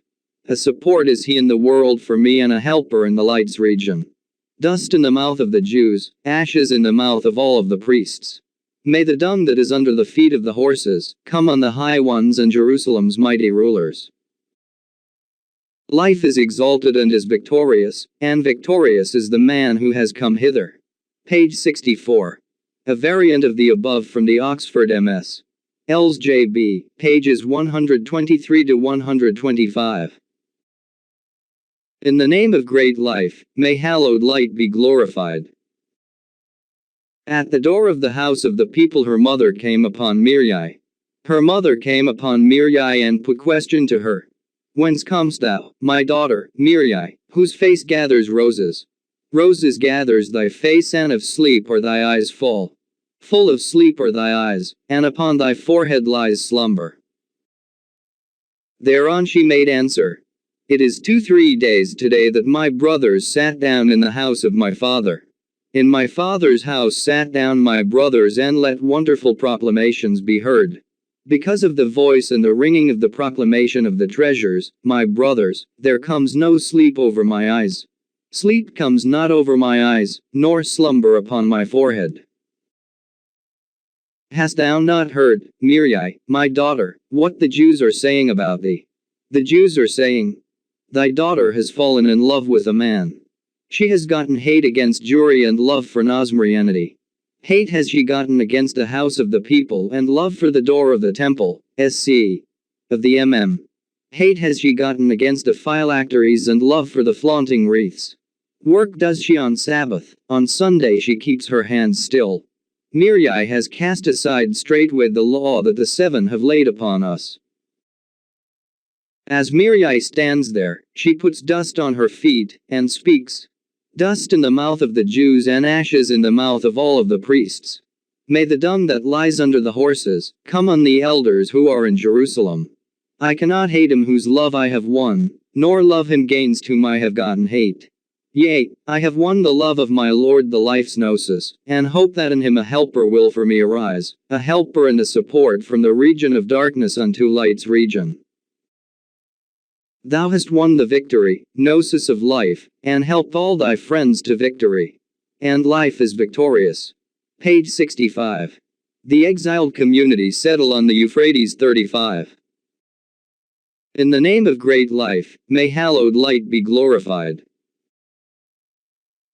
A support is he in the world for me and a helper in the light's region. Dust in the mouth of the Jews, ashes in the mouth of all of the priests. May the dung that is under the feet of the horses come on the high ones and Jerusalem's mighty rulers. Life is exalted and is victorious, and victorious is the man who has come hither. Page 64. A variant of the above from the Oxford MS. Els J.B., pages 123 to 125. In the name of great life, may hallowed light be glorified. At the door of the house of the people her mother came upon Mirai. Her mother came upon Mirai and put question to her. Whence comest thou, my daughter, Mirai, whose face gathers roses? Roses gathers thy face, and of sleep are thy eyes full. Full of sleep are thy eyes, and upon thy forehead lies slumber. Thereon she made answer, It is 2-3 days today that my brothers sat down in the house of my father. In my father's house sat down my brothers and let wonderful proclamations be heard. Because of the voice and the ringing of the proclamation of the treasures, my brothers, there comes no sleep over my eyes. Sleep comes not over my eyes, nor slumber upon my forehead. Hast thou not heard, Mirai, my daughter, what the Jews are saying about thee? The Jews are saying, Thy daughter has fallen in love with a man. She has gotten hate against Jewry and love for Nazarianity. Hate has she gotten against the house of the people and love for the door of the temple, sc. of the Hate has she gotten against the phylacteries and love for the flaunting wreaths. Work does she on Sabbath, on Sunday she keeps her hands still. Mirai has cast aside straightway the law that the seven have laid upon us. As Mirai stands there, she puts dust on her feet, and speaks. Dust in the mouth of the Jews and ashes in the mouth of all of the priests. May the dung that lies under the horses come on the elders who are in Jerusalem. I cannot hate him whose love I have won, nor love him gainst whom I have gotten hate. Yea, I have won the love of my Lord the life's gnosis, and hope that in him a helper will for me arise, a helper and a support from the region of darkness unto light's region. Thou hast won the victory, gnosis of life, and helped all thy friends to victory. And life is victorious. Page 65. The exiled community settle on the Euphrates 35. In the name of great life, may hallowed light be glorified.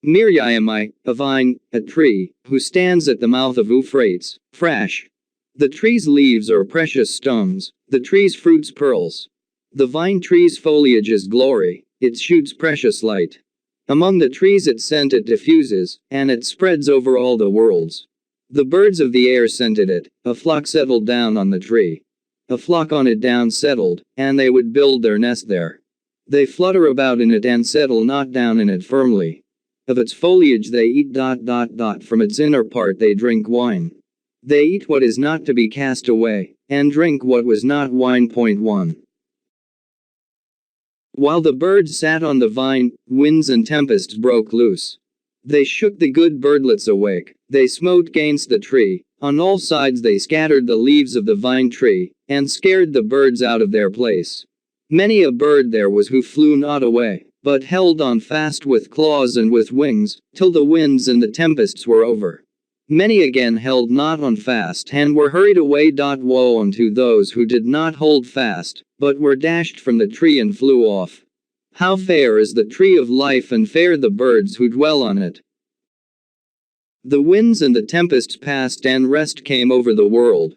Miriam I, a vine, a tree, who stands at the mouth of Euphrates, fresh. The tree's leaves are precious stones, the tree's fruits pearls. The vine tree's foliage is glory, it shoots precious light. Among the trees its scent it diffuses, and it spreads over all the worlds. The birds of the air scented it, a flock settled down on the tree. A flock on it down settled, and they would build their nest there. They flutter about in it and settle not down in it firmly. Of its foliage they eat. From its inner part they drink wine. They eat what is not to be cast away, and drink what was not wine. 1. While the birds sat on the vine, winds and tempests broke loose. They shook the good birdlets awake, they smote gainst the tree, on all sides they scattered the leaves of the vine tree, and scared the birds out of their place. Many a bird there was who flew not away, but held on fast with claws and with wings, till the winds and the tempests were over. Many again held not on fast and were hurried away. Woe unto those who did not hold fast, but were dashed from the tree and flew off. How fair is the tree of life, and fair the birds who dwell on it. The winds and the tempests passed, and rest came over the world.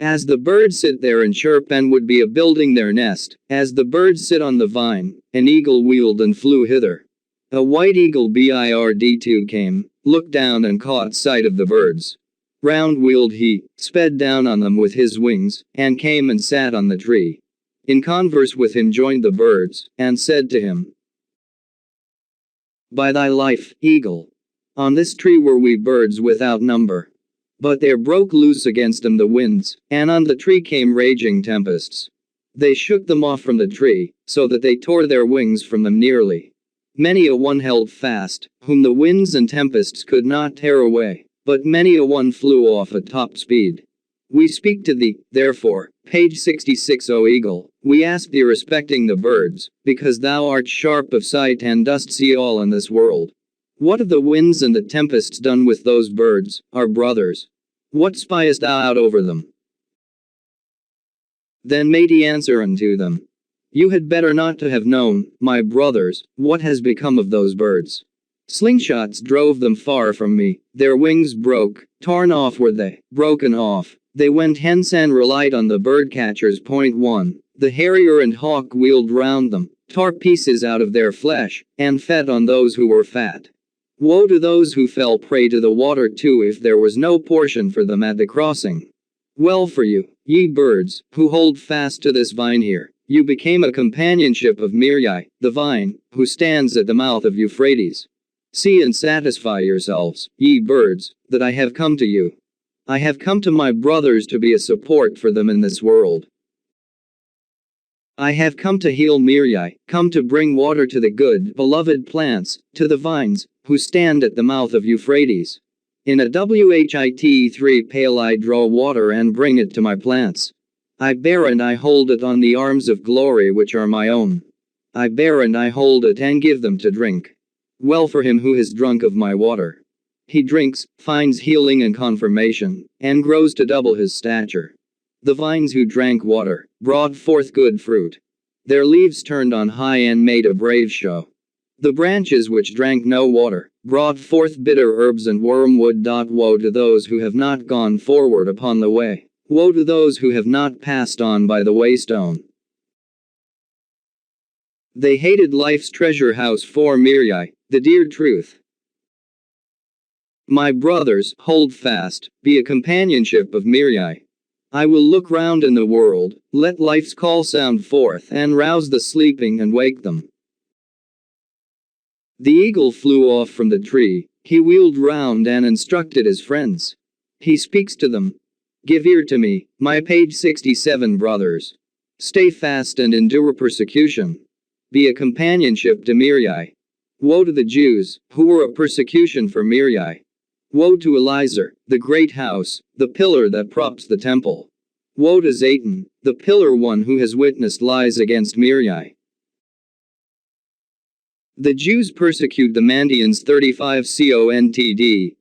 As the birds sit there and chirp and would be a building their nest, as the birds sit on the vine, an eagle wheeled and flew hither. A white eagle bird came, looked down and caught sight of the birds. Round wheeled he, sped down on them with his wings, and came and sat on the tree. In converse with him joined the birds, and said to him, By thy life, eagle, on this tree were we birds without number. But there broke loose against them the winds, and on the tree came raging tempests. They shook them off from the tree, so that they tore their wings from them nearly. Many a one held fast, whom the winds and tempests could not tear away, but many a one flew off at top speed. We speak to thee, therefore, page 66. O eagle, we ask thee respecting the birds, because thou art sharp of sight and dost see all in this world. What have the winds and the tempests done with those birds, our brothers? What spiest thou out over them? Then made he answer unto them, You had better not to have known, my brothers, what has become of those birds. Slingshots drove them far from me, their wings broke, torn off were they, broken off, they went hence and relied on the bird-catchers. 1. The harrier and hawk wheeled round them, tore pieces out of their flesh, and fed on those who were fat. Woe to those who fell prey to the water too if there was no portion for them at the crossing. Well for you, ye birds, who hold fast to this vine here, you became a companionship of Mirai, the vine, who stands at the mouth of Euphrates. See and satisfy yourselves, ye birds, that I have come to you. I have come to my brothers to be a support for them in this world. I have come to heal Mirai, come to bring water to the good, beloved plants, to the vines, who stand at the mouth of Euphrates. In a WHIT3 pail I draw water and bring it to my plants. I bear and I hold it on the arms of glory which are my own. I bear and I hold it and give them to drink. Well for him who has drunk of my water. He drinks, finds healing and confirmation, and grows to double his stature. The vines who drank water, brought forth good fruit. Their leaves turned on high and made a brave show. The branches which drank no water, brought forth bitter herbs and wormwood. Woe to those who have not gone forward upon the way. Woe to those who have not passed on by the waystone. They hated life's treasure house for Mirai, the dear truth. My brothers, hold fast, be a companionship of Mirai. I will look round in the world, let life's call sound forth and rouse the sleeping and wake them. The eagle flew off from the tree, he wheeled round and instructed his friends. He speaks to them. Give ear to me, my page 67 brothers. Stay fast and endure persecution. be a companionship to Miriam. Woe to the Jews, who were a persecution for Miriam. Woe to Eliezer, the great house, the pillar that props the temple. Woe to Satan, the pillar one who has witnessed lies against Miriam. The Jews persecute the Mandaeans 35 CONTD.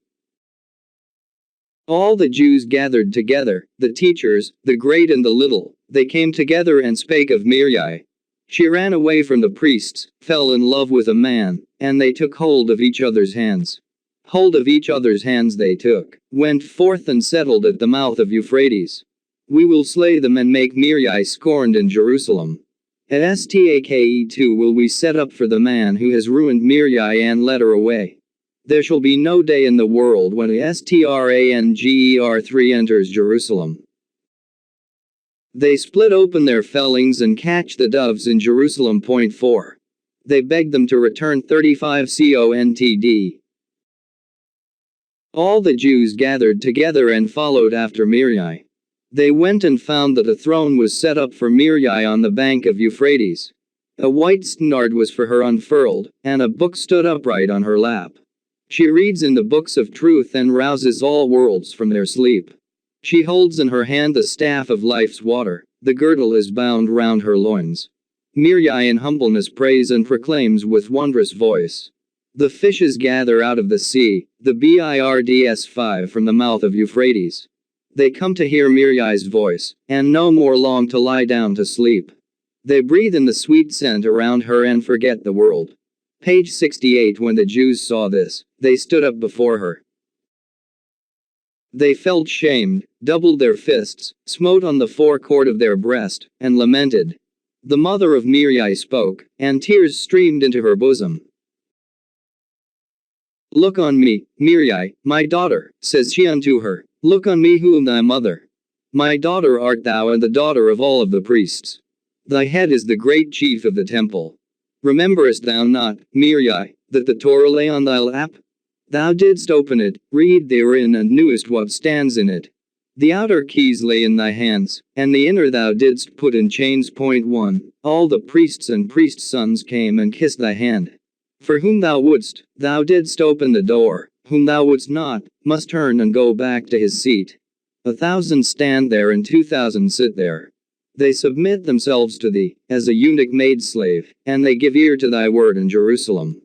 All the Jews gathered together, the teachers, the great and the little, they came together and spake of Miriam. She ran away from the priests, fell in love with a man, and they took hold of each other's hands. Hold of each other's hands they took, went forth and settled at the mouth of Euphrates. We will slay them and make Miriam scorned in Jerusalem. At Stake 2 will we set up for the man who has ruined Miriam and led her away. There shall be no day in the world when Stranger3 enters Jerusalem. They split open their fellings and catch the doves in Jerusalem. 4. They beg them to return 35 CONTD. All the Jews gathered together and followed after Miriam. They went and found that a throne was set up for Miriam on the bank of Euphrates. A white standard was for her unfurled, and a book stood upright on her lap. She reads in the books of truth and rouses all worlds from their sleep. She holds in her hand the staff of life's water, the girdle is bound round her loins. Miriam in humbleness prays and proclaims with wondrous voice. The fishes gather out of the sea, the birds 5 from the mouth of Euphrates. They come to hear Miriam's voice, and no more long to lie down to sleep. They breathe in the sweet scent around her and forget the world. Page 68. When the Jews saw this, they stood up before her. They felt shamed, doubled their fists, smote on the forecourt of their breast, and lamented. The mother of Miriam spoke, and tears streamed into her bosom. Look on me, Miriam, my daughter, says she unto her. Look on me who am thy mother. My daughter art thou and the daughter of all of the priests. Thy head is the great chief of the temple. Rememberest thou not, Miriam, that the Torah lay on thy lap? Thou didst open it, read therein and knewest what stands in it. The outer keys lay in thy hands, and the inner thou didst put in chains. 1. All the priests and priests' sons came and kissed thy hand. For whom thou wouldst, thou didst open the door. Whom thou wouldst not, must turn and go back to his seat. 1,000 stand there and 2,000 sit there. They submit themselves to thee, as a eunuch made slave, and they give ear to thy word in Jerusalem.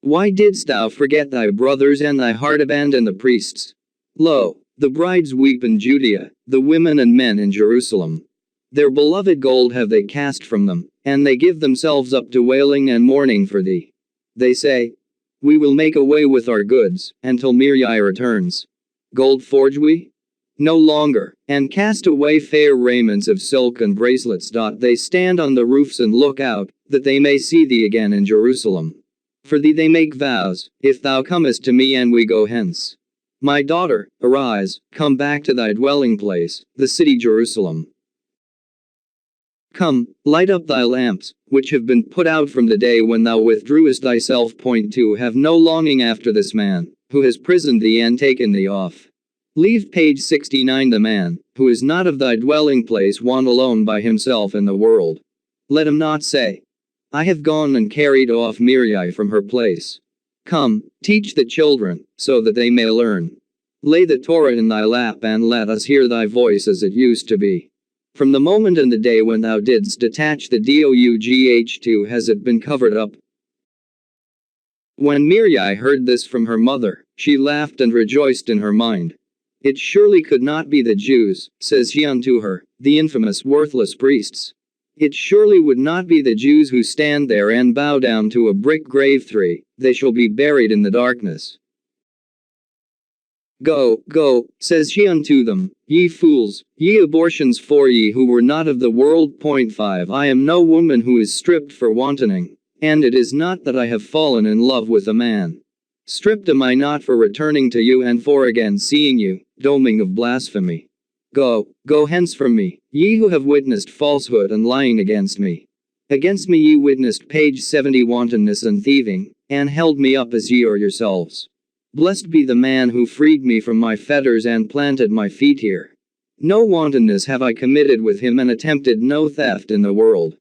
Why didst thou forget thy brothers and thy heart abandon the priests? Lo, the brides weep in Judea, the women and men in Jerusalem. Their beloved gold have they cast from them, and they give themselves up to wailing and mourning for thee. They say, we will make away with our goods, until Miriam returns. Gold forge we? No longer, and cast away fair raiments of silk and bracelets. They stand on the roofs and look out, that they may see thee again in Jerusalem. For thee they make vows, if thou comest to me and we go hence. My daughter, arise, come back to thy dwelling place, the city Jerusalem. Come, light up thy lamps, which have been put out from the day when thou withdrewest thyself. 2. Have no longing after this man, who has prisoned thee and taken thee off. Leave page 69. The man, who is not of thy dwelling place, want alone by himself in the world. Let him not say, I have gone and carried off Miriam from her place. Come, teach the children, so that they may learn. Lay the Torah in thy lap and let us hear thy voice as it used to be. From the moment and the day when thou didst detach the Dough has it been covered up. When Miriam heard this from her mother, she laughed and rejoiced in her mind. It surely could not be the Jews, says she unto her, the infamous worthless priests. It surely would not be the Jews who stand there and bow down to a brick grave. 3. They shall be buried in the darkness. Go, go, says she unto them, ye fools, ye abortions, for ye who were not of the world. 5. I am no woman who is stripped for wantoning, and it is not that I have fallen in love with a man. Stripped am I not for returning to you and for again seeing you, doming of blasphemy. Go, go hence from me, ye who have witnessed falsehood and lying against me. Against me ye witnessed page 70 wantonness and thieving, and held me up as ye are yourselves. Blessed be the man who freed me from my fetters and planted my feet here. No wantonness have I committed with him and attempted no theft in the world.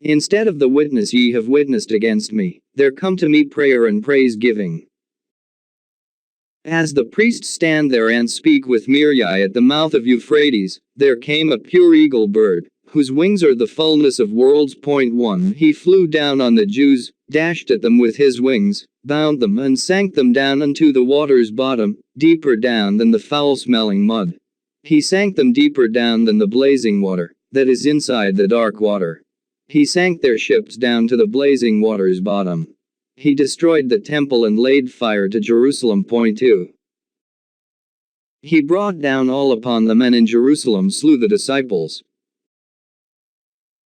Instead of the witness ye have witnessed against me, there come to me prayer and praise giving. As the priests stand there and speak with Miriam at the mouth of Euphrates, there came a pure eagle bird, whose wings are the fullness of worlds. 1. He flew down on the Jews, dashed at them with his wings, bound them and sank them down unto the water's bottom, deeper down than the foul-smelling mud. He sank them deeper down than the blazing water, that is inside the dark water. He sank their ships down to the blazing water's bottom. He destroyed the temple and laid fire to Jerusalem. 2. He brought down all upon them and in Jerusalem slew the disciples.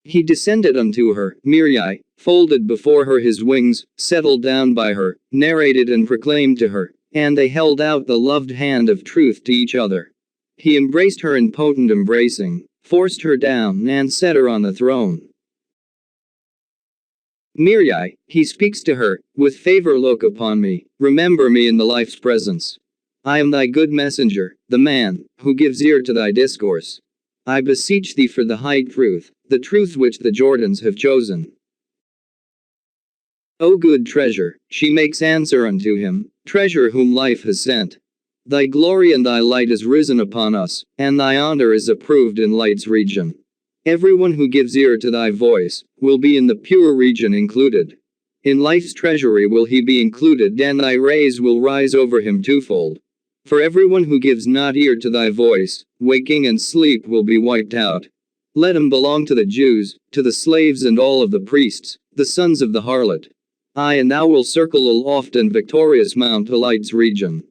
He descended unto her, Miriam, folded before her his wings, settled down by her, narrated and proclaimed to her, and they held out the loved hand of truth to each other. He embraced her in potent embracing, forced her down and set her on the throne. Miriam, he speaks to her, with favor look upon me, remember me in the life's presence. I am thy good messenger, the man, who gives ear to thy discourse. I beseech thee for the high truth, the truth which the Jordans have chosen. O good treasure, she makes answer unto him, treasure whom life has sent. Thy glory and thy light is risen upon us, and thy honor is approved in light's region. Everyone who gives ear to thy voice, will be in the pure region included. In life's treasury will he be included, and thy rays will rise over him twofold. For everyone who gives not ear to thy voice, waking and sleep will be wiped out. Let him belong to the Jews, to the slaves and all of the priests, the sons of the harlot. I and thou will circle aloft and victorious mount to light's region.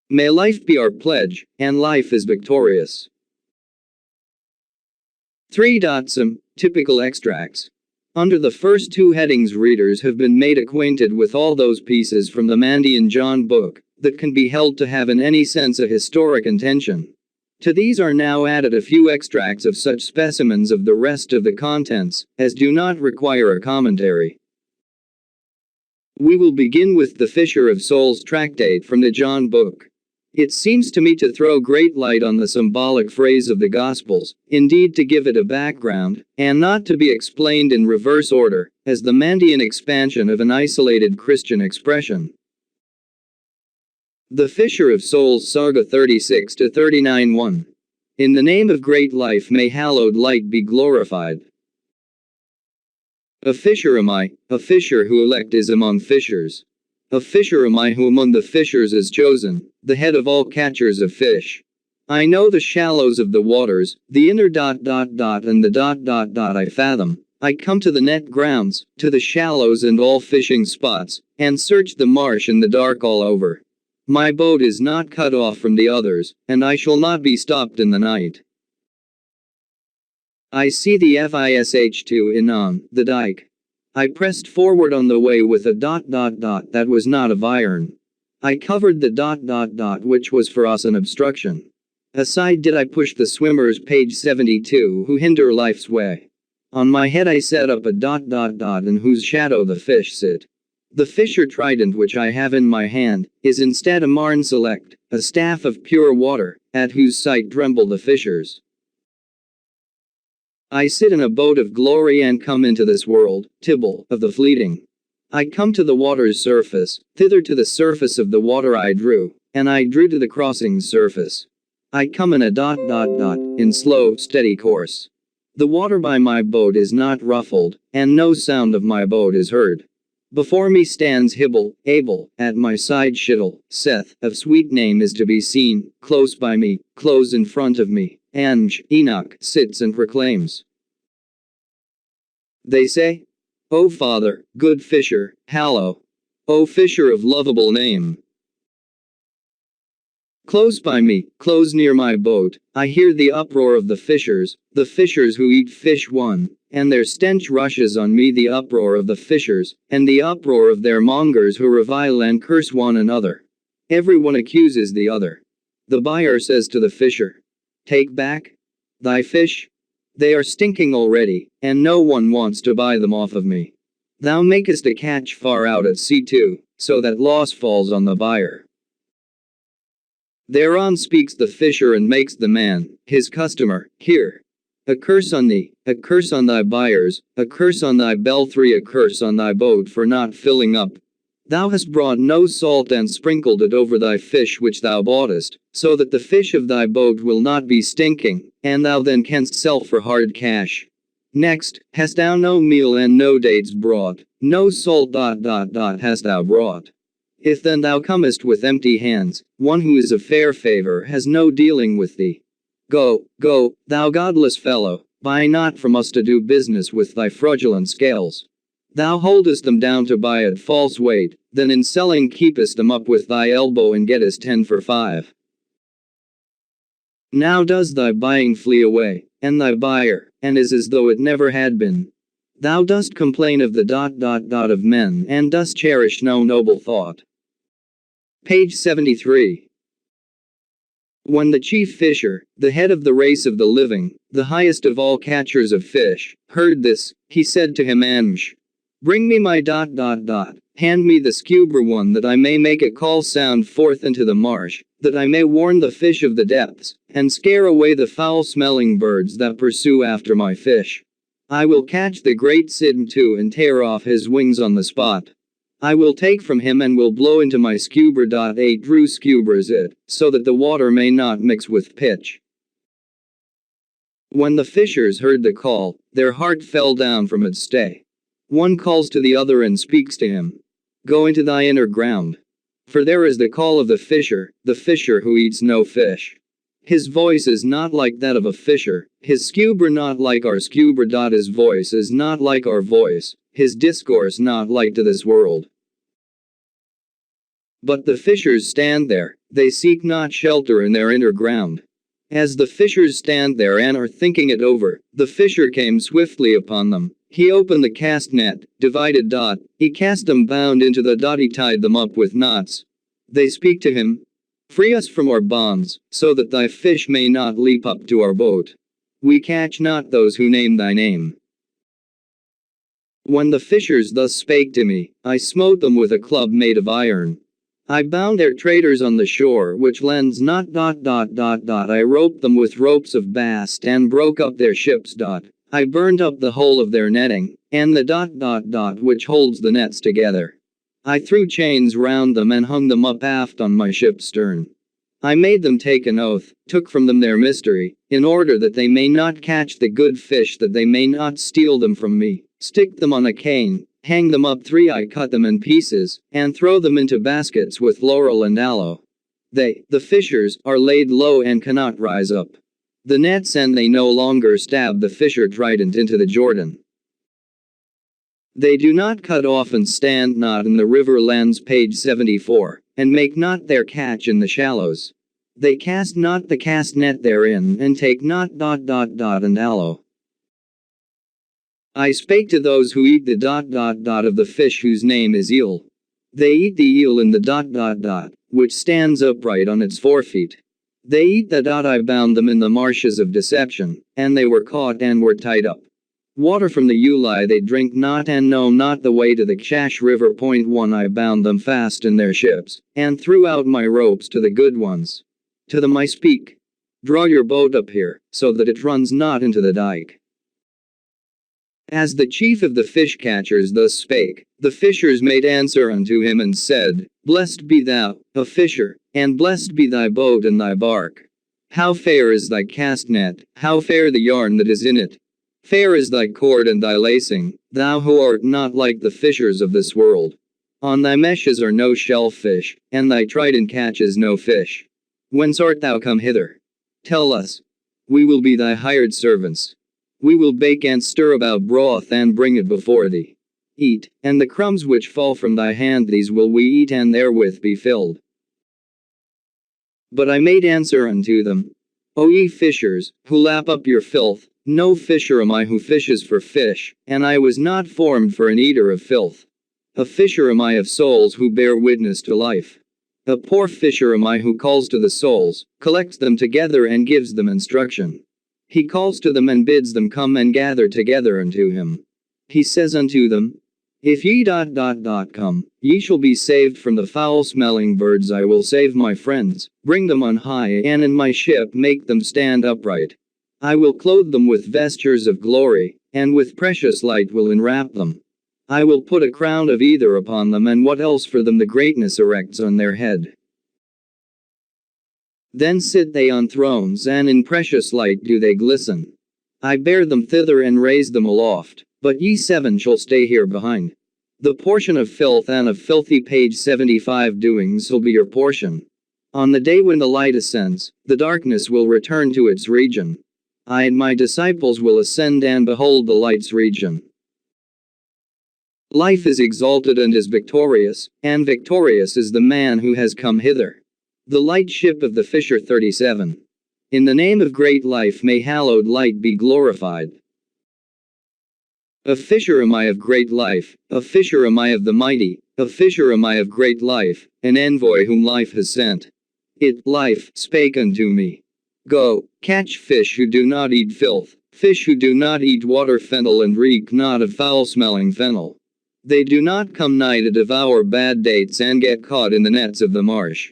May life be our pledge, and life is victorious. 3. Some typical extracts. Under the first two headings, readers have been made acquainted with all those pieces from the Mandaean John book that can be held to have in any sense a historic intention. To these are now added a few extracts of such specimens of the rest of the contents as do not require a commentary. We will begin with the Fisher of Souls tractate from the John book. It seems to me to throw great light on the symbolic phrase of the Gospels, indeed to give it a background, and not to be explained in reverse order, as the Mandaean expansion of an isolated Christian expression. The Fisher of Souls, Saga 36-39 1. In the name of great life may hallowed light be glorified. A fisher am I, a fisher who elect is among fishers. A fisher am I who among the fishers is chosen, the head of all catchers of fish. I know the shallows of the waters, the inner ... and the ... I fathom. I come to the net grounds, to the shallows and all fishing spots, and search the marsh and the dark all over. My boat is not cut off from the others, and I shall not be stopped in the night. I see the fish2 in on the dike. I pressed forward on the way with a ... that was not of iron. I covered the ... which was for us an obstruction. Aside did I push the swimmers, page 72, who hinder life's way. On my head I set up a ... in whose shadow the fish sit. The fisher trident which I have in my hand, is instead a marn select, a staff of pure water, at whose sight tremble the fishers. I sit in a boat of glory and come into this world, Tibble, of the fleeting. I come to the water's surface, thither to the surface of the water I drew, and I drew to the crossing's surface. I come in a ... in slow, steady course. The water by my boat is not ruffled, and no sound of my boat is heard. Before me stands Hibble, Abel, at my side Shittle, Seth, of sweet name is to be seen, close by me, close in front of me, Anj, Enoch, sits and proclaims. They say, O Father, good fisher, hallow. O fisher of lovable name. Close by me, close near my boat, I hear the uproar of the fishers who eat fish one, and their stench rushes on me, the uproar of the fishers, and the uproar of their mongers who revile and curse one another. Everyone accuses the other. The buyer says to the fisher, Take back thy fish. They are stinking already, and no one wants to buy them off of me. Thou makest a catch far out at sea too, so that loss falls on the buyer. Thereon speaks the fisher and makes the man, his customer, hear. A curse on thee, a curse on thy buyers, a curse on thy belfry, a curse on thy boat for not filling up. Thou hast brought no salt and sprinkled it over thy fish which thou boughtest, so that the fish of thy boat will not be stinking, and thou then canst sell for hard cash. Next, hast thou no meal and no dates brought, no salt ... hast thou brought. If then thou comest with empty hands, one who is of fair favor has no dealing with thee. Go, go, thou godless fellow, buy not from us to do business with thy fraudulent scales. Thou holdest them down to buy at false weight, then in selling keepest them up with thy elbow and gettest 10 for 5. Now does thy buying flee away, and thy buyer, and is as though it never had been. Thou dost complain of the ... of men, and dost cherish no noble thought. Page 73. When the chief fisher, the head of the race of the living, the highest of all catchers of fish, heard this, he said to him, Amsh, bring me my ... hand me the scuba one, that I may make a call sound forth into the marsh, that I may warn the fish of the depths, and scare away the foul-smelling birds that pursue after my fish. I will catch the great Sidon too and tear off his wings on the spot. I will take from him and will blow into my scuba. 8 Drew scubers it, so that the water may not mix with pitch. When the fishers heard the call, their heart fell down from its stay. One calls to the other and speaks to him. Go into thy inner ground. For there is the call of the fisher who eats no fish. His voice is not like that of a fisher, his scuba not like our scuba. His voice is not like our voice, his discourse not like to this world. But the fishers stand there, they seek not shelter in their inner ground. As the fishers stand there and are thinking it over, the fisher came swiftly upon them. He opened the cast net, divided ... he cast them bound into the ... he tied them up with knots. They speak to him, free us from our bonds, so that thy fish may not leap up to our boat. We catch not those who name thy name. When the fishers thus spake to me, I smote them with a club made of iron. I bound their traders on the shore which lends not ... I roped them with ropes of bast and broke up their ships. I burned up the whole of their netting, and the ... which holds the nets together. I threw chains round them and hung them up aft on my ship's stern. I made them take an oath, took from them their mystery, in order that they may not catch the good fish, that they may not steal them from me, stick them on a cane, hang them up 3. I cut them in pieces, and throw them into baskets with laurel and aloe. They, the fishers, are laid low and cannot rise up. The nets and they no longer stab the fisher trident into the Jordan. They do not cut off and stand not in the river lands. Page 74, and make not their catch in the shallows. They cast not the cast net therein, and take not ... and aloe. I spake to those who eat the ... of the fish whose name is eel. They eat the eel in the ... which stands upright on its forefeet. They eat the ... I bound them in the marshes of deception, and they were caught and were tied up. Water from the Uli they drink not, and know not the way to the Chash River. 1 I bound them fast in their ships, and threw out my ropes to the good ones. To them I speak. Draw your boat up here, so that it runs not into the dike. As the chief of the fish catchers thus spake, the fishers made answer unto him and said, Blessed be thou, a fisher, and blessed be thy boat and thy bark. How fair is thy cast net, how fair the yarn that is in it. Fair is thy cord and thy lacing, thou who art not like the fishers of this world. On thy meshes are no shellfish, and thy trident catches no fish. Whence art thou come hither? Tell us. We will be thy hired servants. We will bake and stir about broth and bring it before thee. Eat, and the crumbs which fall from thy hand these will we eat and therewith be filled. But I made answer unto them, O ye fishers, who lap up your filth, no fisher am I who fishes for fish, and I was not formed for an eater of filth. A fisher am I of souls who bear witness to life. A poor fisher am I who calls to the souls, collects them together and gives them instruction. He calls to them and bids them come and gather together unto him. He says unto them, If ye ... come, ye shall be saved from the foul-smelling birds. I will save my friends, bring them on high, and in my ship make them stand upright. I will clothe them with vestures of glory, and with precious light will enwrap them. I will put a crown of either upon them, and what else for them the greatness erects on their head. Then sit they on thrones, and in precious light do they glisten. I bear them thither and raise them aloft, but ye seven shall stay here behind. The portion of filth and of filthy page 75 doings will be your portion. On the day when the light ascends, the darkness will return to its region. I and my disciples will ascend and behold the light's region. Life is exalted and is victorious, and victorious is the man who has come hither. The light ship of the fisher 37. In the name of great life may hallowed light be glorified. A fisher am I of great life, a fisher am I of the mighty, a fisher am I of great life, an envoy whom life has sent. It, life, spake unto me. Go, catch fish who do not eat filth, fish who do not eat water fennel and reek not of foul-smelling fennel. They do not come nigh to devour bad dates and get caught in the nets of the marsh.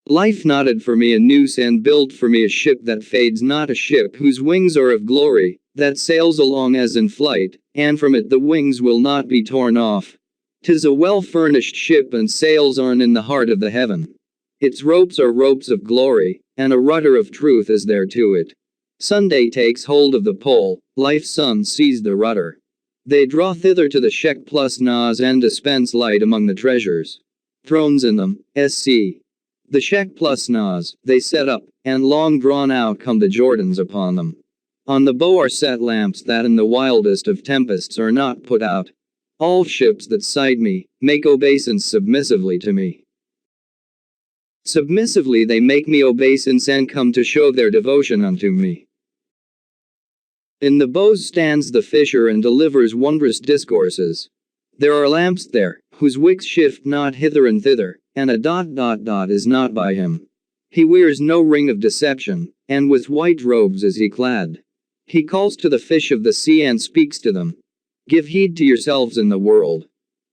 Life knotted for me a noose and built for me a ship that fades not, a ship whose wings are of glory, that sails along as in flight, and from it the wings will not be torn off. 'Tis a well-furnished ship and sails are in the heart of the heaven. Its ropes are ropes of glory, and a rudder of truth is there to it. Sunday takes hold of the pole, life's sun sees the rudder. They draw thither to the Shek plus Nas and dispense light among the treasures. Thrones in them, sc. The Shek plus Nas, they set up, and long drawn out come the Jordans upon them. On the bow are set lamps that in the wildest of tempests are not put out. All ships that sight me, make obeisance submissively to me. Submissively they make me obeisance and come to show their devotion unto me. In the bows stands the fisher and delivers wondrous discourses. There are lamps there, whose wicks shift not hither and thither, and a ... is not by him. He wears no ring of deception, and with white robes is he clad. He calls to the fish of the sea and speaks to them. Give heed to yourselves in the world.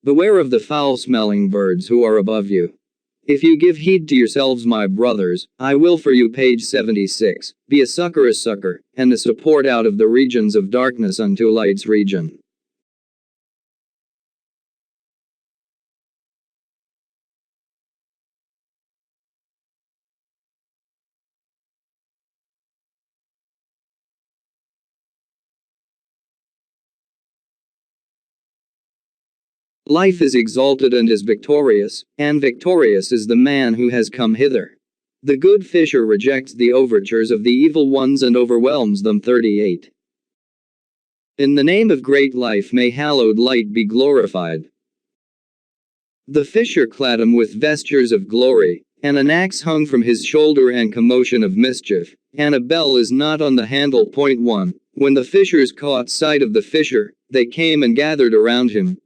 Beware of the foul-smelling birds who are above you. If you give heed to yourselves, my brothers, I will for you, page 76, be a succor, and a support out of the regions of darkness unto light's region. Life is exalted and is victorious, and victorious is the man who has come hither. The good fisher rejects the overtures of the evil ones and overwhelms them. 38. In the name of great life may hallowed light be glorified. The fisher clad him with vestures of glory, and an axe hung from his shoulder and commotion of mischief, and a bell is not on the handle. 1. When the fishers caught sight of the fisher, they came and gathered around him.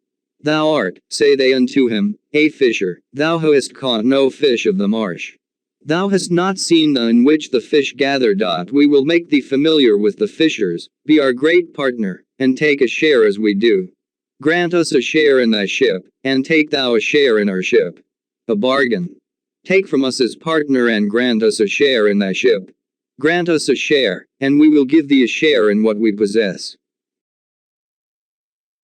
Thou art, say they unto him, a fisher, thou who hast caught no fish of the marsh. Thou hast not seen the in which the fish gather. We will make thee familiar with the fishers, be our great partner, and take a share as we do. Grant us a share in thy ship, and take thou a share in our ship. A bargain. Take from us as partner and grant us a share in thy ship. Grant us a share, and we will give thee a share in what we possess.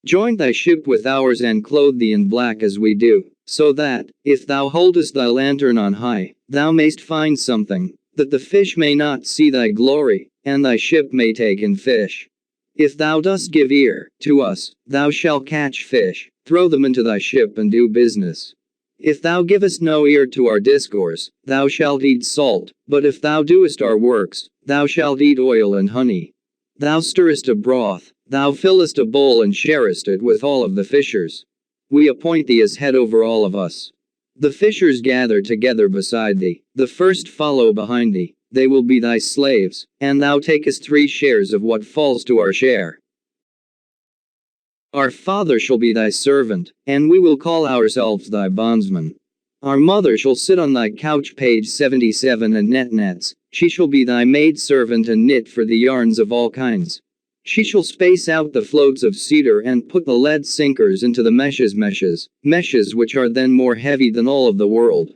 Join thy ship with ours and clothe thee in black as we do, so that, if thou holdest thy lantern on high, thou mayst find something, that the fish may not see thy glory, and thy ship may take in fish. If thou dost give ear to us, thou shalt catch fish, throw them into thy ship and do business. If thou givest no ear to our discourse, thou shalt eat salt, but if thou doest our works, thou shalt eat oil and honey. Thou stirrest a broth, thou fillest a bowl and sharest it with all of the fishers. We appoint thee as head over all of us. The fishers gather together beside thee, the first follow behind thee, they will be thy slaves, and thou takest 3 shares of what falls to our share. Our father shall be thy servant, and we will call ourselves thy bondsmen. Our mother shall sit on thy couch, page 77, and net nets. She shall be thy maid servant and knit for the yarns of all kinds. She shall space out the floats of cedar and put the lead sinkers into the meshes which are then more heavy than all of the world.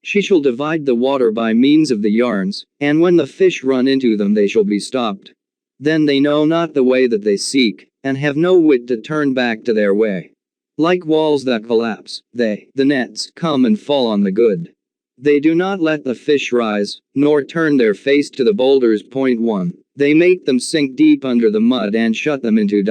She shall divide the water by means of the yarns, and when the fish run into them they shall be stopped. Then they know not the way that they seek, and have no wit to turn back to their way. Like walls that collapse, the nets, come and fall on the good. They do not let the fish rise, nor turn their face to the boulders. Point 1. They make them sink deep under the mud and shut them into .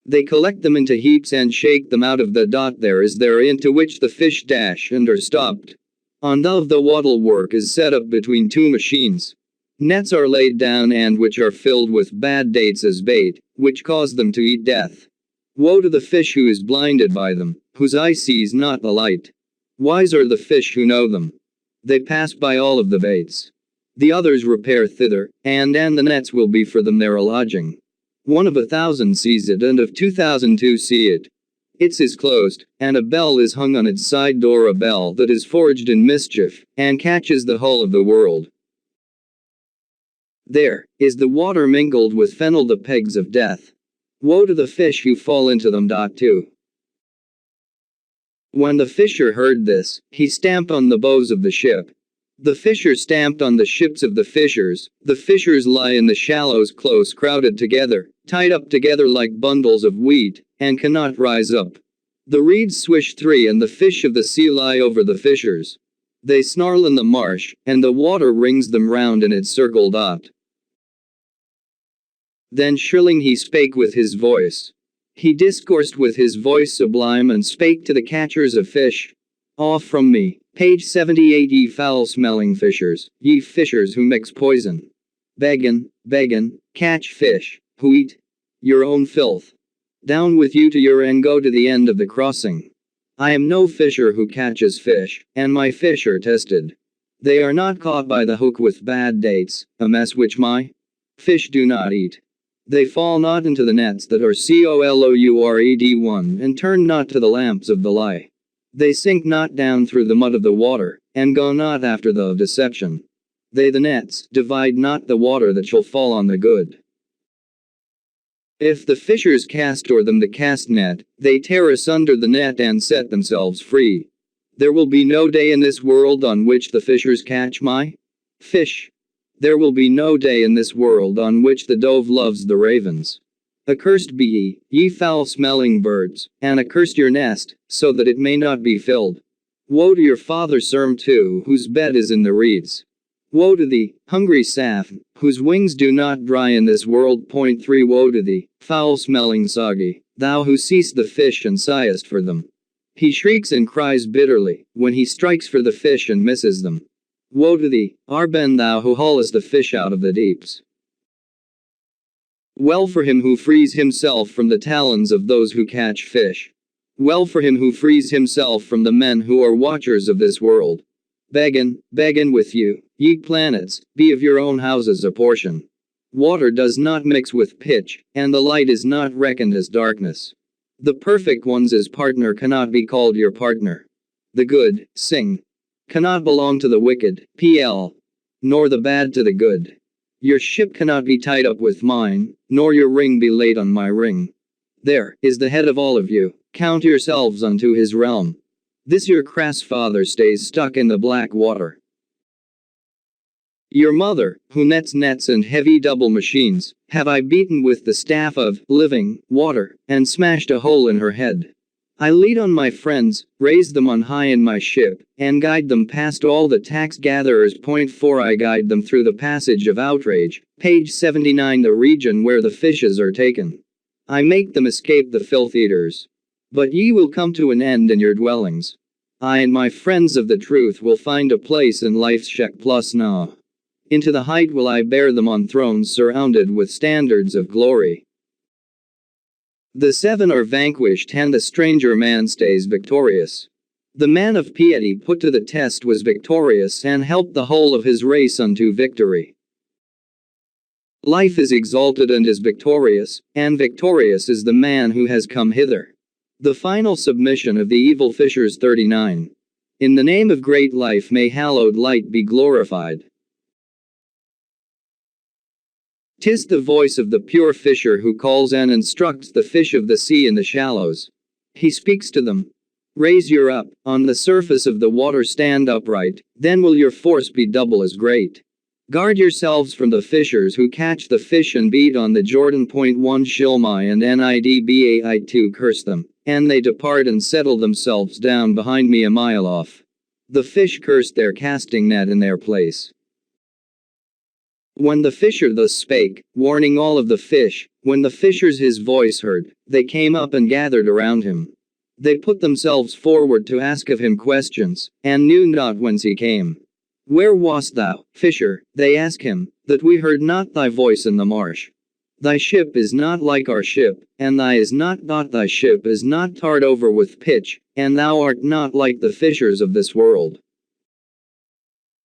They collect them into heaps and shake them out of the . There is there into which the fish dash and are stopped. On the wattle work is set up between two machines. Nets are laid down and which are filled with bad dates as bait, which cause them to eat death. Woe to the fish who is blinded by them, whose eye sees not the light. Wise are the fish who know them. They pass by all of the baits. The others repair thither, and the nets will be for them their lodging. 1 of 1,000 sees it, and of 2,002 see it. Its is closed, and a bell is hung on its side door, a bell that is forged in mischief, and catches the whole of the world. There is the water mingled with fennel, the pegs of death. Woe to the fish who fall into them. 2. When the fisher heard this, he stamped on the bows of the ship. The fisher stamped on the ships of the fishers. The fishers lie in the shallows close crowded together, tied up together like bundles of wheat, and cannot rise up. The reeds swish 3 and the fish of the sea lie over the fishers. They snarl in the marsh, and the water rings them round in its circle. Then shrilling he spake with his voice. He discoursed with his voice sublime and spake to the catchers of fish. Off from me. Page 78. Ye foul-smelling fishers, ye fishers who mix poison. Beggin, catch fish, who eat your own filth. Down with you to your and go to the end of the crossing. I am no fisher who catches fish, and my fish are tested. They are not caught by the hook with bad dates, a mess which my fish do not eat. They fall not into the nets that are cloured 1, and turn not to the lamps of the lie. They sink not down through the mud of the water, and go not after the deception. They the nets divide not the water that shall fall on the good. If the fishers cast o'er them the cast net, they tear asunder the net and set themselves free. There will be no day in this world on which the fishers catch my fish. There will be no day in this world on which the dove loves the ravens. Accursed be ye foul-smelling birds, and accursed your nest, so that it may not be filled. Woe to your father Serm too, whose bed is in the reeds. Woe to thee, hungry Saph, whose wings do not dry in this world. Point 3. Woe to thee, foul-smelling Sagi, thou who seest the fish and sighest for them. He shrieks and cries bitterly, when he strikes for the fish and misses them. Woe to thee, Arben, thou who haulest the fish out of the deeps. Well for him who frees himself from the talons of those who catch fish. Well for him who frees himself from the men who are watchers of this world. Beggin with you, ye planets, be of your own houses a portion. Water does not mix with pitch, and the light is not reckoned as darkness. The perfect one's as partner cannot be called your partner. The good, cannot belong to the wicked, nor the bad to the good. Your ship cannot be tied up with mine, nor your ring be laid on my ring. There is the head of all of you, count yourselves unto his realm. This your crass father stays stuck in the black water. Your mother, who nets and heavy double machines, have I beaten with the staff of living water, and smashed a hole in her head. I lead on my friends, raise them on high in my ship, and guide them past all the tax gatherers. Point 4. I guide them through the passage of outrage, page 79, the region where the fishes are taken. I make them escape the filth eaters. But ye will come to an end in your dwellings. I and my friends of the truth will find a place in life's Shek plus Na. Into the height will I bear them on thrones surrounded with standards of glory. The 7 are vanquished and the stranger man stays victorious. The man of piety put to the test was victorious and helped the whole of his race unto victory. Life is exalted and is victorious, and victorious is the man who has come hither. The final submission of the evil fishers. 39. In the name of great life may hallowed light be glorified. 'Tis the voice of the pure fisher who calls and instructs the fish of the sea in the shallows. He speaks to them. Raise your up, on the surface of the water stand upright, then will your force be double as great. Guard yourselves from the fishers who catch the fish and beat on the Jordan. 1 Shilmai and Nidbai 2 curse them, and they depart and settle themselves down behind me a mile off. The fish cursed their casting net in their place. When the fisher thus spake, warning all of the fish, when the fishers his voice heard, they came up and gathered around him. They put themselves forward to ask of him questions, and knew not whence he came. Where wast thou, fisher, they ask him, that we heard not thy voice in the marsh? Thy ship is not like our ship, and thy ship is not tarred over with pitch, and thou art not like the fishers of this world.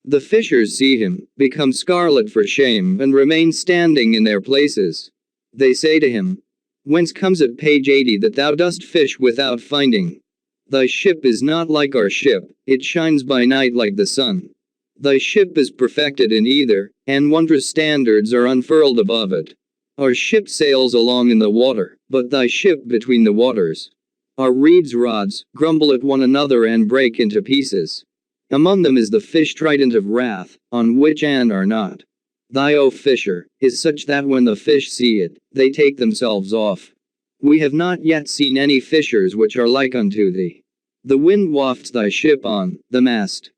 The fishers see him, become scarlet for shame, and remain standing in their places. They say to him, Whence comes it, page 80, that thou dost fish without finding? Thy ship is not like our ship, it shines by night like the sun. Thy ship is perfected in either, and wondrous standards are unfurled above it. Our ship sails along in the water, but thy ship between the waters. Our reeds rods grumble at one another and break into pieces. Among them is the fish trident of wrath, on which and are not. Thy, O fisher, is such that when the fish see it, they take themselves off. We have not yet seen any fishers which are like unto thee. The wind wafts thy ship on the mast.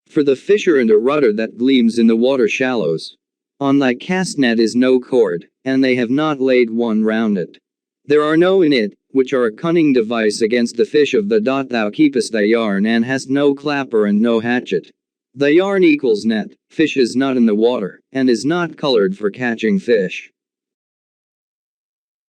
For the fisher and a rudder that gleams in the water shallows. On thy cast net is no cord, and they have not laid one round it. There are no in it, which are a cunning device against the fish of the dot. Thou keepest thy yarn and hast no clapper and no hatchet. The yarn equals net, fish is not in the water, and is not colored for catching fish.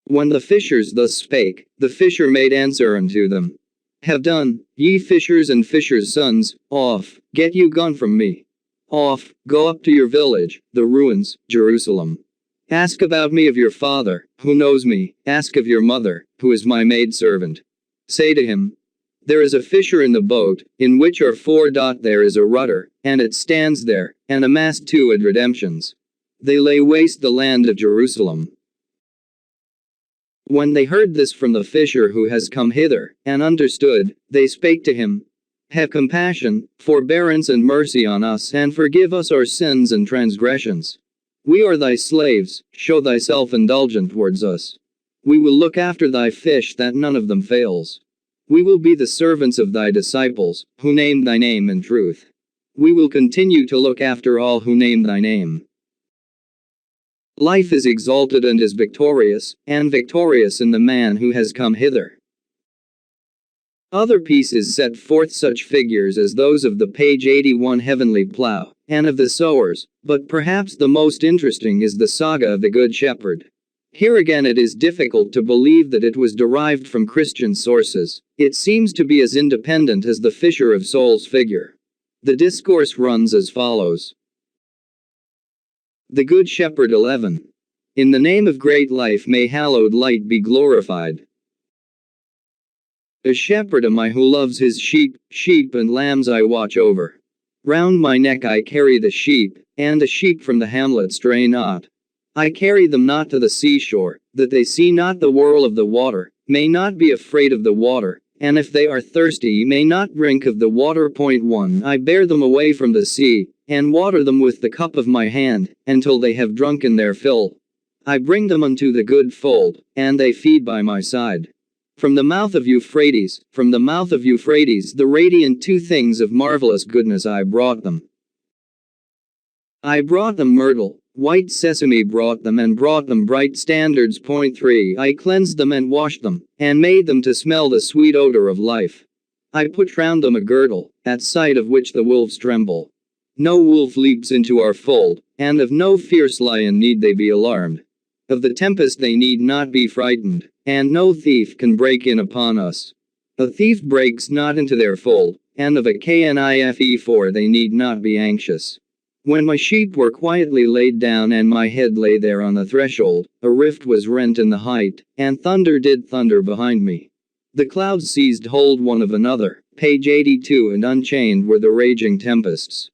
When the fishers thus spake, the fisher made answer unto them. Have done, ye fishers and fishers' sons, off, get you gone from me. Off, go up to your village, the ruins, Jerusalem. Ask about me of your father, who knows me, ask of your mother, who is my maidservant. Say to him, There is a fisher in the boat, in which are 4. There is a rudder, and it stands there, and a mast 2 at redemptions. They lay waste the land of Jerusalem. When they heard this from the fisher who has come hither, and understood, they spake to him, Have compassion, forbearance and mercy on us, and forgive us our sins and transgressions. We are thy slaves, show thyself indulgent towards us. We will look after thy fish that none of them fails. We will be the servants of thy disciples, who name thy name in truth. We will continue to look after all who name thy name. Life is exalted and is victorious, and victorious in the man who has come hither. Other pieces set forth such figures as those of the page 81 heavenly plough, and of the sowers, but perhaps the most interesting is the saga of the Good Shepherd. Here again it is difficult to believe that it was derived from Christian sources. It seems to be as independent as the fisher of souls figure. The discourse runs as follows. The Good Shepherd 11. In the name of great life may hallowed light be glorified. A shepherd am I who loves his sheep and lambs I watch over. Round my neck I carry the sheep, and the sheep from the hamlet stray not. I carry them not to the seashore, that they see not the whirl of the water, may not be afraid of the water, and if they are thirsty may not drink of the water. 1 I bear them away from the sea, and water them with the cup of my hand, until they have drunken their fill. I bring them unto the good fold, and they feed by my side. From the mouth of Euphrates, the radiant 2 things of marvelous goodness I brought them. I brought them myrtle, white sesame brought them bright standards. 3 I cleansed them and washed them, and made them to smell the sweet odor of life. I put round them a girdle, at sight of which the wolves tremble. No wolf leaps into our fold, and of no fierce lion need they be alarmed. Of the tempest they need not be frightened, and no thief can break in upon us. A thief breaks not into their fold, and of a knife they need not be anxious. When my sheep were quietly laid down and my head lay there on the threshold, a rift was rent in the height, and thunder did thunder behind me. The clouds seized hold one of another, page 82, and unchained were the raging tempests.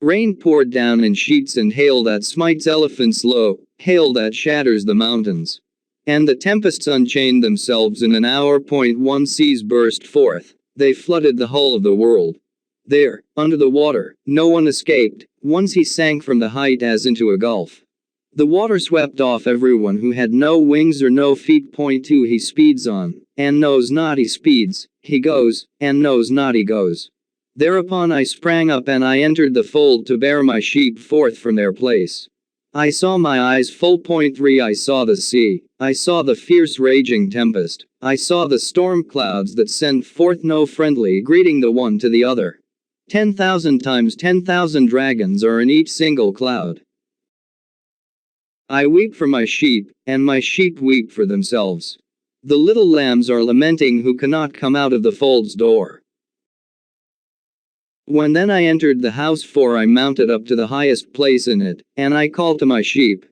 Rain poured down in sheets and hail that smites elephants low, hail that shatters the mountains. And the tempests unchained themselves in an hour. 1 Seas burst forth. They flooded the whole of the world. There, under the water, no one escaped. Once he sank from the height as into a gulf. The water swept off everyone who had no wings or no feet. 2 He speeds on, and knows not he speeds, he goes, and knows not he goes. Thereupon I sprang up and I entered the fold to bear my sheep forth from their place. I saw my eyes full. 3 I saw the sea, I saw the fierce raging tempest, I saw the storm clouds that send forth no friendly greeting the one to the other. 10,000 times 10,000 dragons are in each single cloud. I weep for my sheep, and my sheep weep for themselves. The little lambs are lamenting who cannot come out of the fold's door. When then I entered the house, for I mounted up to the highest place in it, and I called to my sheep.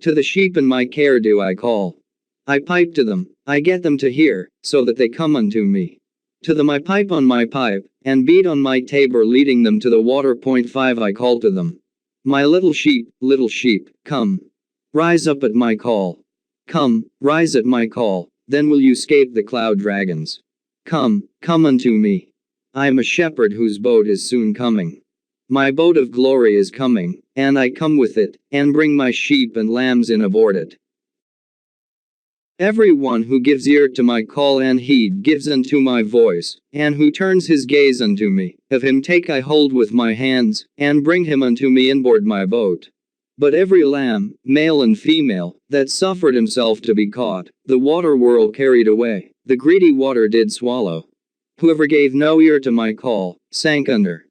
To the sheep in my care do I call. I pipe to them, I get them to hear, so that they come unto me. To them I pipe on my pipe, and beat on my tabor, leading them to the water. 5 I call to them. My little sheep, come. Rise up at my call. Come, rise at my call, then will you escape the cloud dragons. Come unto me. I am a shepherd whose boat is soon coming. My boat of glory is coming, and I come with it, and bring my sheep and lambs in aboard it. Every one who gives ear to my call and heed gives unto my voice, and who turns his gaze unto me, of him take I hold with my hands, and bring him unto me inboard my boat. But every lamb, male and female, that suffered himself to be caught, the water whirl carried away, the greedy water did swallow. Whoever gave no ear to my call, sank under.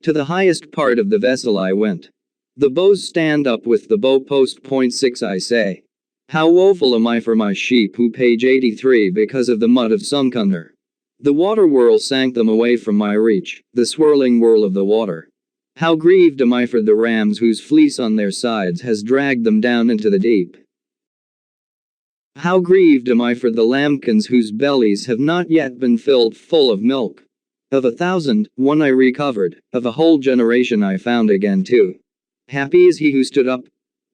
To the highest part of the vessel I went. The bows stand up with the bow post. 6 I say. How woeful am I for my sheep, who page 83 because of the mud of sunk under. The water whirl sank them away from my reach, the swirling whirl of the water. How grieved am I for the rams whose fleece on their sides has dragged them down into the deep. How grieved am I for the lambkins whose bellies have not yet been filled full of milk. Of 1,000, 1 I recovered, of a whole generation I found again 2. Happy is he who stood up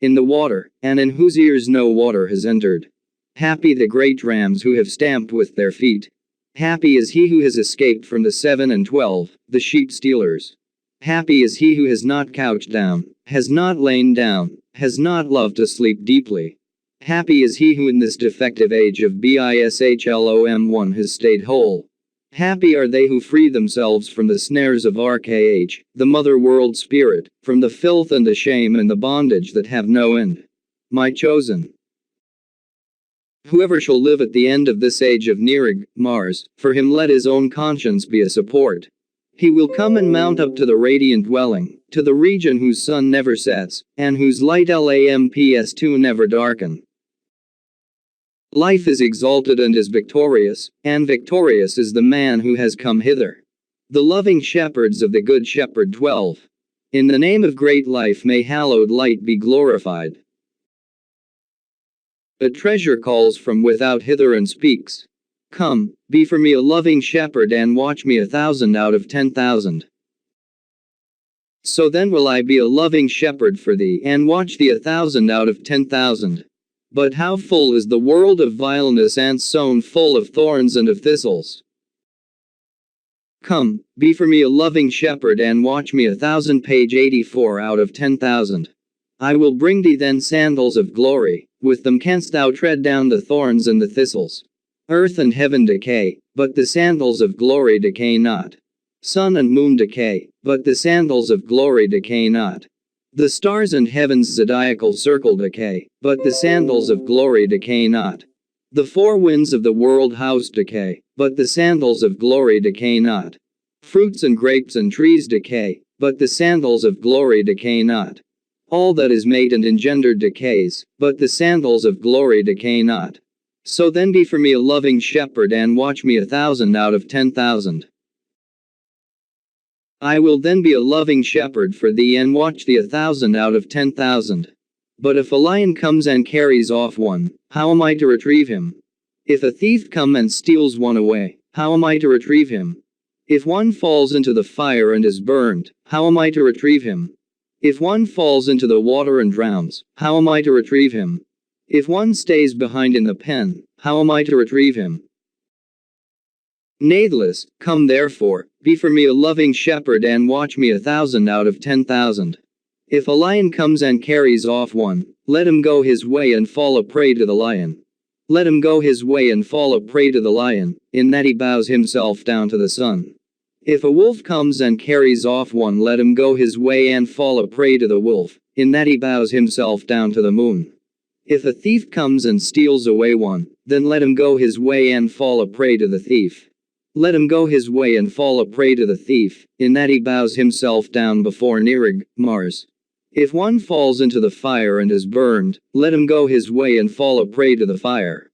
in the water, and in whose ears no water has entered. Happy the great rams who have stamped with their feet. Happy is he who has escaped from the 7 and 12, the sheep stealers. Happy is he who has not couched down, has not lain down, has not loved to sleep deeply. Happy is he who in this defective age of Bishlom has stayed whole. Happy are they who free themselves from the snares of Arch, the mother world spirit, from the filth and the shame and the bondage that have no end. My chosen. Whoever shall live at the end of this age of Nerag, Mars, for him let his own conscience be a support. He will come and mount up to the radiant dwelling, to the region whose sun never sets, and whose light lamps2 never darken. Life is exalted and is victorious, and victorious is the man who has come hither. The loving shepherds of the Good Shepherd 12. In the name of great life may hallowed light be glorified. A treasure calls from without hither and speaks. Come, be for me a loving shepherd and watch me 1,000 out of 10,000. So then will I be a loving shepherd for thee and watch thee 1,000 out of 10,000. But how full is the world of vileness and sown full of thorns and of thistles. Come, be for me a loving shepherd and watch me 1,000. Page 84 out of 10,000. I will bring thee then sandals of glory, with them canst thou tread down the thorns and the thistles. Earth and heaven decay, but the sandals of glory decay not. Sun and moon decay, but the sandals of glory decay not. The stars and heaven's zodiacal circle decay, but the sandals of glory decay not. The four winds of the world house decay, but the sandals of glory decay not. Fruits and grapes and trees decay, but the sandals of glory decay not. All that is made and engendered decays, but the sandals of glory decay not. So then be for me a loving shepherd and watch me 1,000 out of 10,000. I will then be a loving shepherd for thee and watch thee 1,000 out of 10,000. But if a lion comes and carries off one, how am I to retrieve him? If a thief come and steals one away, how am I to retrieve him? If one falls into the fire and is burned, how am I to retrieve him? If one falls into the water and drowns, how am I to retrieve him? If one stays behind in the pen, how am I to retrieve him? Natheless, come therefore, be for me a loving shepherd and watch me 1,000 out of 10,000. If a lion comes and carries off one, let him go his way and fall a prey to the lion. Let him go his way and fall a prey to the lion, in that he bows himself down to the sun. If a wolf comes and carries off one, let him go his way and fall a prey to the wolf, in that he bows himself down to the moon. If a thief comes and steals away one, then let him go his way and fall a prey to the thief. Let him go his way and fall a prey to the thief, in that he bows himself down before Nerig, Mars. If one falls into the fire and is burned, let him go his way and fall a prey to the fire.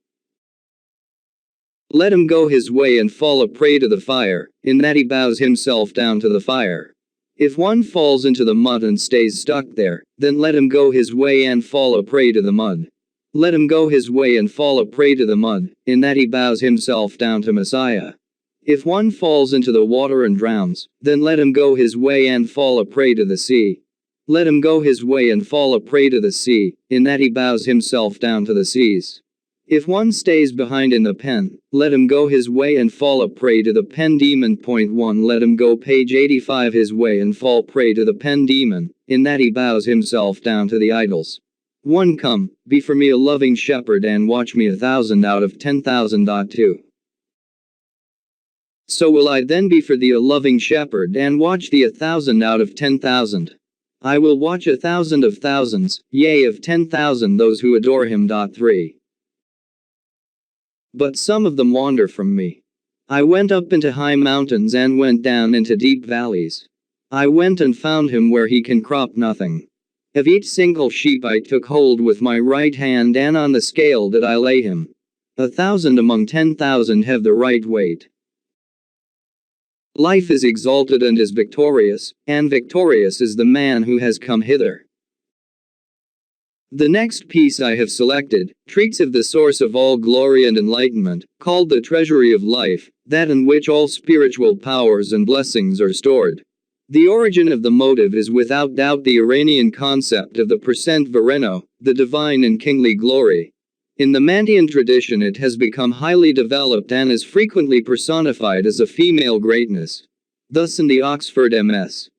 Let him go his way and fall a prey to the fire, in that he bows himself down to the fire. If one falls into the mud and stays stuck there, then let him go his way and fall a prey to the mud. Let him go his way and fall a prey to the mud, in that he bows himself down to Messiah. If one falls into the water and drowns, then let him go his way and fall a prey to the sea. Let him go his way and fall a prey to the sea, in that he bows himself down to the seas. If one stays behind in the pen, let him go his way and fall a prey to the pen demon. 1 Let him go page 85 his way and fall prey to the pen demon, in that he bows himself down to the idols. 1 Come, be for me a loving shepherd and watch me 1,000 out of 10,000. 2 So will I then be for thee a loving shepherd and watch thee 1,000 out of 10,000. I will watch 1,000 of thousands, yea of 10,000 those who adore him. 3 But some of them wander from me. I went up into high mountains and went down into deep valleys. I went and found him where he can crop nothing. Of each single sheep I took hold with my right hand, and on the scale did I lay him. 1,000 among 10,000 have the right weight. Life is exalted and is victorious, and victorious is the man who has come hither. The next piece I have selected treats of the source of all glory and enlightenment, called the treasury of life, that in which all spiritual powers and blessings are stored. The origin of the motive is without doubt the Iranian concept of the percent vereno, the divine and kingly glory. In the Mandaean tradition it has become highly developed and is frequently personified as a female greatness. Thus in the Oxford MS.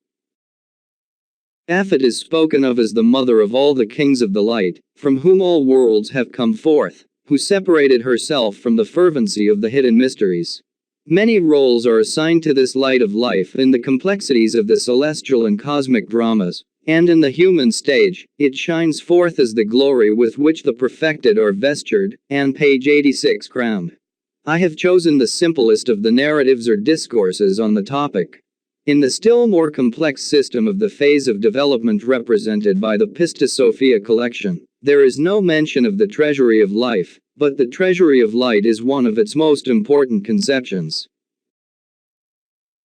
It is spoken of as the mother of all the kings of the light, from whom all worlds have come forth, who separated herself from the fervency of the hidden mysteries. Many roles are assigned to this light of life in the complexities of the celestial and cosmic dramas, and in the human stage, it shines forth as the glory with which the perfected are vestured, and page 86 crowned. I have chosen the simplest of the narratives or discourses on the topic. In the still more complex system of the phase of development represented by the Pista Sophia collection, there is no mention of the treasury of life, but the treasury of light is one of its most important conceptions.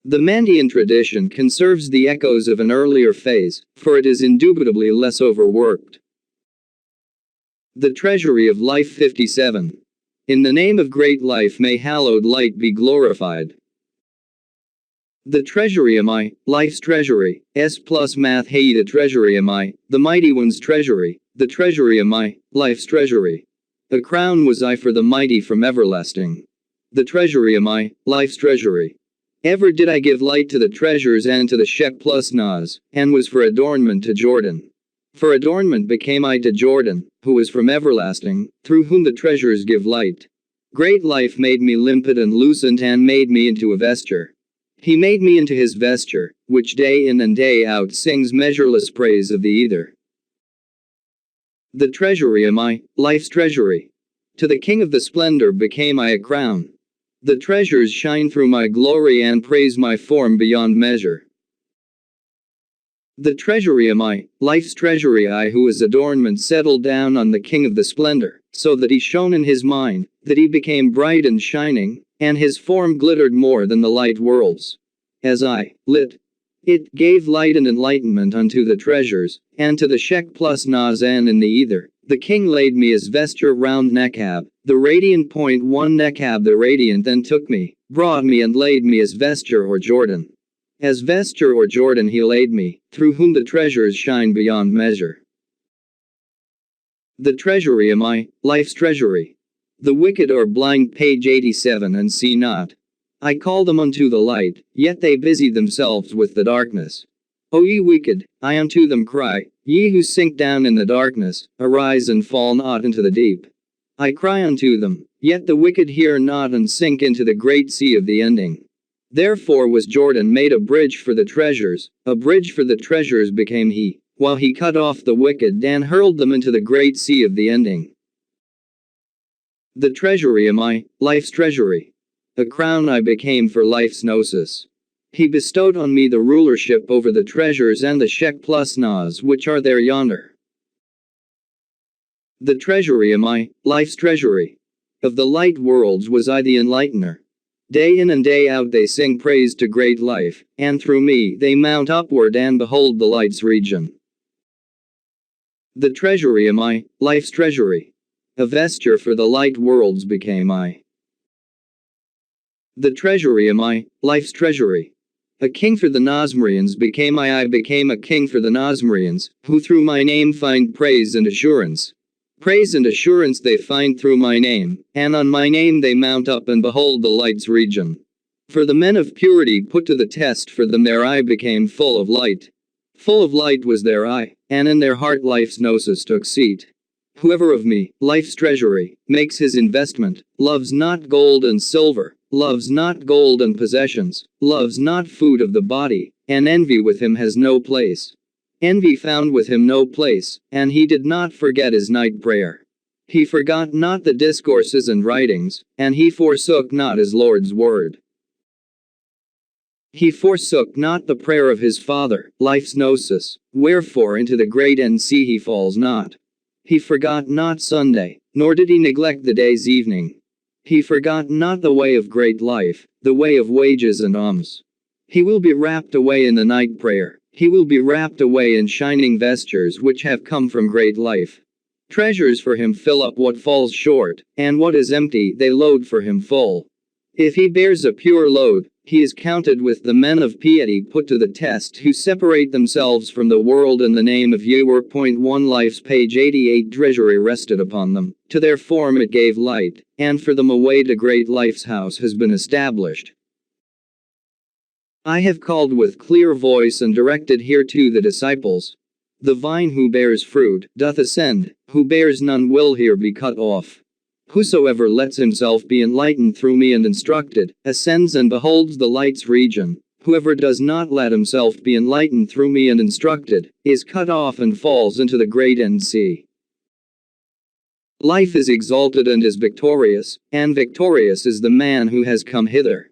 The Mandaean tradition conserves the echoes of an earlier phase, for it is indubitably less overworked. The treasury of life. 57. In the name of great life may hallowed light be glorified. The treasury am I, life's treasury, S plus math hey the treasury am I, the mighty one's treasury, the treasury am I, life's treasury. A crown was I for the mighty from everlasting. The treasury am I, life's treasury. Ever did I give light to the treasures and to the Shek plus Nas, and was for adornment to Jordan. For adornment became I to Jordan, who was from everlasting, through whom the treasures give light. Great life made me limpid and lucent and made me into a vesture. He made me into his vesture, which day in and day out sings measureless praise of the ether. The treasury am I, life's treasury. To the king of the splendor became I a crown. The treasures shine through my glory and praise my form beyond measure. The treasury am I, life's treasury I who as adornment settled down on the king of the splendor, so that he shone in his mind, that he became bright and shining, and his form glittered more than the light worlds. As I lit, it gave light and enlightenment unto the treasures, and to the Shek plus Nas and in the ether, the king laid me as vesture round Nekhab, the radiant. 1 Nekhab the radiant then took me, brought me and laid me as vesture or Jordan. As vesture or Jordan he laid me, through whom the treasures shine beyond measure. The treasury am I, life's treasury. The wicked are blind, page 87, and see not. I call them unto the light, yet they busy themselves with the darkness. O ye wicked, I unto them cry, ye who sink down in the darkness, arise and fall not into the deep. I cry unto them, yet the wicked hear not and sink into the great sea of the ending. Therefore was Jordan made a bridge for the treasures, a bridge for the treasures became he, while he cut off the wicked and hurled them into the great sea of the ending. The treasury am I, life's treasury. A crown I became for life's gnosis. He bestowed on me the rulership over the treasures and the Shek plus Nas which are there yonder. The treasury am I, life's treasury. Of the light worlds was I the enlightener. Day in and day out they sing praise to great life, and through me they mount upward and behold the light's region. The treasury am I, life's treasury. A vesture for the light worlds became I. The treasury am I, life's treasury. A king for the Nazmrians became I became a king for the Nazmrians, who through my name find praise and assurance. Praise and assurance they find through my name, and on my name they mount up and behold the light's region. For the men of purity put to the test, for them their eye became full of light. Full of light was their eye, and in their heart life's gnosis took seat. Whoever of me, life's treasury, makes his investment, loves not gold and silver, loves not gold and possessions, loves not food of the body, and envy with him has no place. Envy found with him no place, and he did not forget his night prayer. He forgot not the discourses and writings, and he forsook not his Lord's word. He forsook not the prayer of his Father, life's gnosis, wherefore into the great end sea he falls not. He forgot not Sunday, nor did he neglect the day's evening. He forgot not the way of great life, the way of wages and alms. He will be wrapped away in the night prayer. He will be wrapped away in shining vestures which have come from great life. Treasures for him fill up what falls short, and what is empty they load for him full. If he bears a pure load, he is counted with the men of piety put to the test who separate themselves from the world in the name of Yahweh. 1 Life's page 88 treasury rested upon them, to their form it gave light, and for them a way to great life's house has been established. I have called with clear voice and directed hereto the disciples. The vine who bears fruit, doth ascend, who bears none will here be cut off. Whosoever lets himself be enlightened through me and instructed, ascends and beholds the light's region. Whoever does not let himself be enlightened through me and instructed, is cut off and falls into the great end sea. Life is exalted and is victorious, and victorious is the man who has come hither.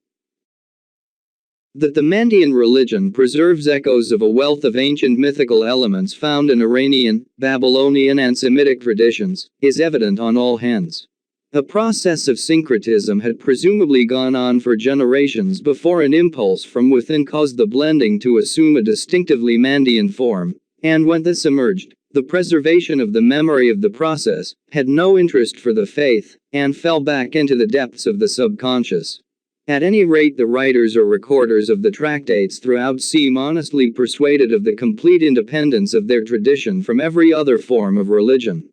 That the Mandaean religion preserves echoes of a wealth of ancient mythical elements found in Iranian, Babylonian and Semitic traditions, is evident on all hands. A process of syncretism had presumably gone on for generations before an impulse from within caused the blending to assume a distinctively Mandaean form, and when this emerged, the preservation of the memory of the process had no interest for the faith, and fell back into the depths of the subconscious. At any rate, the writers or recorders of the tractates throughout seem honestly persuaded of the complete independence of their tradition from every other form of religion.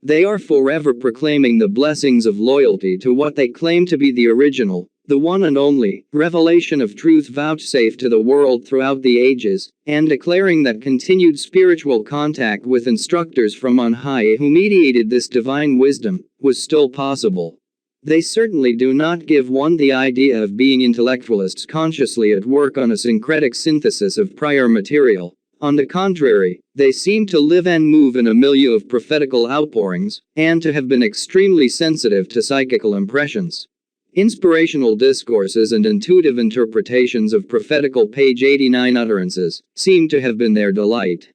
They are forever proclaiming the blessings of loyalty to what they claim to be the original, the one and only, revelation of truth vouchsafed to the world throughout the ages, and declaring that continued spiritual contact with instructors from on high who mediated this divine wisdom, was still possible. They certainly do not give one the idea of being intellectualists consciously at work on a syncretic synthesis of prior material. On the contrary, they seem to live and move in a milieu of prophetical outpourings, and to have been extremely sensitive to psychical impressions. Inspirational discourses and intuitive interpretations of prophetical page 89 utterances seem to have been their delight.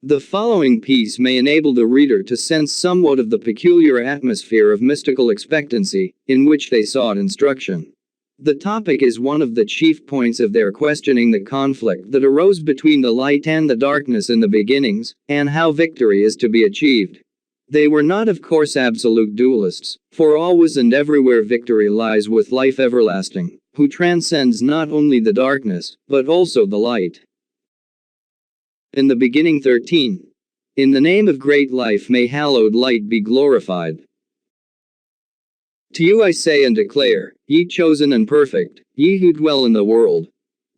The following piece may enable the reader to sense somewhat of the peculiar atmosphere of mystical expectancy in which they sought instruction. The topic is one of the chief points of their questioning the conflict that arose between the light and the darkness in the beginnings, and how victory is to be achieved. They were not, of course, absolute dualists, for always and everywhere victory lies with life everlasting, who transcends not only the darkness, but also the light. In the beginning 13. In the name of great life may hallowed light be glorified. To you I say and declare, ye chosen and perfect, ye who dwell in the world.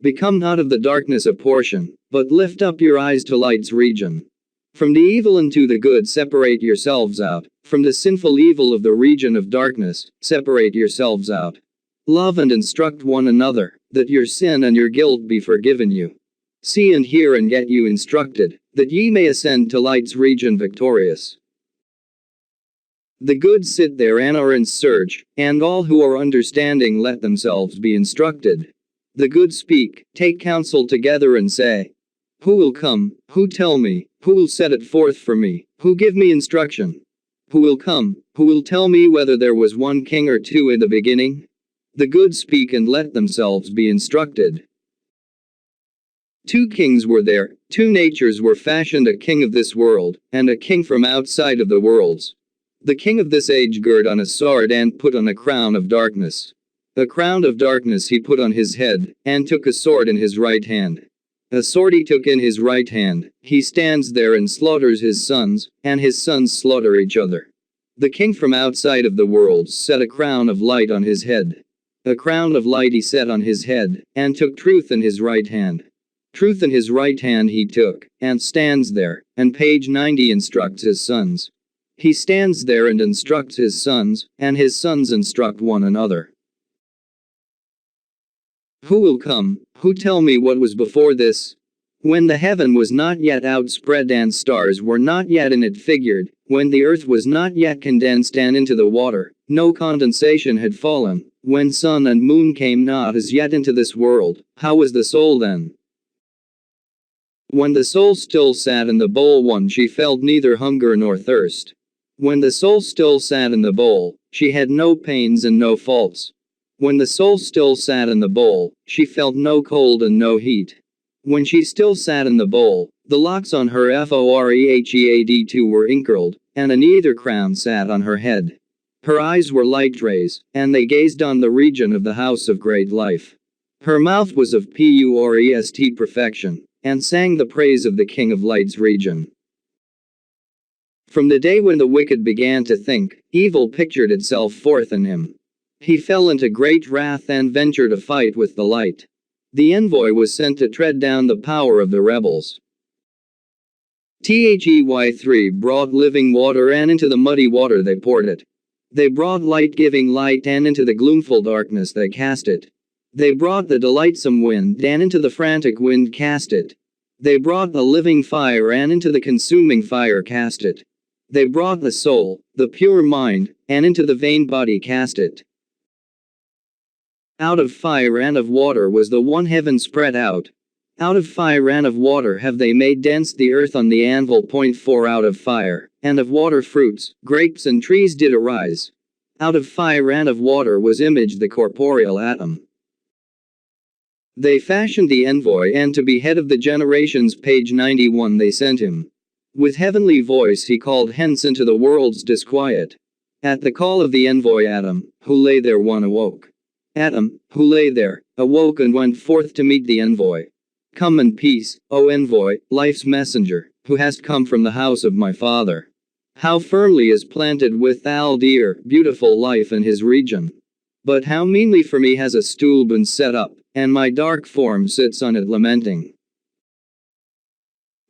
Become not of the darkness a portion, but lift up your eyes to light's region. From the evil and to the good separate yourselves out, from the sinful evil of the region of darkness, separate yourselves out. Love and instruct one another, that your sin and your guilt be forgiven you. See and hear and get you instructed, that ye may ascend to light's region victorious. The good sit there and are in search, and all who are understanding let themselves be instructed. The good speak, take counsel together and say, who will come, who tell me, who will set it forth for me, who give me instruction? Who will come, who will tell me whether there was one king or two in the beginning? The good speak and let themselves be instructed. Two kings were there, two natures were fashioned, a king of this world, and a king from outside of the worlds. The king of this age girt on a sword and put on a crown of darkness. A crown of darkness he put on his head, and took a sword in his right hand. A sword he took in his right hand, he stands there and slaughters his sons, and his sons slaughter each other. The king from outside of the worlds set a crown of light on his head. A crown of light he set on his head, and took truth in his right hand. Truth in his right hand he took, and stands there, and page 90 instructs his sons. He stands there and instructs his sons, and his sons instruct one another. Who will come, who tell me what was before this? When the heaven was not yet outspread and stars were not yet in it figured, when the earth was not yet condensed and into the water, no condensation had fallen, when sun and moon came not as yet into this world, how was the soul then? When the soul still sat in the bowl one she felt neither hunger nor thirst. When the soul still sat in the bowl, she had no pains and no faults. When the soul still sat in the bowl, she felt no cold and no heat. When she still sat in the bowl, the locks on her forehead were incurled, and a neither crown sat on her head. Her eyes were light rays, and they gazed on the region of the house of great life. Her mouth was of purest perfection, and sang the praise of the King of Light's region. From the day when the wicked began to think, evil pictured itself forth in him. He fell into great wrath and ventured a fight with the light. The envoy was sent to tread down the power of the rebels. Thay3 brought living water, and into the muddy water they poured it. They brought light giving light, and into the gloomful darkness they cast it. They brought the delightsome wind, and into the frantic wind cast it. They brought the living fire, and into the consuming fire cast it. They brought the soul, the pure mind, and into the vain body cast it. Out of fire and of water was the one heaven spread out. Out of fire and of water have they made dense the earth on the anvil. 4 Out of fire, and of water fruits, grapes and trees did arise. Out of fire and of water was imaged the corporeal atom. They fashioned the envoy, and to be head of the generations, page 91, they sent him. With heavenly voice he called hence into the world's disquiet. At the call of the envoy Adam, who lay there, one awoke. Adam, who lay there, awoke and went forth to meet the envoy. Come in peace, O envoy, life's messenger, who hast come from the house of my father. How firmly is planted with thou dear, beautiful life in his region. But how meanly for me has a stool been set up, and my dark form sits on it lamenting.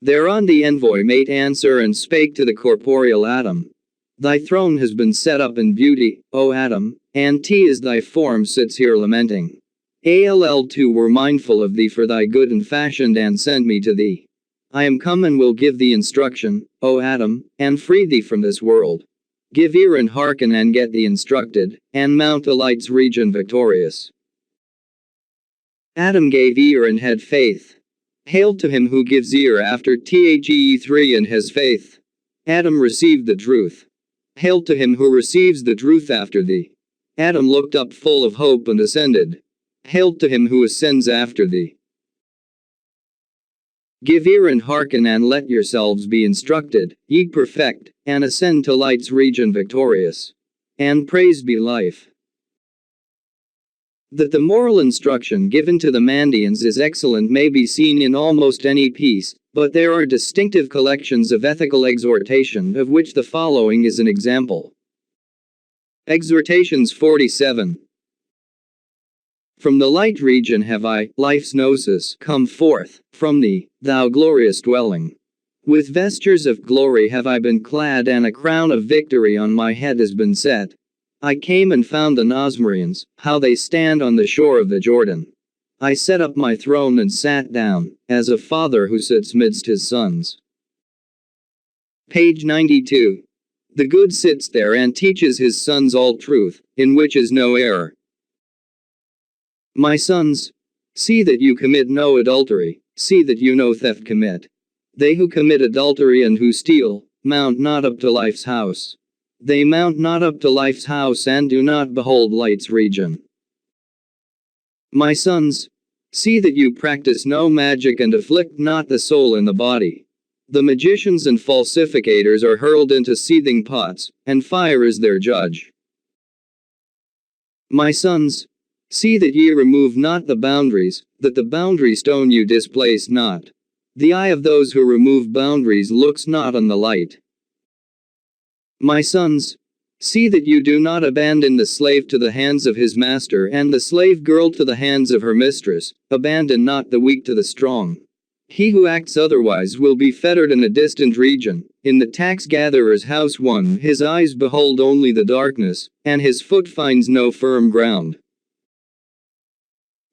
Thereon the envoy made answer and spake to the corporeal Adam. Thy throne has been set up in beauty, O Adam, and is thy form sits here lamenting. All were mindful of thee for thy good and fashioned and sent me to thee. I am come and will give thee instruction, O Adam, and free thee from this world. Give ear and hearken and get thee instructed, and mount the light's region victorious. Adam gave ear and had faith. Hail to him who gives ear after The3 and has faith. Adam received the truth. Hail to him who receives the truth after thee. Adam looked up full of hope and ascended. Hail to him who ascends after thee. Give ear and hearken and let yourselves be instructed, ye perfect, and ascend to light's region victorious. And praise be life. That the moral instruction given to the Mandaeans is excellent may be seen in almost any piece, but there are distinctive collections of ethical exhortation, of which the following is an example. Exhortations 47. From the light region have I, life's gnosis, come forth, from thee, thou glorious dwelling. With vestures of glory have I been clad, and a crown of victory on my head has been set. I came and found the Nosmerians, how they stand on the shore of the Jordan. I set up my throne and sat down, as a father who sits midst his sons. Page 92. The good sits there and teaches his sons all truth, in which is no error. My sons, see that you commit no adultery, see that you no theft commit. They who commit adultery and who steal, mount not up to life's house. They mount not up to life's house and do not behold light's region. My sons, see that you practice no magic and afflict not the soul in the body. The magicians and falsificators are hurled into seething pots, and fire is their judge. My sons, see that ye remove not the boundaries, that the boundary stone you displace not. The eye of those who remove boundaries looks not on the light. My sons, see that you do not abandon the slave to the hands of his master and the slave girl to the hands of her mistress, abandon not the weak to the strong. He who acts otherwise will be fettered in a distant region. In the tax gatherer's house his eyes behold only the darkness, and his foot finds no firm ground.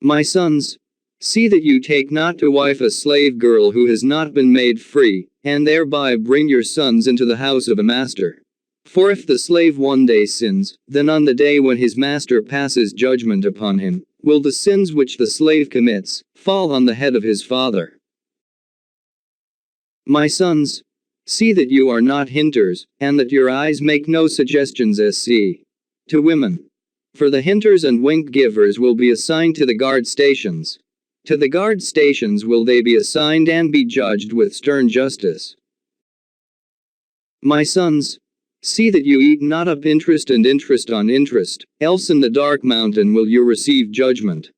My sons, see that you take not to wife a slave girl who has not been made free, and thereby bring your sons into the house of a master. For if the slave one day sins, then on the day when his master passes judgment upon him, will the sins which the slave commits fall on the head of his father. My sons, see that you are not hinters, and that your eyes make no suggestions to women. For the hinters and wink givers will be assigned to the guard stations. To the guard stations will they be assigned and be judged with stern justice. My sons, see that you eat not up interest and interest on interest, else in the dark mountain will you receive judgment.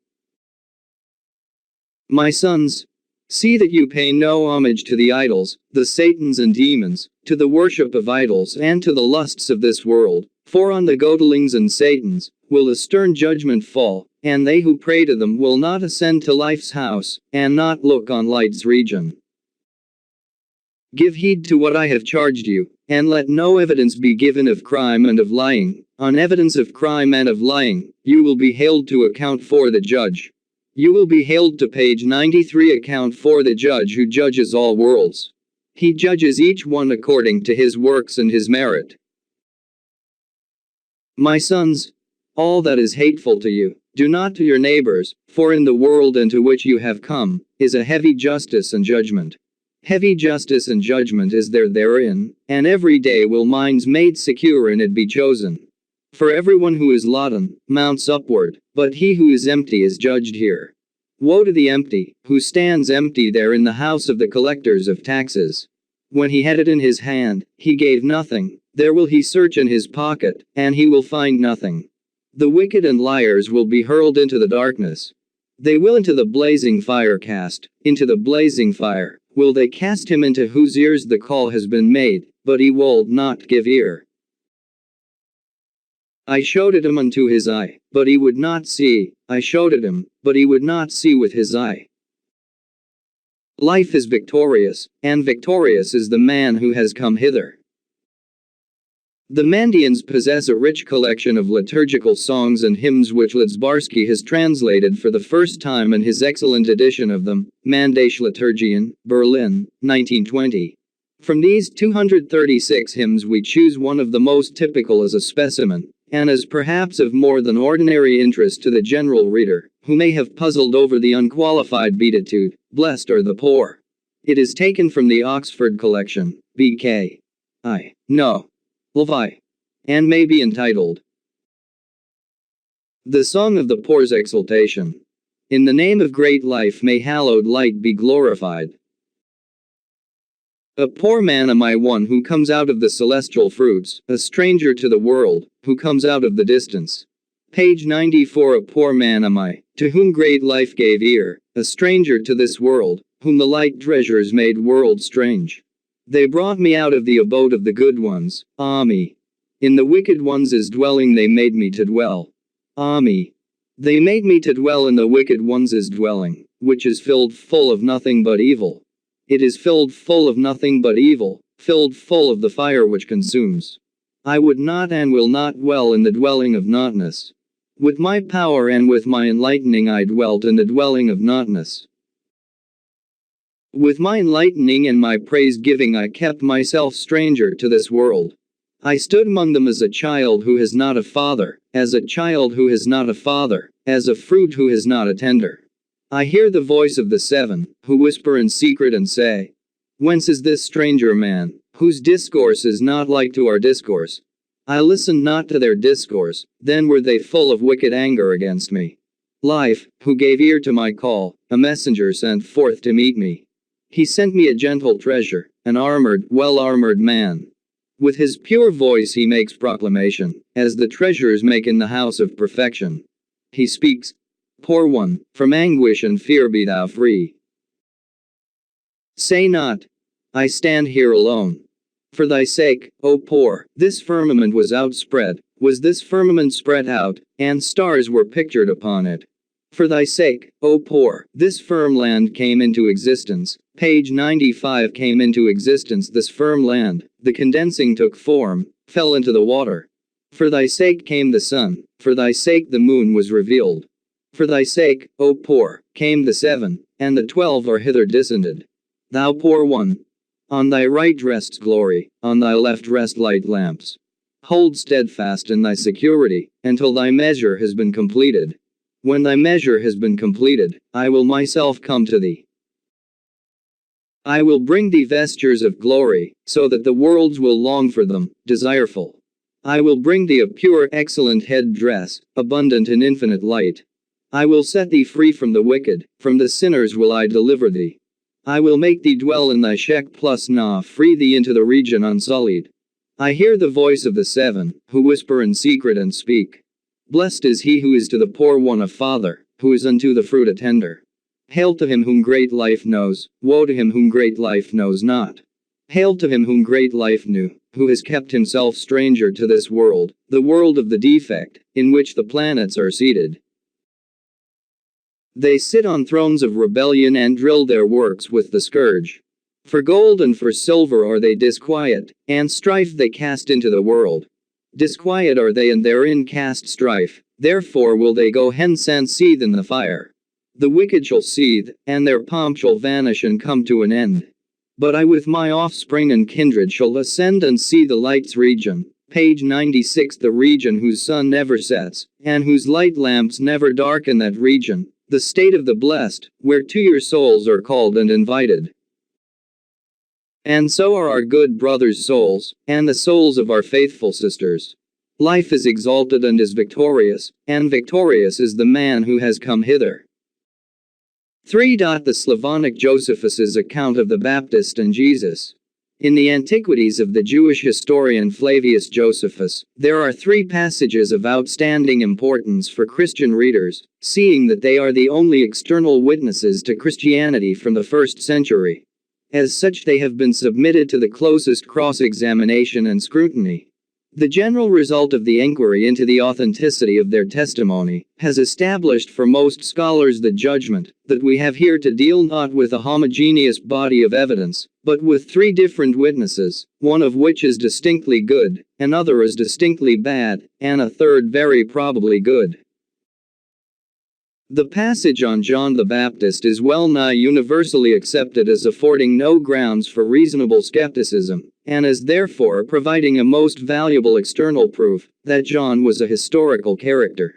My sons, see that you pay no homage to the idols, the Satans and demons, to the worship of idols and to the lusts of this world, for on the Godlings and Satans will a stern judgment fall, and they who pray to them will not ascend to life's house, and not look on light's region. Give heed to what I have charged you, and let no evidence be given of crime and of lying. On evidence of crime and of lying, you will be hailed to account for the judge. You will be hailed to page 93 account for the judge who judges all worlds. He judges each one according to his works and his merit. My sons, all that is hateful to you, do not to your neighbors, for in the world into which you have come, is a heavy justice and judgment. Heavy justice and judgment is there therein, and every day will minds made secure in it be chosen. For everyone who is laden, mounts upward, but he who is empty is judged here. Woe to the empty, who stands empty there in the house of the collectors of taxes. When he had it in his hand, he gave nothing, there will he search in his pocket, and he will find nothing. The wicked and liars will be hurled into the darkness. They will into the blazing fire cast, into the blazing fire, will they cast him into whose ears the call has been made, but he will not give ear. I showed it him unto his eye, but he would not see, I showed it him, but he would not see with his eye. Life is victorious, and victorious is the man who has come hither. The Mandaeans possess a rich collection of liturgical songs and hymns which Lidzbarski has translated for the first time in his excellent edition of them, Mandaean Liturgien, Berlin, 1920. From these 236 hymns we choose one of the most typical as a specimen, and as perhaps of more than ordinary interest to the general reader, who may have puzzled over the unqualified beatitude, "Blessed are the poor." It is taken from the Oxford collection, B.K. I. No. Levi. And may be entitled, The Song of the Poor's Exaltation. In the name of great life may hallowed light be glorified. A poor man am I, one who comes out of the celestial fruits, a stranger to the world, who comes out of the distance. Page 94. A poor man am I, to whom great life gave ear, a stranger to this world, whom the light treasures made world strange. They brought me out of the abode of the good ones, me. In the wicked ones' dwelling they made me to dwell. Me. They made me to dwell in the wicked ones' dwelling, which is filled full of nothing but evil. It is filled full of nothing but evil, filled full of the fire which consumes. I would not and will not dwell in the dwelling of naughtiness. With my power and with my enlightening I dwelt in the dwelling of naughtiness. With my enlightening and my praise-giving I kept myself stranger to this world. I stood among them as a child who has not a father, as a child who has not a father, as a fruit who has not a tender. I hear the voice of the seven, who whisper in secret and say, Whence is this stranger man, whose discourse is not like to our discourse? I listened not to their discourse, then were they full of wicked anger against me. Life, who gave ear to my call, a messenger sent forth to meet me. He sent me a gentle treasure, an armored, well-armored man. With his pure voice he makes proclamation, as the treasurers make in the house of perfection. He speaks, Poor one, from anguish and fear be thou free. Say not, I stand here alone. For thy sake, O poor, this firmament was outspread, was this firmament spread out, and stars were pictured upon it. For thy sake, O poor, this firm land came into existence. Page 95. Came into existence this firm land, the condensing took form, fell into the water. For thy sake came the sun, for thy sake the moon was revealed. For thy sake, O poor, came the seven, and the 12 are hither descended. Thou poor one. On thy right rests glory, on thy left rest light lamps. Hold steadfast in thy security, until thy measure has been completed. When thy measure has been completed, I will myself come to thee. I will bring thee vestures of glory, so that the worlds will long for them, desireful. I will bring thee a pure excellent head dress, abundant in infinite light. I will set thee free from the wicked, from the sinners will I deliver thee. I will make thee dwell in thy Shek plus Na, free thee into the region unsullied. I hear the voice of the seven, who whisper in secret and speak. Blessed is he who is to the poor one a father, who is unto the fruit a tender. Hail to him whom great life knows, woe to him whom great life knows not. Hail to him whom great life knew, who has kept himself stranger to this world, the world of the defect, in which the planets are seated. They sit on thrones of rebellion and drill their works with the scourge. For gold and for silver are they disquiet, and strife they cast into the world. Disquiet are they and therein cast strife, therefore will they go hence and seethe in the fire. The wicked shall seethe, and their pomp shall vanish and come to an end. But I with my offspring and kindred shall ascend and see the light's region. Page 96. The region whose sun never sets, and whose light lamps never darken that region, the state of the blessed, whereto your souls are called and invited. And so are our good brothers' souls, and the souls of our faithful sisters. Life is exalted and is victorious, and victorious is the man who has come hither. 3. The Slavonic Josephus's account of the Baptist and Jesus. In the Antiquities of the Jewish historian Flavius Josephus, there are 3 passages of outstanding importance for Christian readers, seeing that they are the only external witnesses to Christianity from the 1st century. As such, they have been submitted to the closest cross-examination and scrutiny. The general result of the inquiry into the authenticity of their testimony has established for most scholars the judgment that we have here to deal not with a homogeneous body of evidence, but with 3 different witnesses, one of which is distinctly good, another is distinctly bad, and a third very probably good. The passage on John the Baptist is well nigh universally accepted as affording no grounds for reasonable skepticism, and as therefore providing a most valuable external proof that John was a historical character.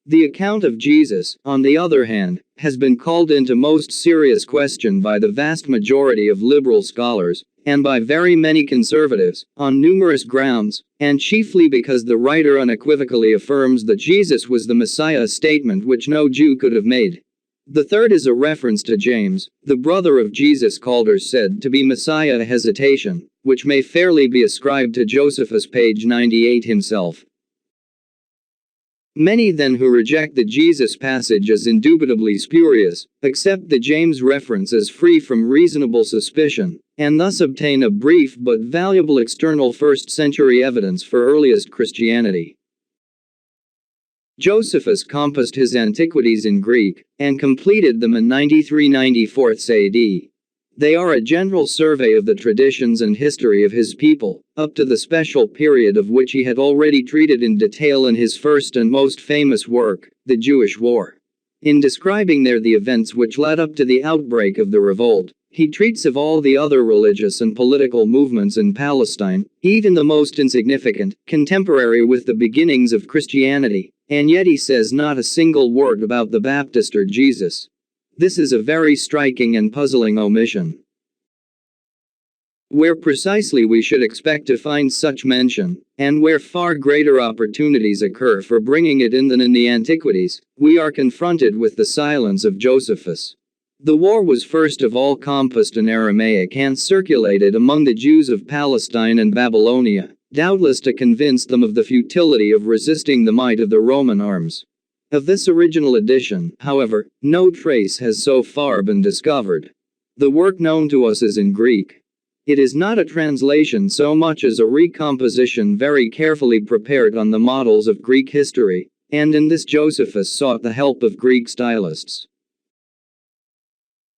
The account of Jesus, on the other hand, has been called into most serious question by the vast majority of liberal scholars, and by very many conservatives, on numerous grounds, and chiefly because the writer unequivocally affirms that Jesus was the Messiah, a statement which no Jew could have made. The third is a reference to James, the brother of Jesus, called or said to be Messiah, a hesitation, which may fairly be ascribed to Josephus, page 98 himself. Many then who reject the Jesus passage as indubitably spurious, accept the James reference as free from reasonable suspicion, and thus obtain a brief but valuable external first-century evidence for earliest Christianity. Josephus composed his Antiquities in Greek, and completed them in 93–94 AD. They are a general survey of the traditions and history of his people, up to the special period of which he had already treated in detail in his first and most famous work, the Jewish War. In describing there the events which led up to the outbreak of the revolt, he treats of all the other religious and political movements in Palestine, even the most insignificant, contemporary with the beginnings of Christianity, and yet he says not a single word about the Baptist or Jesus. This is a very striking and puzzling omission. Where precisely we should expect to find such mention, and where far greater opportunities occur for bringing it in than in the Antiquities, we are confronted with the silence of Josephus. The war was first of all composed in Aramaic and circulated among the Jews of Palestine and Babylonia, doubtless to convince them of the futility of resisting the might of the Roman arms. Of this original edition, however, no trace has so far been discovered. The work known to us is in Greek. It is not a translation so much as a recomposition very carefully prepared on the models of Greek history, and in this Josephus sought the help of Greek stylists.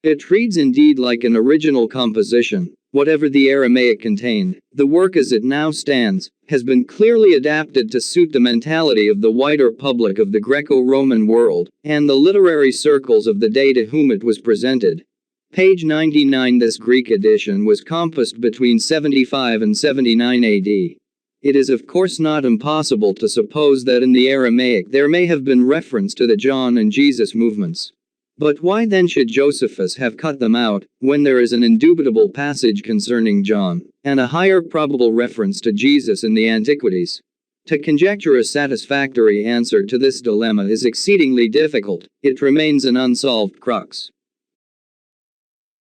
It reads indeed like an original composition. Whatever the Aramaic contained, the work as it now stands, has been clearly adapted to suit the mentality of the wider public of the Greco-Roman world, and the literary circles of the day to whom it was presented. Page 99. This Greek edition was composed between 75 and 79 AD. It is of course not impossible to suppose that in the Aramaic there may have been reference to the John and Jesus movements. But why then should Josephus have cut them out, when there is an indubitable passage concerning John, and a higher probable reference to Jesus in the Antiquities? To conjecture a satisfactory answer to this dilemma is exceedingly difficult. It remains an unsolved crux.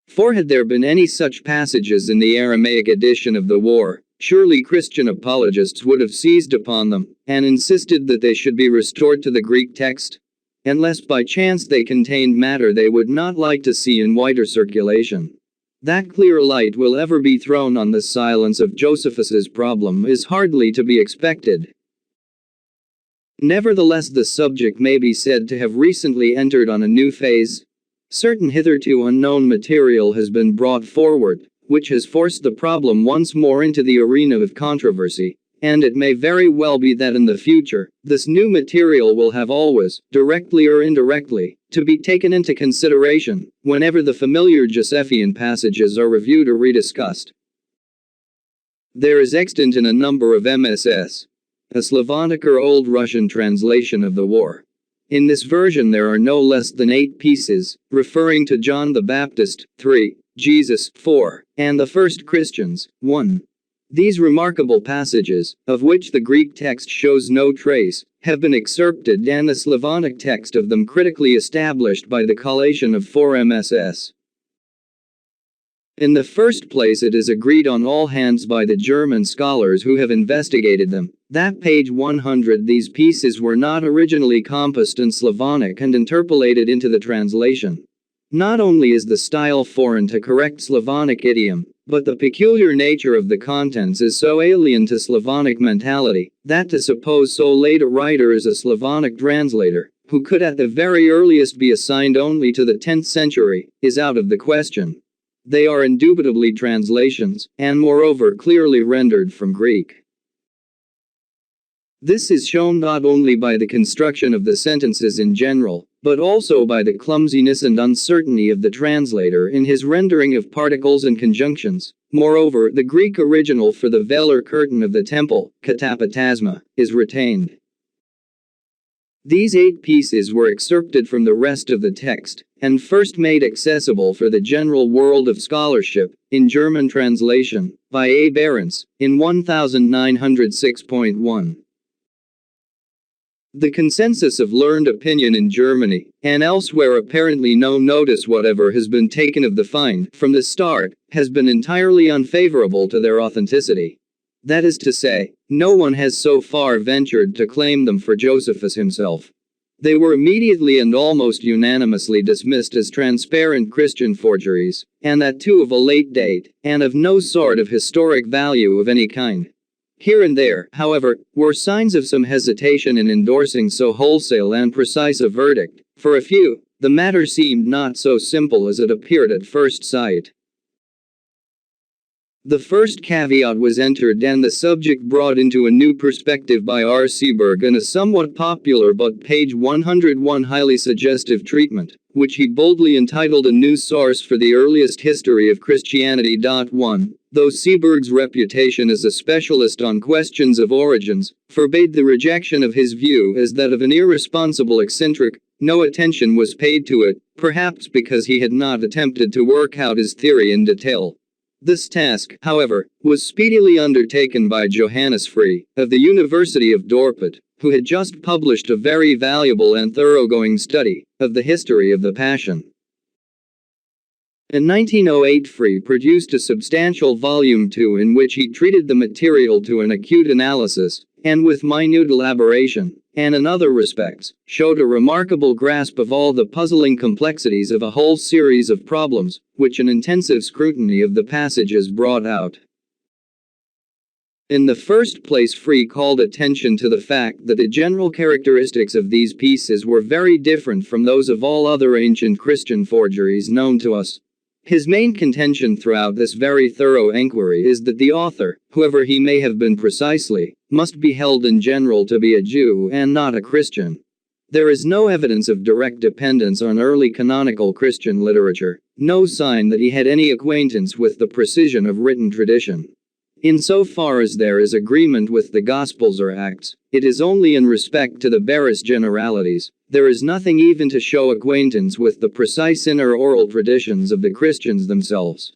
For had there been any such passages in the Aramaic edition of the war, surely Christian apologists would have seized upon them, and insisted that they should be restored to the Greek text, unless by chance they contained matter they would not like to see in wider circulation. That clear light will ever be thrown on the silence of Josephus's problem is hardly to be expected. Nevertheless, the subject may be said to have recently entered on a new phase. Certain hitherto unknown material has been brought forward, which has forced the problem once more into the arena of controversy. And it may very well be that in the future, this new material will have always, directly or indirectly, to be taken into consideration, whenever the familiar Josephian passages are reviewed or rediscussed. There is extant in a number of MSS, a Slavonic or Old Russian translation of the war. In this version there are no less than 8 pieces, referring to John the Baptist, 3, Jesus, 4, and the first Christians, 1. These remarkable passages, of which the Greek text shows no trace, have been excerpted and the Slavonic text of them critically established by the collation of 4 MSS. In the first place, it is agreed on all hands by the German scholars who have investigated them, that page 100 these pieces were not originally composed in Slavonic and interpolated into the translation. Not only is the style foreign to correct Slavonic idiom, but the peculiar nature of the contents is so alien to Slavonic mentality, that to suppose so late a writer is a Slavonic translator, who could at the very earliest be assigned only to the 10th century, is out of the question. They are indubitably translations, and moreover clearly rendered from Greek. This is shown not only by the construction of the sentences in general, but also by the clumsiness and uncertainty of the translator in his rendering of particles and conjunctions. Moreover, the Greek original for the veil or curtain of the temple, katapatasma, is retained. These 8 pieces were excerpted from the rest of the text, and first made accessible for the general world of scholarship, in German translation, by A. Behrens, in 1906.1. The consensus of learned opinion in Germany, and elsewhere apparently no notice whatever has been taken of the find, from the start, has been entirely unfavorable to their authenticity. That is to say, no one has so far ventured to claim them for Josephus himself. They were immediately and almost unanimously dismissed as transparent Christian forgeries, and that too of a late date, and of no sort of historic value of any kind. Here and there, however, were signs of some hesitation in endorsing so wholesale and precise a verdict. For a few, the matter seemed not so simple as it appeared at first sight. The first caveat was entered and the subject brought into a new perspective by R. Seeberg in a somewhat popular but page 101 highly suggestive treatment, which he boldly entitled A New Source for the Earliest History of Christianity. 1. Though Seeberg's reputation as a specialist on questions of origins forbade the rejection of his view as that of an irresponsible eccentric, no attention was paid to it, perhaps because he had not attempted to work out his theory in detail. This task, however, was speedily undertaken by Johannes Free, of the University of Dorpat, who had just published a very valuable and thoroughgoing study of the history of the Passion. In 1908, Free produced a substantial volume 2 in which he treated the material to an acute analysis, and with minute elaboration, and in other respects, showed a remarkable grasp of all the puzzling complexities of a whole series of problems, which an intensive scrutiny of the passages brought out. In the first place, Free called attention to the fact that the general characteristics of these pieces were very different from those of all other ancient Christian forgeries known to us. His main contention throughout this very thorough enquiry is that the author, whoever he may have been precisely, must be held in general to be a Jew and not a Christian. There is no evidence of direct dependence on early canonical Christian literature, no sign that he had any acquaintance with the precision of written tradition. Insofar as there is agreement with the Gospels or Acts, it is only in respect to the barest generalities. There is nothing even to show acquaintance with the precise inner oral traditions of the Christians themselves.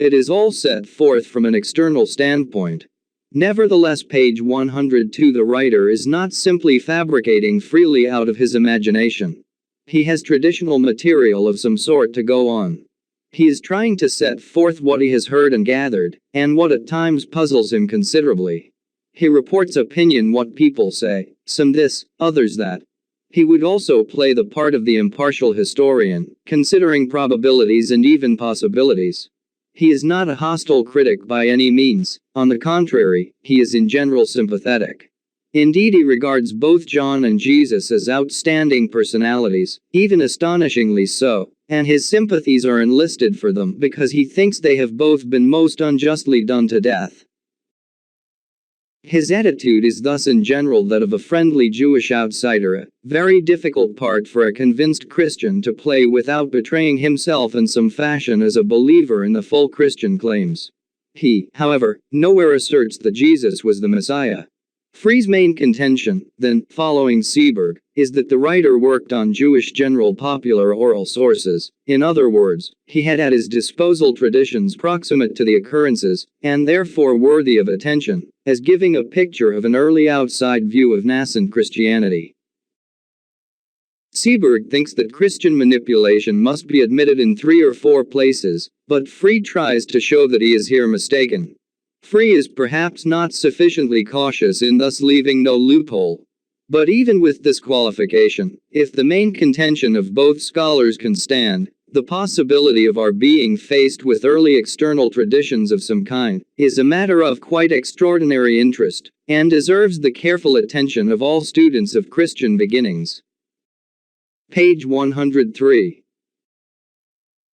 It is all set forth from an external standpoint. Nevertheless, page 102, the writer is not simply fabricating freely out of his imagination. He has traditional material of some sort to go on. He is trying to set forth what he has heard and gathered, and what at times puzzles him considerably. He reports opinion, what people say, some this, others that. He would also play the part of the impartial historian, considering probabilities and even possibilities. He is not a hostile critic by any means, on the contrary, he is in general sympathetic. Indeed, he regards both John and Jesus as outstanding personalities, even astonishingly so, and his sympathies are enlisted for them because he thinks they have both been most unjustly done to death. His attitude is thus in general that of a friendly Jewish outsider, a very difficult part for a convinced Christian to play without betraying himself in some fashion as a believer in the full Christian claims. He, however, nowhere asserts that Jesus was the Messiah. Free's main contention, then, following Seeberg, is that the writer worked on Jewish general popular oral sources. In other words, he had at his disposal traditions proximate to the occurrences, and therefore worthy of attention, as giving a picture of an early outside view of nascent Christianity. Seeberg thinks that Christian manipulation must be admitted in 3 or 4 places, but Free tries to show that he is here mistaken. Free is perhaps not sufficiently cautious in thus leaving no loophole. But even with this qualification, if the main contention of both scholars can stand, the possibility of our being faced with early external traditions of some kind is a matter of quite extraordinary interest, and deserves the careful attention of all students of Christian beginnings. Page 103.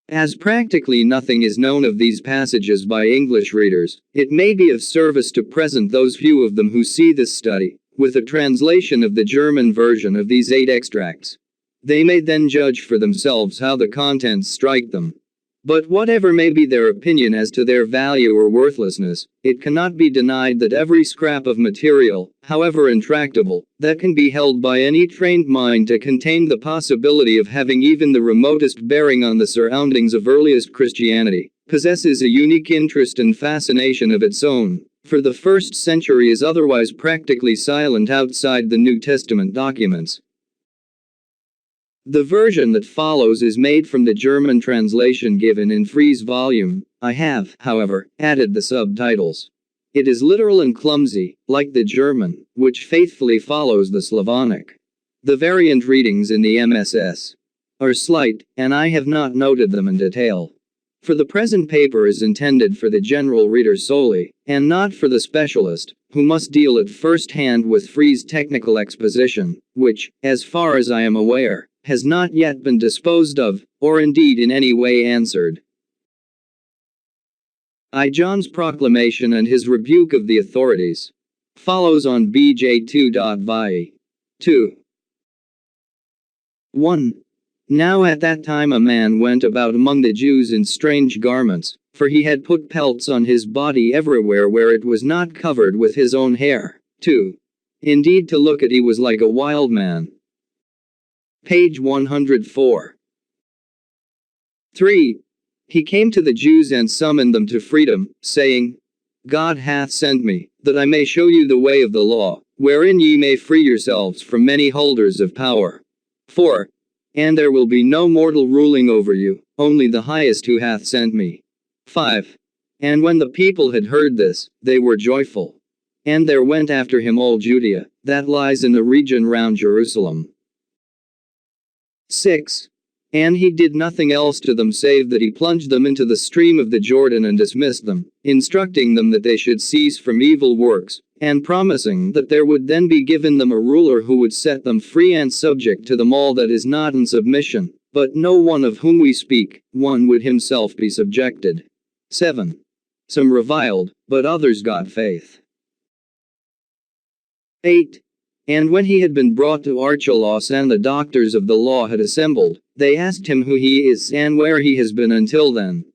As practically nothing is known of these passages by English readers, it may be of service to present those few of them who see this study with a translation of the German version of these 8 extracts. They may then judge for themselves how the contents strike them. But whatever may be their opinion as to their value or worthlessness, it cannot be denied that every scrap of material, however intractable, that can be held by any trained mind to contain the possibility of having even the remotest bearing on the surroundings of earliest Christianity, possesses a unique interest and fascination of its own, for the first century is otherwise practically silent outside the New Testament documents. The version that follows is made from the German translation given in Free's volume. I have, however, added the subtitles. It is literal and clumsy, like the German, which faithfully follows the Slavonic. The variant readings in the MSS are slight, and I have not noted them in detail. For the present paper is intended for the general reader solely, and not for the specialist, who must deal at first hand with Free's technical exposition, which, as far as I am aware, has not yet been disposed of, or indeed in any way answered. I. John's proclamation and his rebuke of the authorities follows on BJ2.vi. 2. 1. Now at that time a man went about among the Jews in strange garments, for he had put pelts on his body everywhere where it was not covered with his own hair. 2. Indeed to look at he was like a wild man. Page 104. 3. He came to the Jews and summoned them to freedom, saying, God hath sent me, that I may show you the way of the law, wherein ye may free yourselves from many holders of power. 4. And there will be no mortal ruling over you, only the highest who hath sent me. 5. And when the people had heard this, they were joyful. And there went after him all Judea, that lies in the region round Jerusalem. 6. And he did nothing else to them save that he plunged them into the stream of the Jordan and dismissed them, instructing them that they should cease from evil works, and promising that there would then be given them a ruler who would set them free and subject to them all that is not in submission, but no one of whom we speak, one would himself be subjected. 7. Some reviled, but others got faith. 8. And when he had been brought to Archelaus and the doctors of the law had assembled, they asked him who he is and where he has been until then.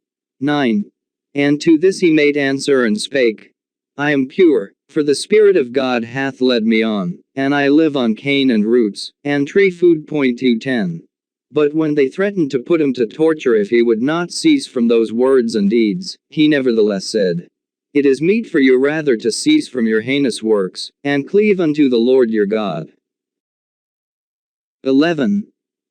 9. And to this he made answer and spake, I am pure, for the Spirit of God hath led me on, and I live on cane and roots, and tree food. 210. But when they threatened to put him to torture if he would not cease from those words and deeds, he nevertheless said, It is meet for you rather to cease from your heinous works, and cleave unto the Lord your God. 11.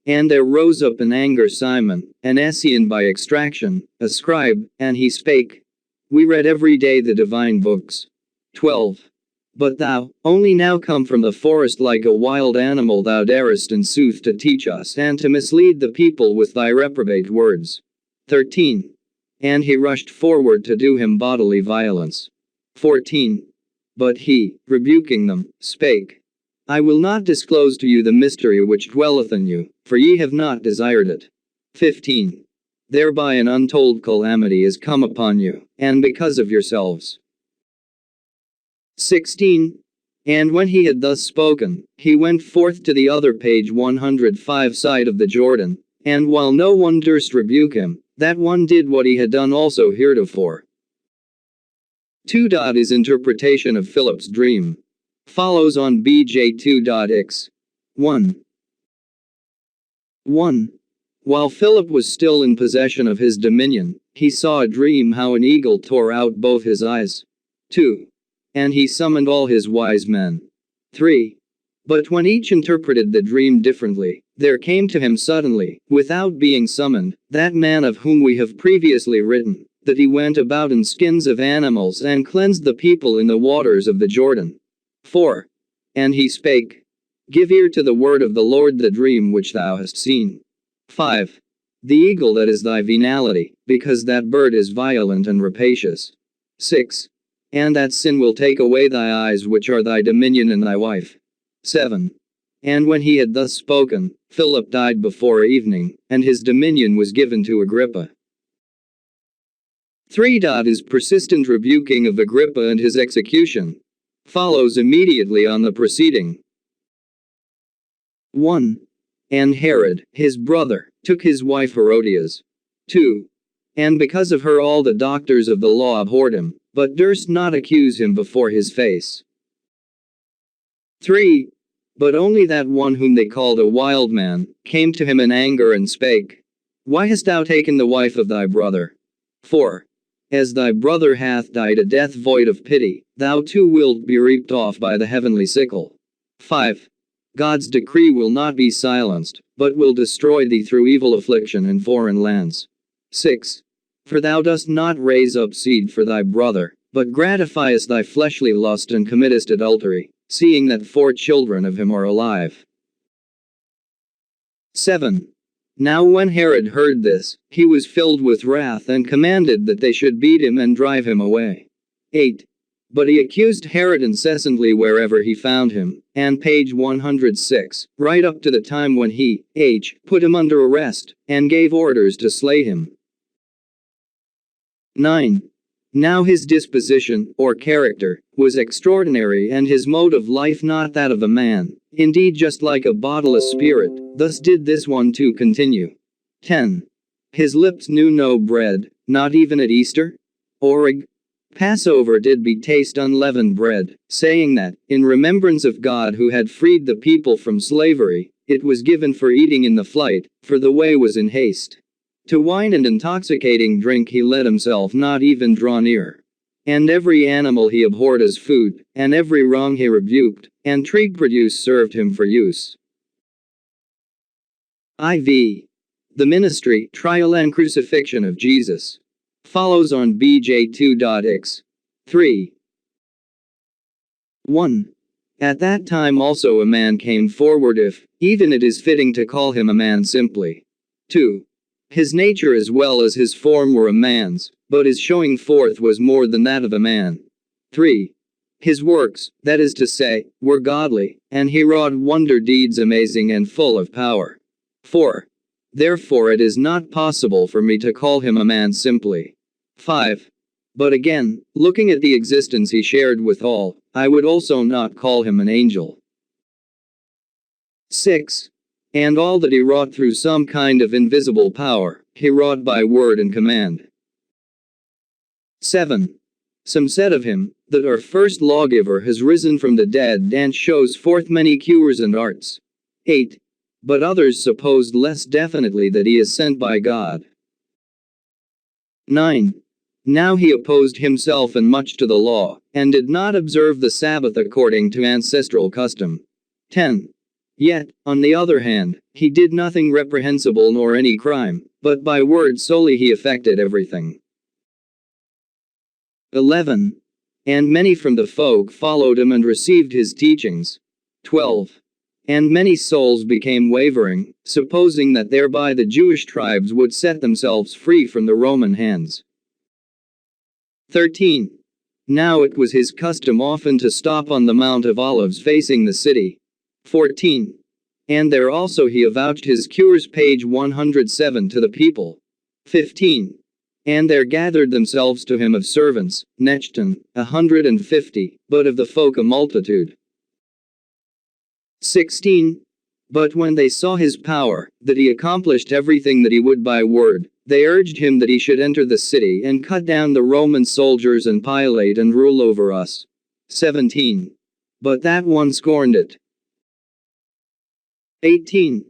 And there rose up in anger Simon, an Essene by extraction, a scribe, and he spake. We read every day the divine books. 12. But thou, only now come from the forest like a wild animal, thou darest in sooth to teach us and to mislead the people with thy reprobate words. 13. And he rushed forward to do him bodily violence. 14. But he, rebuking them, spake, I will not disclose to you the mystery which dwelleth in you, for ye have not desired it. 15. Thereby an untold calamity is come upon you, and because of yourselves. 16. And when he had thus spoken, he went forth to the other page 105 side of the Jordan, and while no one durst rebuke him, that one did what he had done also heretofore. 2. His interpretation of Philip's dream follows on BJ2.x. 1. 1. While Philip was still in possession of his dominion, he saw a dream how an eagle tore out both his eyes. 2. And he summoned all his wise men. 3. But when each interpreted the dream differently, there came to him suddenly, without being summoned, that man of whom we have previously written, that he went about in skins of animals and cleansed the people in the waters of the Jordan. 4. And he spake, Give ear to the word of the Lord, the dream which thou hast seen. 5. The eagle that is thy venality, because that bird is violent and rapacious. 6. And that sin will take away thy eyes which are thy dominion and thy wife. 7. And when he had thus spoken, Philip died before evening, and his dominion was given to Agrippa. 3. His persistent rebuking of Agrippa and his execution follows immediately on the preceding. 1. And Herod, his brother, took his wife Herodias. 2. And because of her all the doctors of the law abhorred him, but durst not accuse him before his face. 3. But only that one whom they called a wild man, came to him in anger and spake, Why hast thou taken the wife of thy brother? 4. As thy brother hath died a death void of pity, thou too wilt be reaped off by the heavenly sickle. 5. God's decree will not be silenced, but will destroy thee through evil affliction in foreign lands. 6. For thou dost not raise up seed for thy brother, but gratifiest thy fleshly lust and committest adultery, seeing that 4 children of him are alive. 7. Now when Herod heard this, he was filled with wrath and commanded that they should beat him and drive him away. 8. But he accused Herod incessantly wherever he found him, and page 106, right up to the time when he, put him under arrest, and gave orders to slay him. 9. Now his disposition, or character, was extraordinary, and his mode of life not that of a man, indeed just like a bodiless spirit, thus did this one too continue. 10. His lips knew no bread, not even at Easter? Org. Passover did be taste unleavened bread, saying that, in remembrance of God who had freed the people from slavery, it was given for eating in the flight, for the way was in haste. To wine and intoxicating drink he let himself not even draw near. And every animal he abhorred as food, and every wrong he rebuked, and tree produce served him for use. IV. The ministry, trial and crucifixion of Jesus. Follows on BJ2.x. 3. 1. At that time also a man came forward, if, even it is fitting to call him a man simply. 2. His nature as well as his form were a man's, but his showing forth was more than that of a man. 3. His works, that is to say, were godly, and he wrought wonder deeds amazing and full of power. 4. Therefore it is not possible for me to call him a man simply. 5. But again, looking at the existence he shared with all, I would also not call him an angel. 6. And all that he wrought through some kind of invisible power, he wrought by word and command. 7. Some said of him, that our first lawgiver has risen from the dead and shows forth many cures and arts. 8. But others supposed less definitely that he is sent by God. 9. Now he opposed himself and much to the law, and did not observe the Sabbath according to ancestral custom. 10. Yet, on the other hand, he did nothing reprehensible nor any crime, but by word solely he effected everything. 11. And many from the folk followed him and received his teachings. 12. And many souls became wavering, supposing that thereby the Jewish tribes would set themselves free from the Roman hands. 13. Now it was his custom often to stop on the Mount of Olives facing the city. 14. And there also he avouched his cures, page 107, to the people. 15. And there gathered themselves to him of servants, Nechton, 150, but of the folk a multitude. 16. But when they saw his power, that he accomplished everything that he would by word, they urged him that he should enter the city and cut down the Roman soldiers and Pilate and rule over us. 17. But that one scorned it. 18.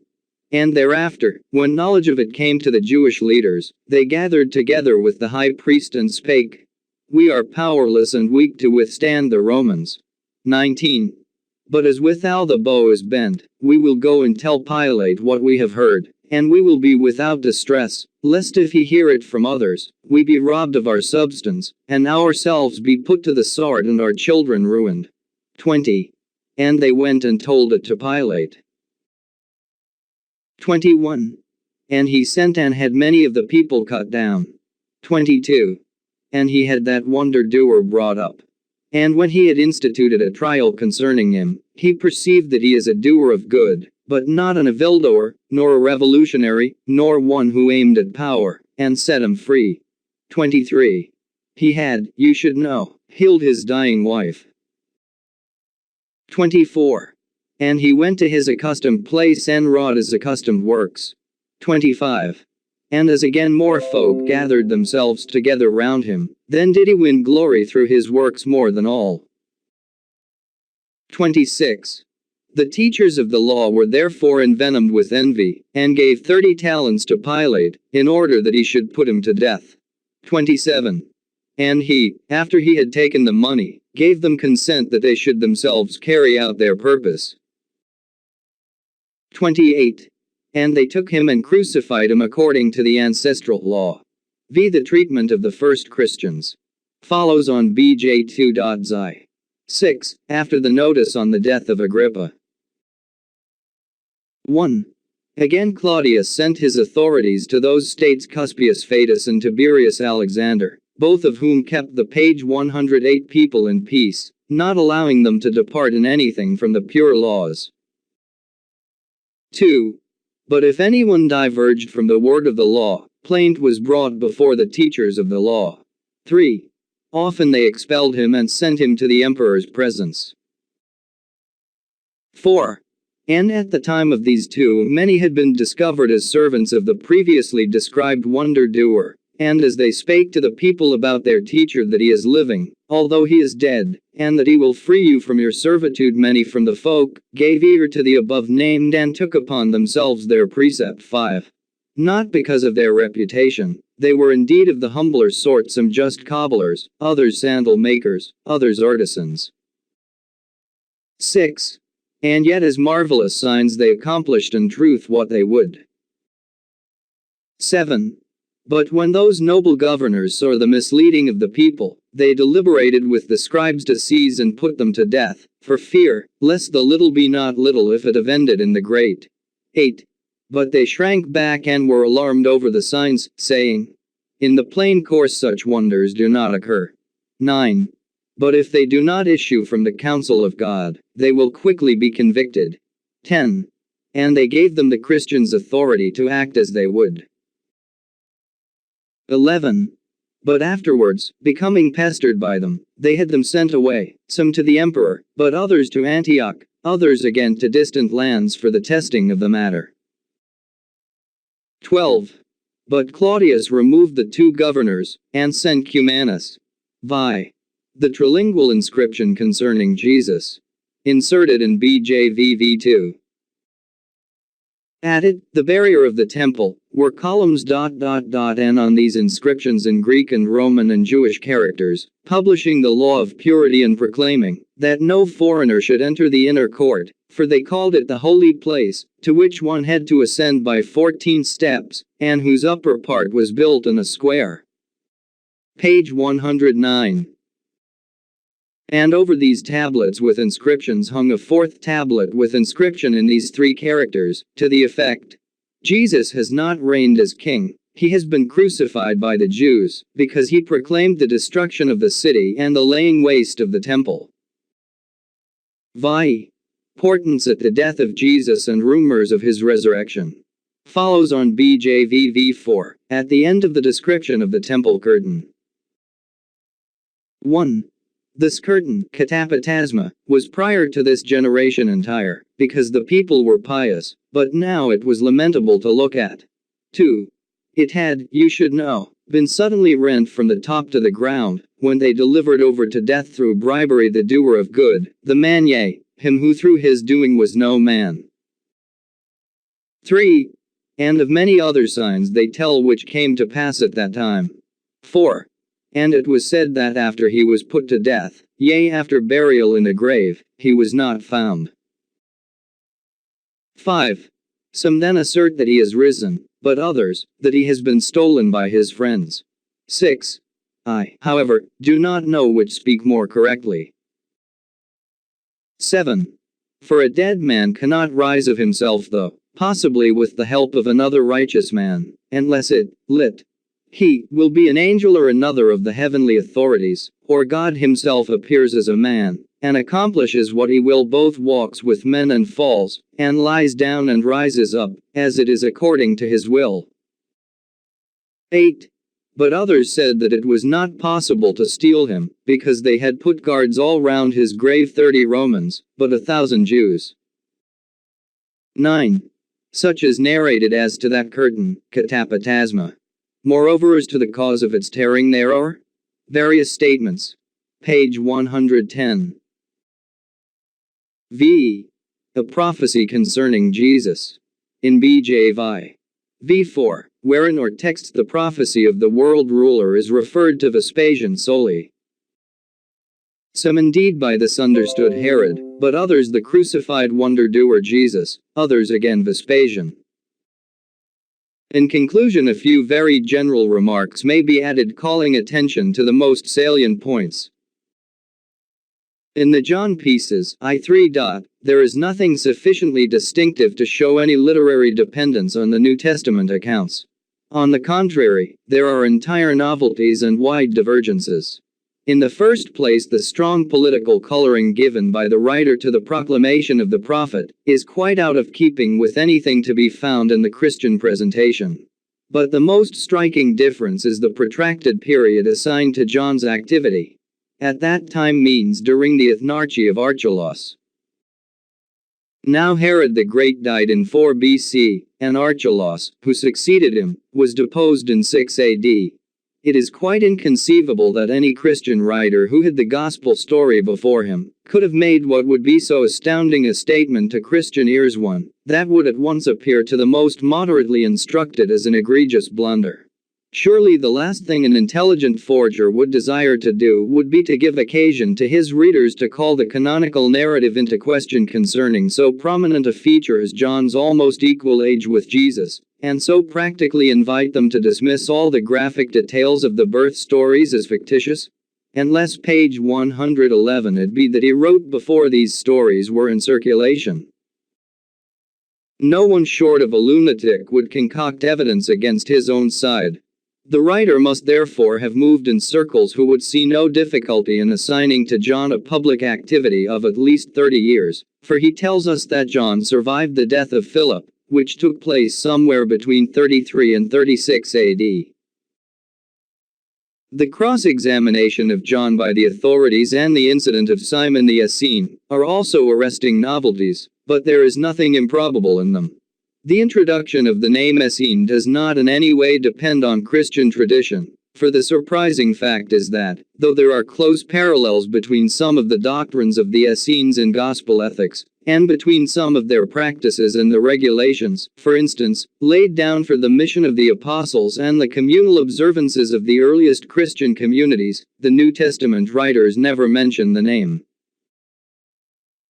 And thereafter, when knowledge of it came to the Jewish leaders, they gathered together with the high priest and spake, We are powerless and weak to withstand the Romans. 19. But as withal the bow is bent, we will go and tell Pilate what we have heard, and we will be without distress, lest if he hear it from others, we be robbed of our substance, and ourselves be put to the sword and our children ruined. 20. And they went and told it to Pilate. 21. And he sent and had many of the people cut down. 22. And he had that wonder-doer brought up. And when he had instituted a trial concerning him, he perceived that he is a doer of good, but not an evildoer, nor a revolutionary, nor one who aimed at power, and set him free. 23. He had, you should know, healed his dying wife. 24. And he went to his accustomed place and wrought his accustomed works. 25. And as again more folk gathered themselves together round him, then did he win glory through his works more than all. 26. The teachers of the law were therefore envenomed with envy, and gave 30 talents to Pilate, in order that he should put him to death. 27. And he, after he had taken the money, gave them consent that they should themselves carry out their purpose. 28. And they took him and crucified him according to the ancestral law. V. The treatment of the first Christians. Follows on BJ2.zi. 6. After the notice on the death of Agrippa. 1. Again Claudius sent his authorities to those states Cuspius Fadus and Tiberius Alexander, both of whom kept the page 108 people in peace, not allowing them to depart in anything from the pure laws. 2. But if anyone diverged from the word of the law, plaint was brought before the teachers of the law. 3. Often they expelled him and sent him to the emperor's presence. 4. And at the time of these two, many had been discovered as servants of the previously described wonder-doer, and as they spake to the people about their teacher that he is living, although he is dead, and that he will free you from your servitude, many from the folk gave ear to the above named and took upon themselves their precept. 5. Not because of their reputation, they were indeed of the humbler sort, some just cobblers, others sandal makers, others artisans. 6. And yet as marvelous signs they accomplished in truth what they would. 7. But when those noble governors saw the misleading of the people, they deliberated with the scribes to seize and put them to death, for fear, lest the little be not little if it have ended in the great. 8. But they shrank back and were alarmed over the signs, saying, in the plain course such wonders do not occur. 9. But if they do not issue from the counsel of God, they will quickly be convicted. 10. And they gave them the Christians' authority to act as they would. 11. But afterwards, becoming pestered by them, they had them sent away, some to the emperor, but others to Antioch, others again to distant lands for the testing of the matter. 12. But Claudius removed the two governors, and sent Cumanus. Vi. The trilingual inscription concerning Jesus. Inserted in BJVV2. Added, the barrier of the temple, were columns ... and on these inscriptions in Greek and Roman and Jewish characters, publishing the law of purity and proclaiming that no foreigner should enter the inner court, for they called it the holy place, to which one had to ascend by 14 steps, and whose upper part was built in a square. Page 109. And over these tablets with inscriptions hung a fourth tablet with inscription in these three characters, to the effect, Jesus has not reigned as king, he has been crucified by the Jews, because he proclaimed the destruction of the city and the laying waste of the temple. Vi. Portents at the death of Jesus and rumors of his resurrection. Follows on BJVV4, at the end of the description of the temple curtain. 1. This curtain, katapatasma, was prior to this generation entire, because the people were pious, but now it was lamentable to look at. 2. It had, you should know, been suddenly rent from the top to the ground, when they delivered over to death through bribery the doer of good, the man, yea, him who through his doing was no man. 3. And of many other signs they tell which came to pass at that time. 4. And it was said that after he was put to death, yea, after burial in a grave, he was not found. 5. Some then assert that he is risen, but others, that he has been stolen by his friends. 6. I, however, do not know which speak more correctly. 7. For a dead man cannot rise of himself, though, possibly with the help of another righteous man, unless it, lit. He will be an angel or another of the heavenly authorities, or God himself appears as a man, and accomplishes what he will, both walks with men and falls, and lies down and rises up, as it is according to his will. 8. But others said that it was not possible to steal him, because they had put guards all round his grave, 30 Romans, but 1,000 Jews. 9. Such is narrated as to that curtain, katapatasma. Moreover, as to the cause of its tearing, there are various statements. Page 110. V. A prophecy concerning Jesus. In BJV. V4, wherein or text the prophecy of the world ruler is referred to Vespasian solely. Some indeed by this understood Herod, but others the crucified wonder-doer Jesus, others again Vespasian. In conclusion, a few very general remarks may be added calling attention to the most salient points. In the John pieces, I3. There is nothing sufficiently distinctive to show any literary dependence on the New Testament accounts. On the contrary, there are entire novelties and wide divergences. In the first place, the strong political coloring given by the writer to the proclamation of the prophet is quite out of keeping with anything to be found in the Christian presentation. But the most striking difference is the protracted period assigned to John's activity. At that time means during the ethnarchy of Archelaus. Now Herod the Great died in 4 BC, and Archelaus, who succeeded him, was deposed in 6 AD. It is quite inconceivable that any Christian writer who had the gospel story before him could have made what would be so astounding a statement to Christian ears, one that would at once appear to the most moderately instructed as an egregious blunder. Surely the last thing an intelligent forger would desire to do would be to give occasion to his readers to call the canonical narrative into question concerning so prominent a feature as John's almost equal age with Jesus, and so practically invite them to dismiss all the graphic details of the birth stories as fictitious. Unless page 111 it be that he wrote before these stories were in circulation. No one short of a lunatic would concoct evidence against his own side. The writer must therefore have moved in circles who would see no difficulty in assigning to John a public activity of at least 30 years, for he tells us that John survived the death of Philip, which took place somewhere between 33 and 36 AD. The cross-examination of John by the authorities and the incident of Simon the Essene are also arresting novelties, but there is nothing improbable in them. The introduction of the name Essene does not in any way depend on Christian tradition, for the surprising fact is that, though there are close parallels between some of the doctrines of the Essenes in gospel ethics, and between some of their practices and the regulations, for instance, laid down for the mission of the apostles and the communal observances of the earliest Christian communities, the New Testament writers never mention the name.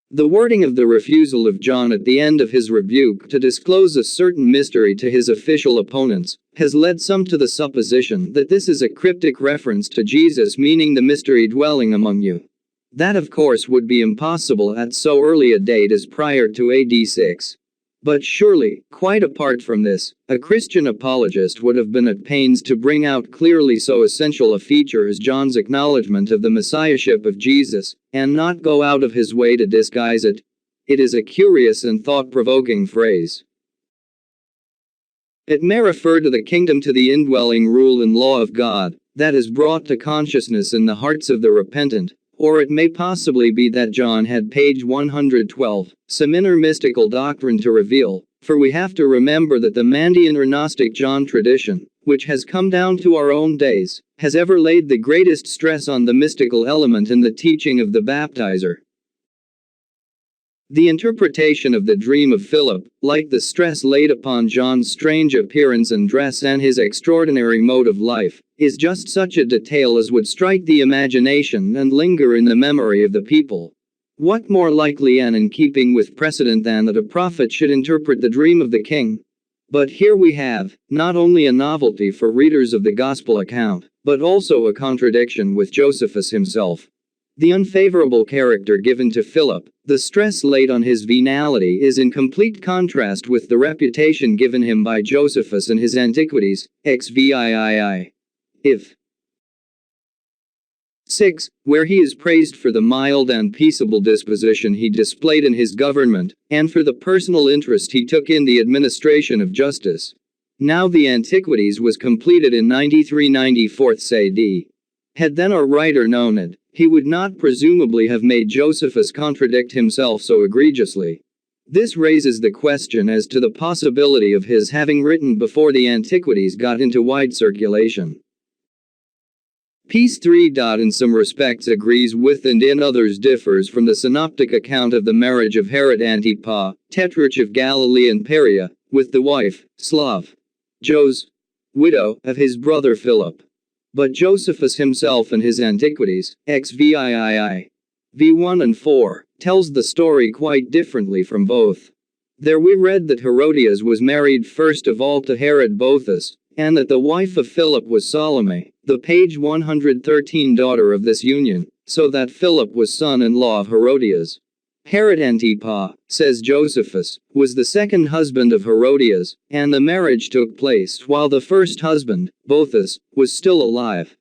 The wording of the refusal of John at the end of his rebuke to disclose a certain mystery to his official opponents has led some to the supposition that this is a cryptic reference to Jesus, meaning the mystery dwelling among you. That of course would be impossible at so early a date as prior to AD 6. But surely, quite apart from this, a Christian apologist would have been at pains to bring out clearly so essential a feature as John's acknowledgement of the messiahship of Jesus, and not go out of his way to disguise it. It is a curious and thought-provoking phrase. It may refer to the kingdom, to the indwelling rule and law of God, that is brought to consciousness in the hearts of the repentant. Or it may possibly be that John had, page 112, some inner mystical doctrine to reveal, for we have to remember that the Mandaean or Gnostic John tradition, which has come down to our own days, has ever laid the greatest stress on the mystical element in the teaching of the Baptizer. The interpretation of the dream of Philip, like the stress laid upon John's strange appearance and dress and his extraordinary mode of life, is just such a detail as would strike the imagination and linger in the memory of the people. What more likely and in keeping with precedent than that a prophet should interpret the dream of the king? But here we have, not only a novelty for readers of the gospel account, but also a contradiction with Josephus himself. The unfavorable character given to Philip, the stress laid on his venality, is in complete contrast with the reputation given him by Josephus in his Antiquities, XVIII. If 6, where he is praised for the mild and peaceable disposition he displayed in his government, and for the personal interest he took in the administration of justice. Now the Antiquities was completed in 93-94 AD. Had then our writer known it, he would not presumably have made Josephus contradict himself so egregiously. This raises the question as to the possibility of his having written before the Antiquities got into wide circulation. Piece 3. In some respects agrees with and in others differs from the synoptic account of the marriage of Herod Antipas, Tetrarch of Galilee and Perea, with the wife, Slav, Jos, widow, of his brother Philip. But Josephus himself in his Antiquities, XVIII, v1 and 4, tells the story quite differently from both. There we read that Herodias was married first of all to Herod Boethus, and that the wife of Philip was Salome, the page 113 daughter of this union, so that Philip was son-in-law of Herodias. Herod Antipas, says Josephus, was the second husband of Herodias, and the marriage took place while the first husband, Boethus, was still alive.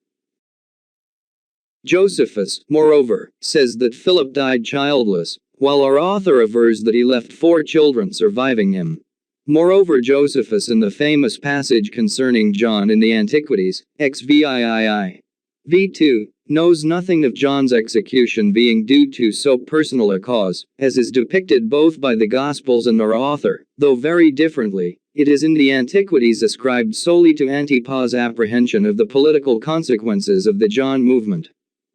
Josephus, moreover, says that Philip died childless, while our author avers that he left 4 children surviving him. Moreover, Josephus in the famous passage concerning John in the Antiquities, XVIII. v2, knows nothing of John's execution being due to so personal a cause, as is depicted both by the Gospels and our author, though very differently. It is in the Antiquities ascribed solely to Antipas' apprehension of the political consequences of the John movement.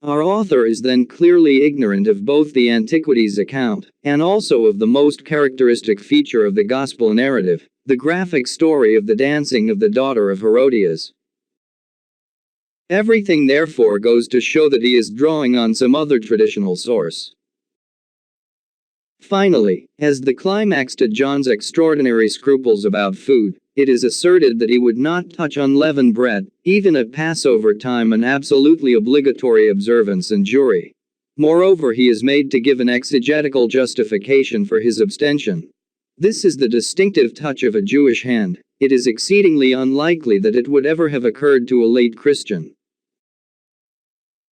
Our author is then clearly ignorant of both the Antiquities account, and also of the most characteristic feature of the Gospel narrative, the graphic story of the dancing of the daughter of Herodias. Everything therefore goes to show that he is drawing on some other traditional source. Finally, as the climax to John's extraordinary scruples about food, it is asserted that he would not touch unleavened bread, even at Passover time, an absolutely obligatory observance and jury. Moreover, he is made to give an exegetical justification for his abstention. This is the distinctive touch of a Jewish hand. It is exceedingly unlikely that it would ever have occurred to a late Christian.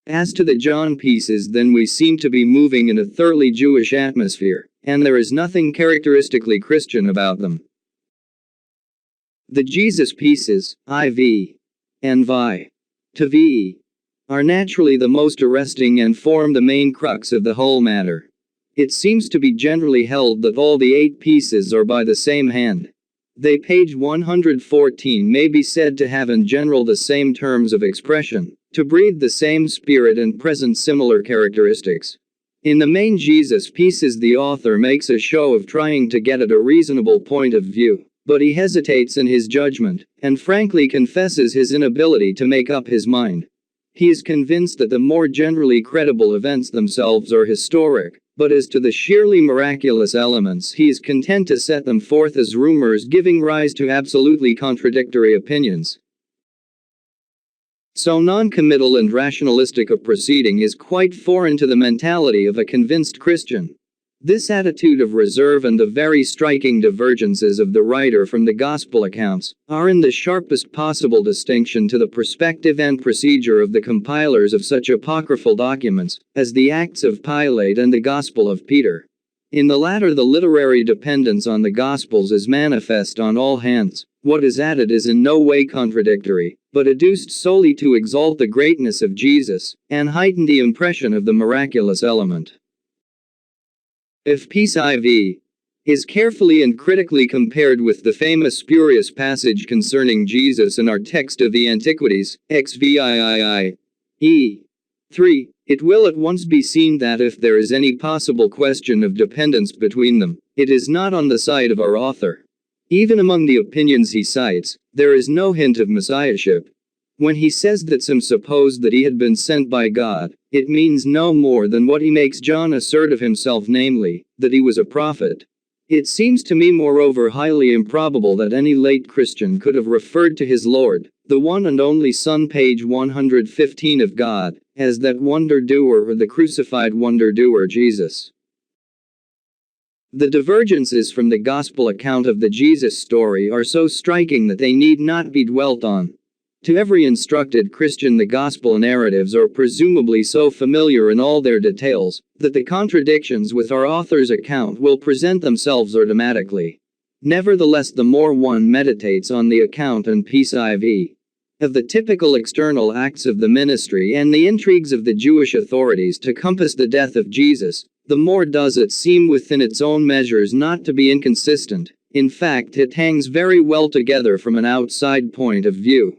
As to the John pieces, then we seem to be moving in a thoroughly Jewish atmosphere, and there is nothing characteristically Christian about them. The Jesus pieces, IV and VI to VE, are naturally the most arresting and form the main crux of the whole matter. It seems to be generally held that all the 8 pieces are by the same hand. They, page 114, may be said to have in general the same terms of expression, to breathe the same spirit and present similar characteristics. In the main Jesus pieces the author makes a show of trying to get at a reasonable point of view, but he hesitates in his judgment, and frankly confesses his inability to make up his mind. He is convinced that the more generally credible events themselves are historic, but as to the sheerly miraculous elements he is content to set them forth as rumors giving rise to absolutely contradictory opinions. So non-committal and rationalistic a proceeding is quite foreign to the mentality of a convinced Christian. This attitude of reserve and the very striking divergences of the writer from the Gospel accounts are in the sharpest possible distinction to the perspective and procedure of the compilers of such apocryphal documents as the Acts of Pilate and the Gospel of Peter. In the latter, the literary dependence on the Gospels is manifest on all hands. What is added is in no way contradictory, but adduced solely to exalt the greatness of Jesus and heighten the impression of the miraculous element. If piece IV is carefully and critically compared with the famous spurious passage concerning Jesus in our text of the Antiquities, XVIII. E3, it will at once be seen that if there is any possible question of dependence between them, it is not on the side of our author. Even among the opinions he cites, there is no hint of messiahship. When he says that some supposed that he had been sent by God, it means no more than what he makes John assert of himself, namely, that he was a prophet. It seems to me moreover highly improbable that any late Christian could have referred to his Lord, the one and only Son, page 115 of God, as that wonder-doer or the crucified wonder-doer Jesus. The divergences from the Gospel account of the Jesus story are so striking that they need not be dwelt on. To every instructed Christian, the Gospel narratives are presumably so familiar in all their details that the contradictions with our author's account will present themselves automatically. Nevertheless, the more one meditates on the account and piece IV of the typical external acts of the ministry and the intrigues of the Jewish authorities to compass the death of Jesus, the more does it seem within its own measures not to be inconsistent. In fact, it hangs very well together from an outside point of view.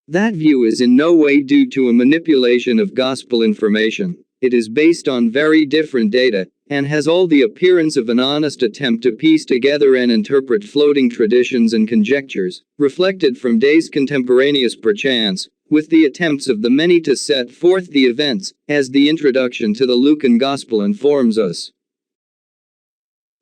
That view is in no way due to a manipulation of gospel information. It is based on very different data, and has all the appearance of an honest attempt to piece together and interpret floating traditions and conjectures, reflected from days contemporaneous perchance, with the attempts of the many to set forth the events, as the introduction to the Lucan Gospel informs us.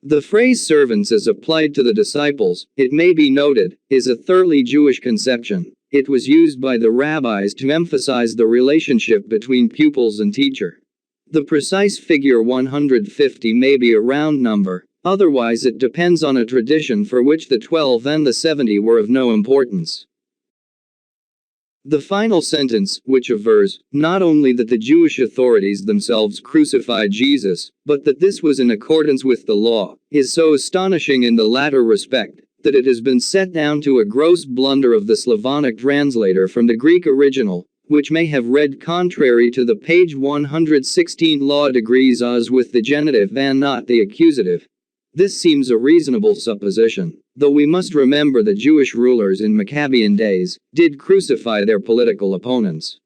The phrase servants as applied to the disciples, it may be noted, is a thoroughly Jewish conception. It was used by the rabbis to emphasize the relationship between pupils and teacher. The precise figure 150 may be a round number, otherwise it depends on a tradition for which the 12 and the 70 were of no importance. The final sentence, which avers, not only that the Jewish authorities themselves crucified Jesus, but that this was in accordance with the law, is so astonishing in the latter respect, that it has been set down to a gross blunder of the Slavonic translator from the Greek original, which may have read contrary to the page 116 law degrees as with the genitive and not the accusative. This seems a reasonable supposition, though we must remember that Jewish rulers in Maccabean days did crucify their political opponents.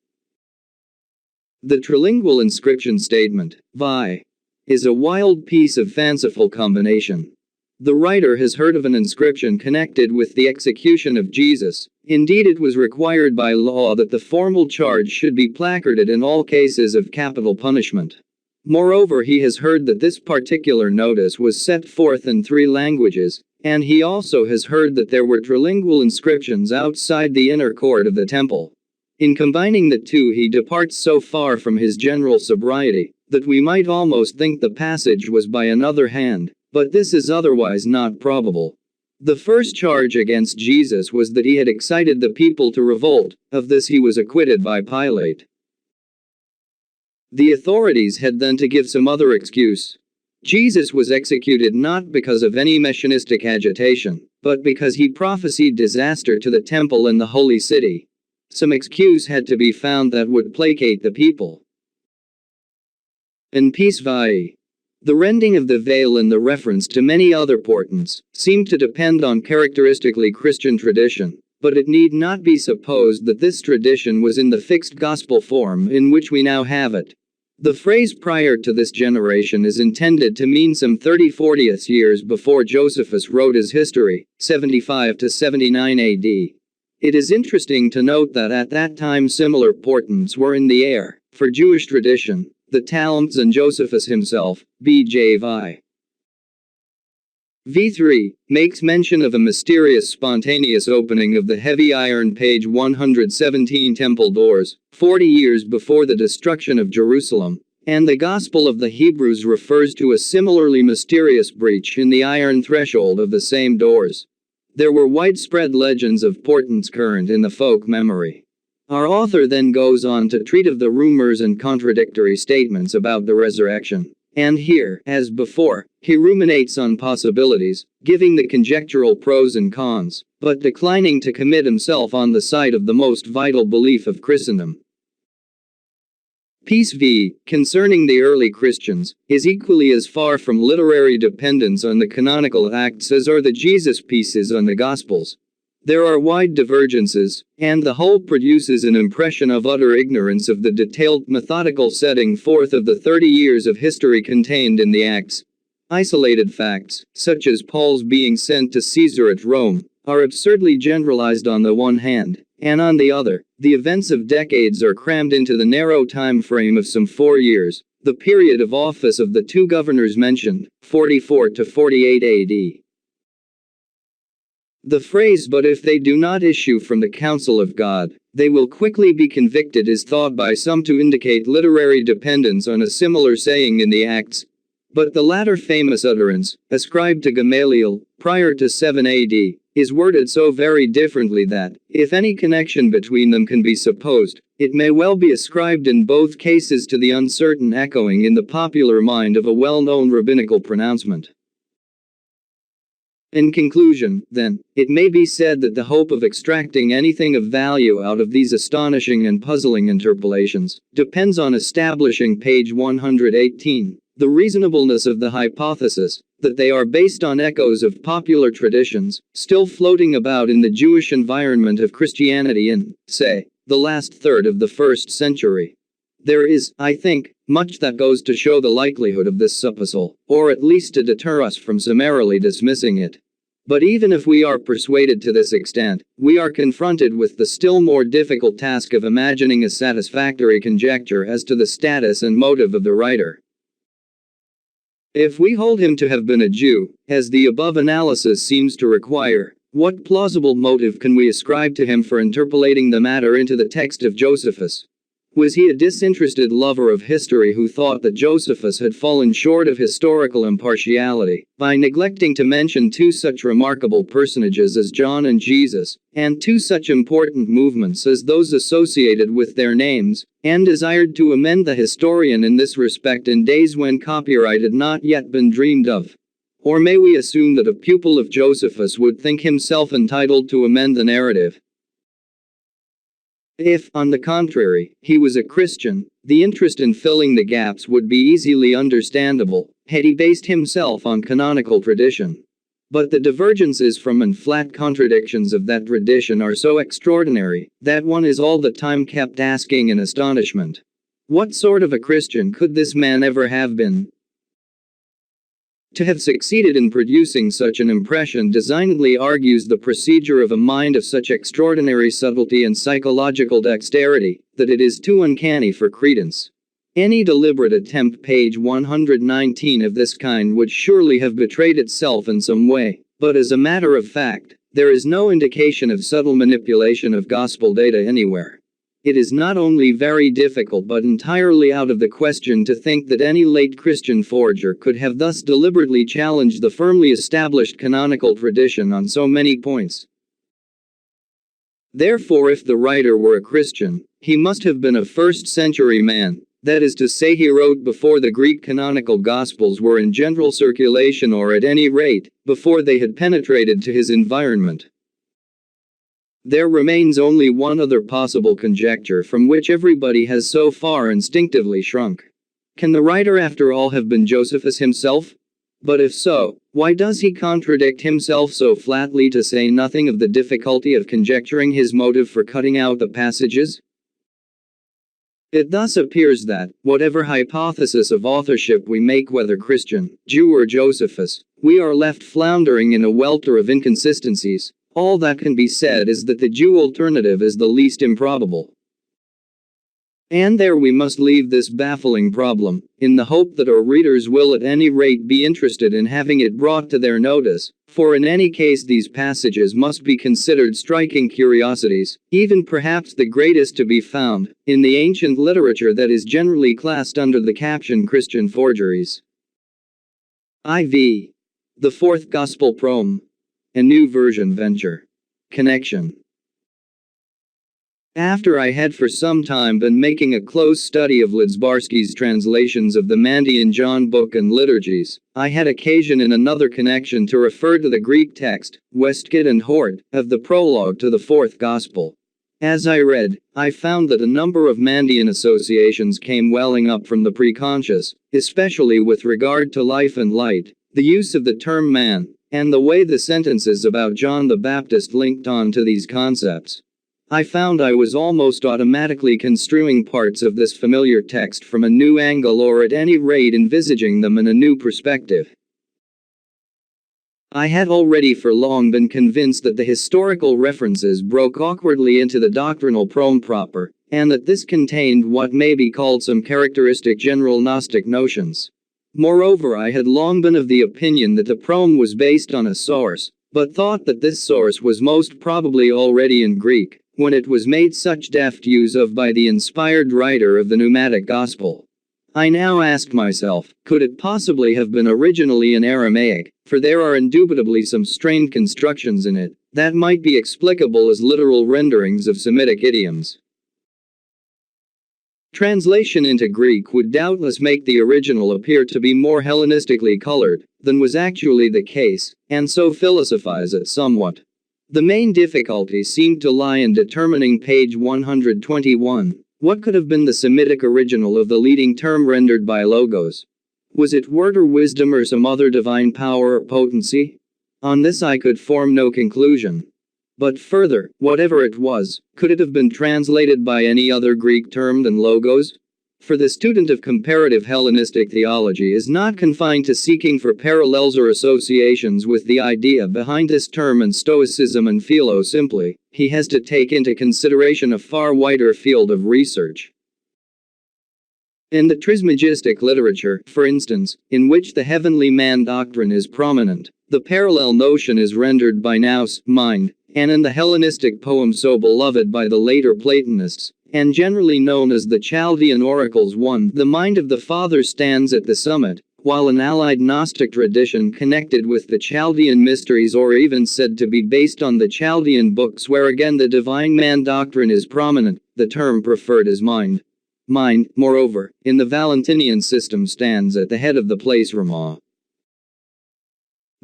The trilingual inscription statement, vi, is a wild piece of fanciful combination. The writer has heard of an inscription connected with the execution of Jesus. Indeed, it was required by law that the formal charge should be placarded in all cases of capital punishment. Moreover, he has heard that this particular notice was set forth in 3 languages, and he also has heard that there were trilingual inscriptions outside the inner court of the temple. In combining the two, he departs so far from his general sobriety that we might almost think the passage was by another hand, but this is otherwise not probable. The first charge against Jesus was that he had excited the people to revolt. Of this he was acquitted by Pilate. The authorities had then to give some other excuse. Jesus was executed not because of any messianistic agitation, but because he prophesied disaster to the temple and the holy city. Some excuse had to be found that would placate the people. In peace vai. The rending of the veil and the reference to many other portents seem to depend on characteristically Christian tradition, but it need not be supposed that this tradition was in the fixed gospel form in which we now have it. The phrase prior to this generation is intended to mean some 30–40 years before Josephus wrote his history, 75 to 79 AD. It is interesting to note that at that time similar portents were in the air, for Jewish tradition, the Talmuds and Josephus himself, B.J.V. V3 makes mention of a mysterious spontaneous opening of the heavy iron page 117 temple doors, 40 years before the destruction of Jerusalem, and the Gospel of the Hebrews refers to a similarly mysterious breach in the iron threshold of the same doors. There were widespread legends of portents current in the folk memory. Our author then goes on to treat of the rumors and contradictory statements about the resurrection. And here, as before, he ruminates on possibilities, giving the conjectural pros and cons, but declining to commit himself on the side of the most vital belief of Christendom. Piece V, concerning the early Christians, is equally as far from literary dependence on the canonical Acts as are the Jesus pieces on the Gospels. There are wide divergences, and the whole produces an impression of utter ignorance of the detailed methodical setting forth of the 30 years of history contained in the Acts. Isolated facts, such as Paul's being sent to Caesar at Rome, are absurdly generalized on the one hand, and on the other, the events of decades are crammed into the narrow time frame of some 4 years, the period of office of the 2 governors mentioned, 44 to 48 AD. The phrase "but if they do not issue from the counsel of God, they will quickly be convicted" is thought by some to indicate literary dependence on a similar saying in the Acts. But the latter famous utterance, ascribed to Gamaliel, prior to 7 AD, is worded so very differently that, if any connection between them can be supposed, it may well be ascribed in both cases to the uncertain echoing in the popular mind of a well-known rabbinical pronouncement. In conclusion, then, it may be said that the hope of extracting anything of value out of these astonishing and puzzling interpolations depends on establishing page 118, the reasonableness of the hypothesis that they are based on echoes of popular traditions still floating about in the Jewish environment of Christianity in, say, the last third of the 1st century. There is, I think, much that goes to show the likelihood of this supposal, or at least to deter us from summarily dismissing it. But even if we are persuaded to this extent, we are confronted with the still more difficult task of imagining a satisfactory conjecture as to the status and motive of the writer. If we hold him to have been a Jew, as the above analysis seems to require, what plausible motive can we ascribe to him for interpolating the matter into the text of Josephus? Was he a disinterested lover of history who thought that Josephus had fallen short of historical impartiality by neglecting to mention two such remarkable personages as John and Jesus, and two such important movements as those associated with their names, and desired to amend the historian in this respect in days when copyright had not yet been dreamed of? Or may we assume that a pupil of Josephus would think himself entitled to amend the narrative? If, on the contrary, he was a Christian, the interest in filling the gaps would be easily understandable, had he based himself on canonical tradition. But the divergences from and flat contradictions of that tradition are so extraordinary, that one is all the time kept asking in astonishment, what sort of a Christian could this man ever have been? To have succeeded in producing such an impression designedly argues the procedure of a mind of such extraordinary subtlety and psychological dexterity, that it is too uncanny for credence. Any deliberate attempt page 119 of this kind would surely have betrayed itself in some way, but as a matter of fact, there is no indication of subtle manipulation of gospel data anywhere. It is not only very difficult but entirely out of the question to think that any late Christian forger could have thus deliberately challenged the firmly established canonical tradition on so many points. Therefore, if the writer were a Christian, he must have been a first-century man, that is to say he wrote before the Greek canonical Gospels were in general circulation, or at any rate, before they had penetrated to his environment. There remains only one other possible conjecture from which everybody has so far instinctively shrunk. Can the writer after all have been Josephus himself? But if so, why does he contradict himself so flatly, to say nothing of the difficulty of conjecturing his motive for cutting out the passages? It thus appears that, whatever hypothesis of authorship we make, whether Christian, Jew or Josephus, we are left floundering in a welter of inconsistencies. All that can be said is that the Jew alternative is the least improbable. And there we must leave this baffling problem, in the hope that our readers will at any rate be interested in having it brought to their notice, for in any case these passages must be considered striking curiosities, even perhaps the greatest to be found, in the ancient literature that is generally classed under the caption Christian forgeries. IV. The Fourth Gospel Proem. A New Version Venture. Connection. After I had for some time been making a close study of Lidzbarski's translations of the Mandaean John book and liturgies, I had occasion in another connection to refer to the Greek text, Westcott and Hort, of the prologue to the Fourth Gospel. As I read, I found that a number of Mandaean associations came welling up from the preconscious, especially with regard to life and light, the use of the term man, and the way the sentences about John the Baptist linked on to these concepts. I found I was almost automatically construing parts of this familiar text from a new angle, or at any rate envisaging them in a new perspective. I had already for long been convinced that the historical references broke awkwardly into the doctrinal proem proper, and that this contained what may be called some characteristic general Gnostic notions. Moreover, I had long been of the opinion that the proem was based on a source, but thought that this source was most probably already in Greek, when it was made such deft use of by the inspired writer of the Pneumatic Gospel. I now asked myself, could it possibly have been originally in Aramaic, for there are indubitably some strained constructions in it, that might be explicable as literal renderings of Semitic idioms. Translation into Greek would doubtless make the original appear to be more Hellenistically colored than was actually the case, and so philosophize it somewhat. The main difficulty seemed to lie in determining page 121. What could have been the Semitic original of the leading term rendered by logos? Was it word or wisdom or some other divine power or potency? On this I could form no conclusion. But further, whatever it was, could it have been translated by any other Greek term than logos? For the student of comparative Hellenistic theology is not confined to seeking for parallels or associations with the idea behind this term and Stoicism and Philo simply, he has to take into consideration a far wider field of research. In the Trismegistic literature, for instance, in which the heavenly man doctrine is prominent, the parallel notion is rendered by nous, mind, and in the Hellenistic poem so beloved by the later Platonists, and generally known as the Chaldean oracles 1, the mind of the Father stands at the summit, while an allied Gnostic tradition connected with the Chaldean mysteries or even said to be based on the Chaldean books where again the divine man doctrine is prominent, the term preferred is mind. Mind, moreover, in the Valentinian system stands at the head of the place Rama.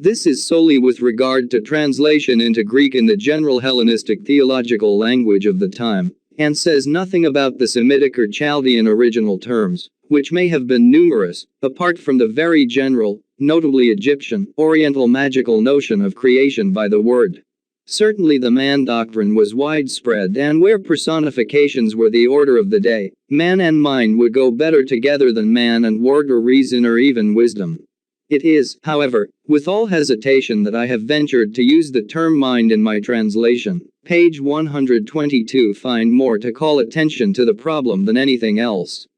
This is solely with regard to translation into Greek in the general Hellenistic theological language of the time, and says nothing about the Semitic or Chaldean original terms, which may have been numerous, apart from the very general, notably Egyptian, Oriental magical notion of creation by the word. Certainly the man doctrine was widespread, and where personifications were the order of the day, man and mind would go better together than man and word or reason or even wisdom. It is, however, with all hesitation that I have ventured to use the term mind in my translation. Page 122 find more to call attention to the problem than anything else.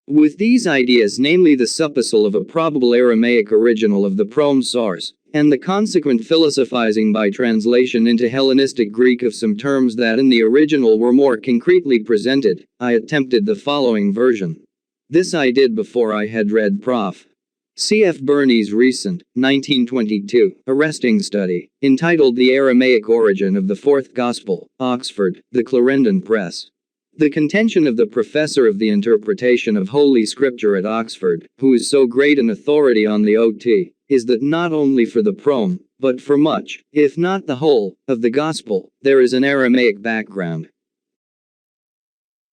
With these ideas, namely the supposal of a probable Aramaic original of the prose source, and the consequent philosophizing by translation into Hellenistic Greek of some terms that in the original were more concretely presented, I attempted the following version. This I did before I had read Prof. C.F. Burney's recent, 1922, arresting study, entitled The Aramaic Origin of the Fourth Gospel, Oxford, the Clarendon Press. The contention of the professor of the interpretation of Holy Scripture at Oxford, who is so great an authority on the OT, is that not only for the prome, but for much, if not the whole, of the Gospel, there is an Aramaic background.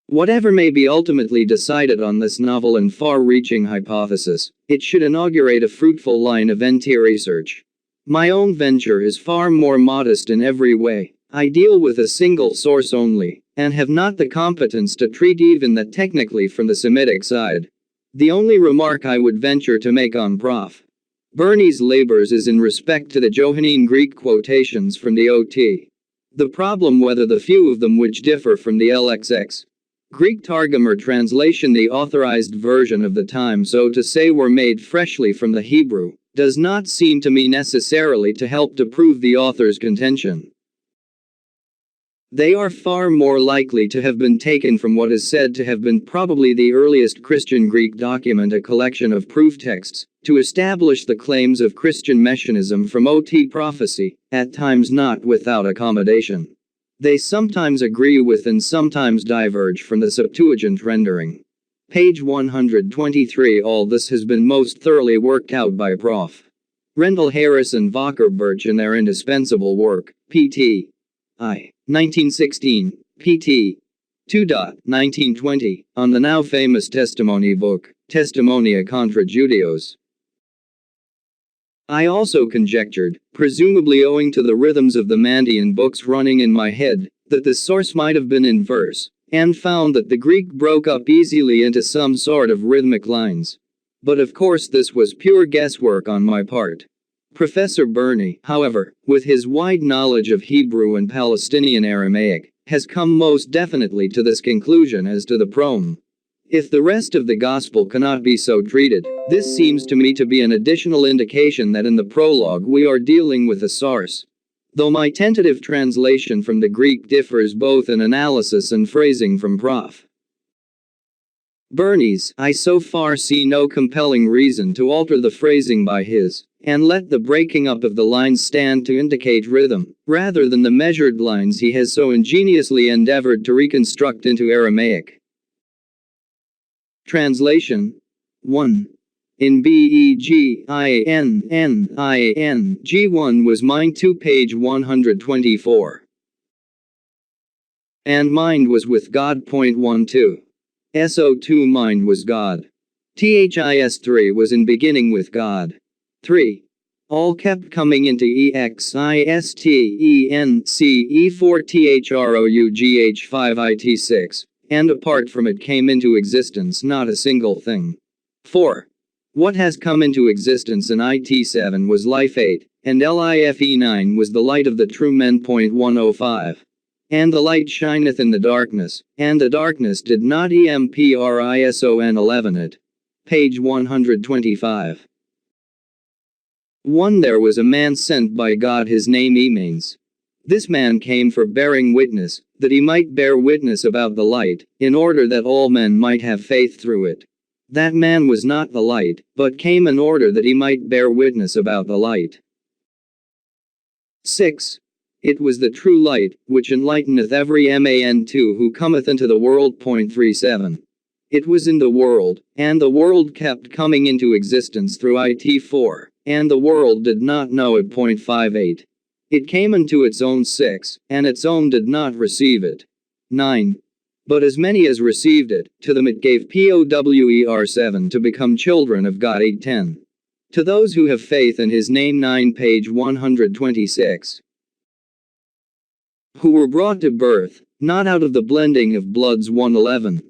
Whatever may be ultimately decided on this novel and far-reaching hypothesis, it should inaugurate a fruitful line of NT research. My own venture is far more modest in every way. I deal with a single source only, and have not the competence to treat even that technically from the Semitic side. The only remark I would venture to make on Prof. Burney's labors is in respect to the Johannine Greek quotations from the OT. The problem whether the few of them which differ from the LXX Greek Targum or translation, the authorized version of the time so to say, were made freshly from the Hebrew, does not seem to me necessarily to help to prove the author's contention. They are far more likely to have been taken from what is said to have been probably the earliest Christian Greek document, a collection of proof texts, to establish the claims of Christian messianism from OT prophecy, at times not without accommodation. They sometimes agree with and sometimes diverge from the Septuagint rendering. Page 123. All this has been most thoroughly worked out by Prof. Rendell Harris and Walker Birch in their indispensable work, Pt. I. 1916, pt. 2. 1920, on the now famous testimony book, Testimonia contra Judeos. I also conjectured, presumably owing to the rhythms of the Mandaean books running in my head, that the source might have been in verse, and found that the Greek broke up easily into some sort of rhythmic lines. But of course this was pure guesswork on my part. Professor Burney, however, with his wide knowledge of Hebrew and Palestinian Aramaic, has come most definitely to this conclusion as to the prome. If the rest of the Gospel cannot be so treated, this seems to me to be an additional indication that in the prologue we are dealing with a source. Though my tentative translation from the Greek differs both in analysis and phrasing from Prof. Burney's, I so far see no compelling reason to alter the phrasing by his, and let the breaking up of the lines stand to indicate rhythm, rather than the measured lines he has so ingeniously endeavored to reconstruct into Aramaic. Translation 1. In BEGINNIN G1 was mine 2 page 124. And mind was with God. 12. SO2 mind was God. THIS3 was in beginning with God. 3. All kept coming into EXISTENCE4THROUGH5IT6, and apart from it came into existence not a single thing. 4. What has come into existence in IT7 was life 8, and LIFE9 was the light of the true men. 105. And the light shineth in the darkness, and the darkness did not emprison 11 it. Page 125. 1. There was a man sent by God, his name Emanes. This man came for bearing witness, that he might bear witness about the light, in order that all men might have faith through it. That man was not the light, but came in order that he might bear witness about the light. 6. It was the true light, which enlighteneth every man too who cometh into the world. 37. It was in the world, and the world kept coming into existence through it. 4. And the world did not know it. 58. It came unto its own. 6. And its own did not receive it. 9. But as many as received it, to them it gave power 7 to become children of God. 8. 10. To those who have faith in his name. 9. Page 126. Who were brought to birth, not out of the blending of bloods. 111.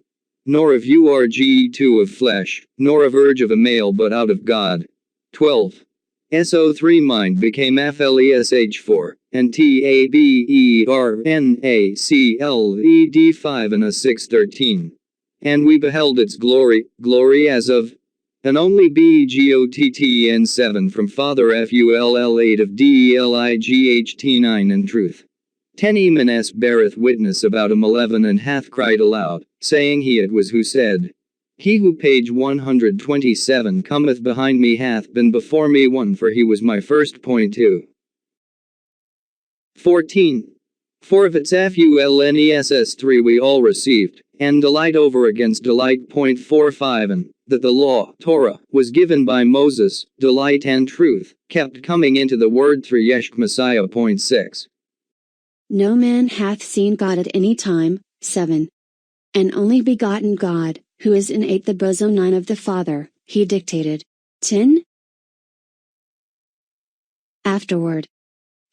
Nor of urg2 of flesh, nor of urge of a male, but out of God. 12. So3 mind became flesh4, and tabernacled 5 and a 6:13. And we beheld its glory, glory as of an only begotten 7 from Father full 8 of delight 9 in truth. 10 Emanes beareth witness about him. 11 And hath cried aloud, saying he it was who said, He who page 127 cometh behind me hath been before me. 1 For he was my first. 2. 14. For of its fullness 3 we all received, and delight over against delight. 45 And that the law, Torah, was given by Moses, delight and truth, kept coming into the word through Yeshua Messiah. 6. No man hath seen God at any time. 7. An only begotten God, who is in 8 the bosom 9 of the Father, he dictated. 10. Afterward.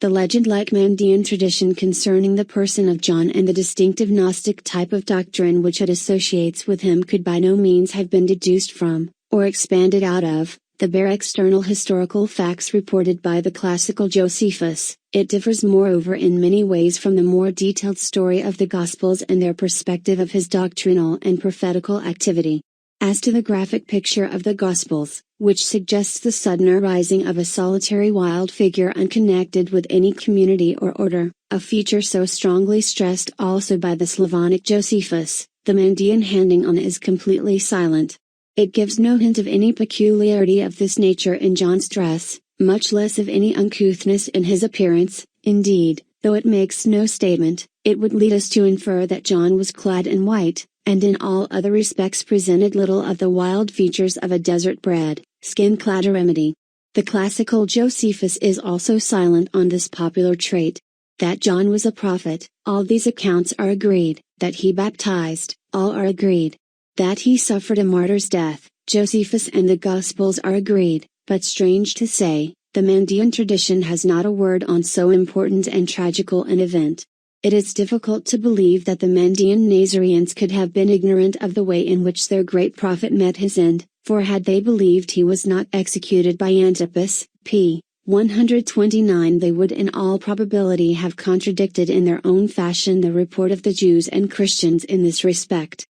The legend-like Mandaean tradition concerning the person of John and the distinctive Gnostic type of doctrine which it associates with him could by no means have been deduced from, or expanded out of, the bare external historical facts reported by the classical Josephus. It differs moreover in many ways from the more detailed story of the Gospels and their perspective of his doctrinal and prophetical activity. As to the graphic picture of the Gospels, which suggests the sudden arising of a solitary wild figure unconnected with any community or order, a feature so strongly stressed also by the Slavonic Josephus, the Mandaean handing on is completely silent. It gives no hint of any peculiarity of this nature in John's dress, much less of any uncouthness in his appearance. Indeed, though it makes no statement, it would lead us to infer that John was clad in white, and in all other respects presented little of the wild features of a desert-bred, skin-clad eremity. The classical Josephus is also silent on this popular trait. That John was a prophet, all these accounts are agreed. That he baptized, all are agreed. That he suffered a martyr's death, Josephus and the Gospels are agreed, but strange to say, the Mandaean tradition has not a word on so important and tragical an event. It is difficult to believe that the Mandaean Nazareans could have been ignorant of the way in which their great prophet met his end, for had they believed he was not executed by Antipas, p. 129 they would in all probability have contradicted in their own fashion the report of the Jews and Christians in this respect.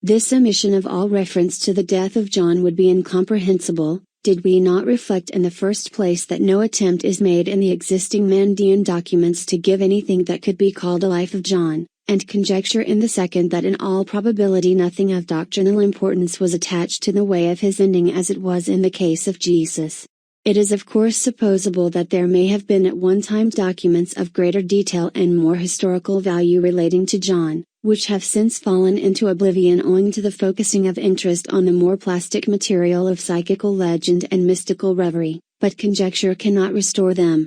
This omission of all reference to the death of John would be incomprehensible, did we not reflect in the first place that no attempt is made in the existing Mandaean documents to give anything that could be called a life of John, and conjecture in the second that in all probability nothing of doctrinal importance was attached to the way of his ending as it was in the case of Jesus. It is of course supposable that there may have been at one time documents of greater detail and more historical value relating to John, which have since fallen into oblivion owing to the focusing of interest on the more plastic material of psychical legend and mystical reverie, but conjecture cannot restore them.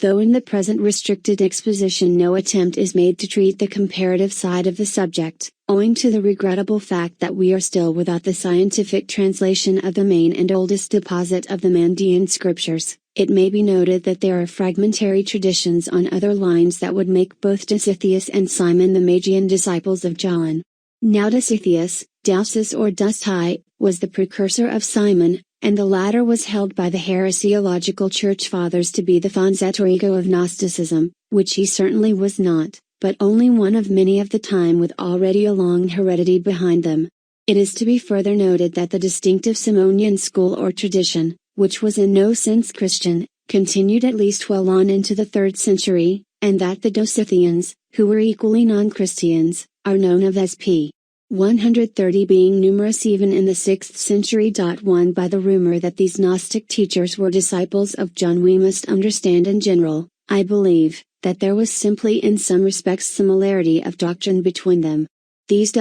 Though in the present restricted exposition no attempt is made to treat the comparative side of the subject, owing to the regrettable fact that we are still without the scientific translation of the main and oldest deposit of the Mandaean scriptures, it may be noted that there are fragmentary traditions on other lines that would make both Dositheus and Simon the Magian disciples of John. Now Dositheus, Dausus or Dustai, was the precursor of Simon, and the latter was held by the heresiological church fathers to be the fons et origo of Gnosticism, which he certainly was not, but only one of many of the time with already a long heredity behind them. It is to be further noted that the distinctive Simonian school or tradition, which was in no sense Christian, continued at least well on into the 3rd century, and that the Docethians, who were equally non-Christians, are known of as p. 130 being numerous even in the 6th century. 1 By the rumor that these Gnostic teachers were disciples of John we must understand in general, I believe, that there was simply in some respects similarity of doctrine between them. These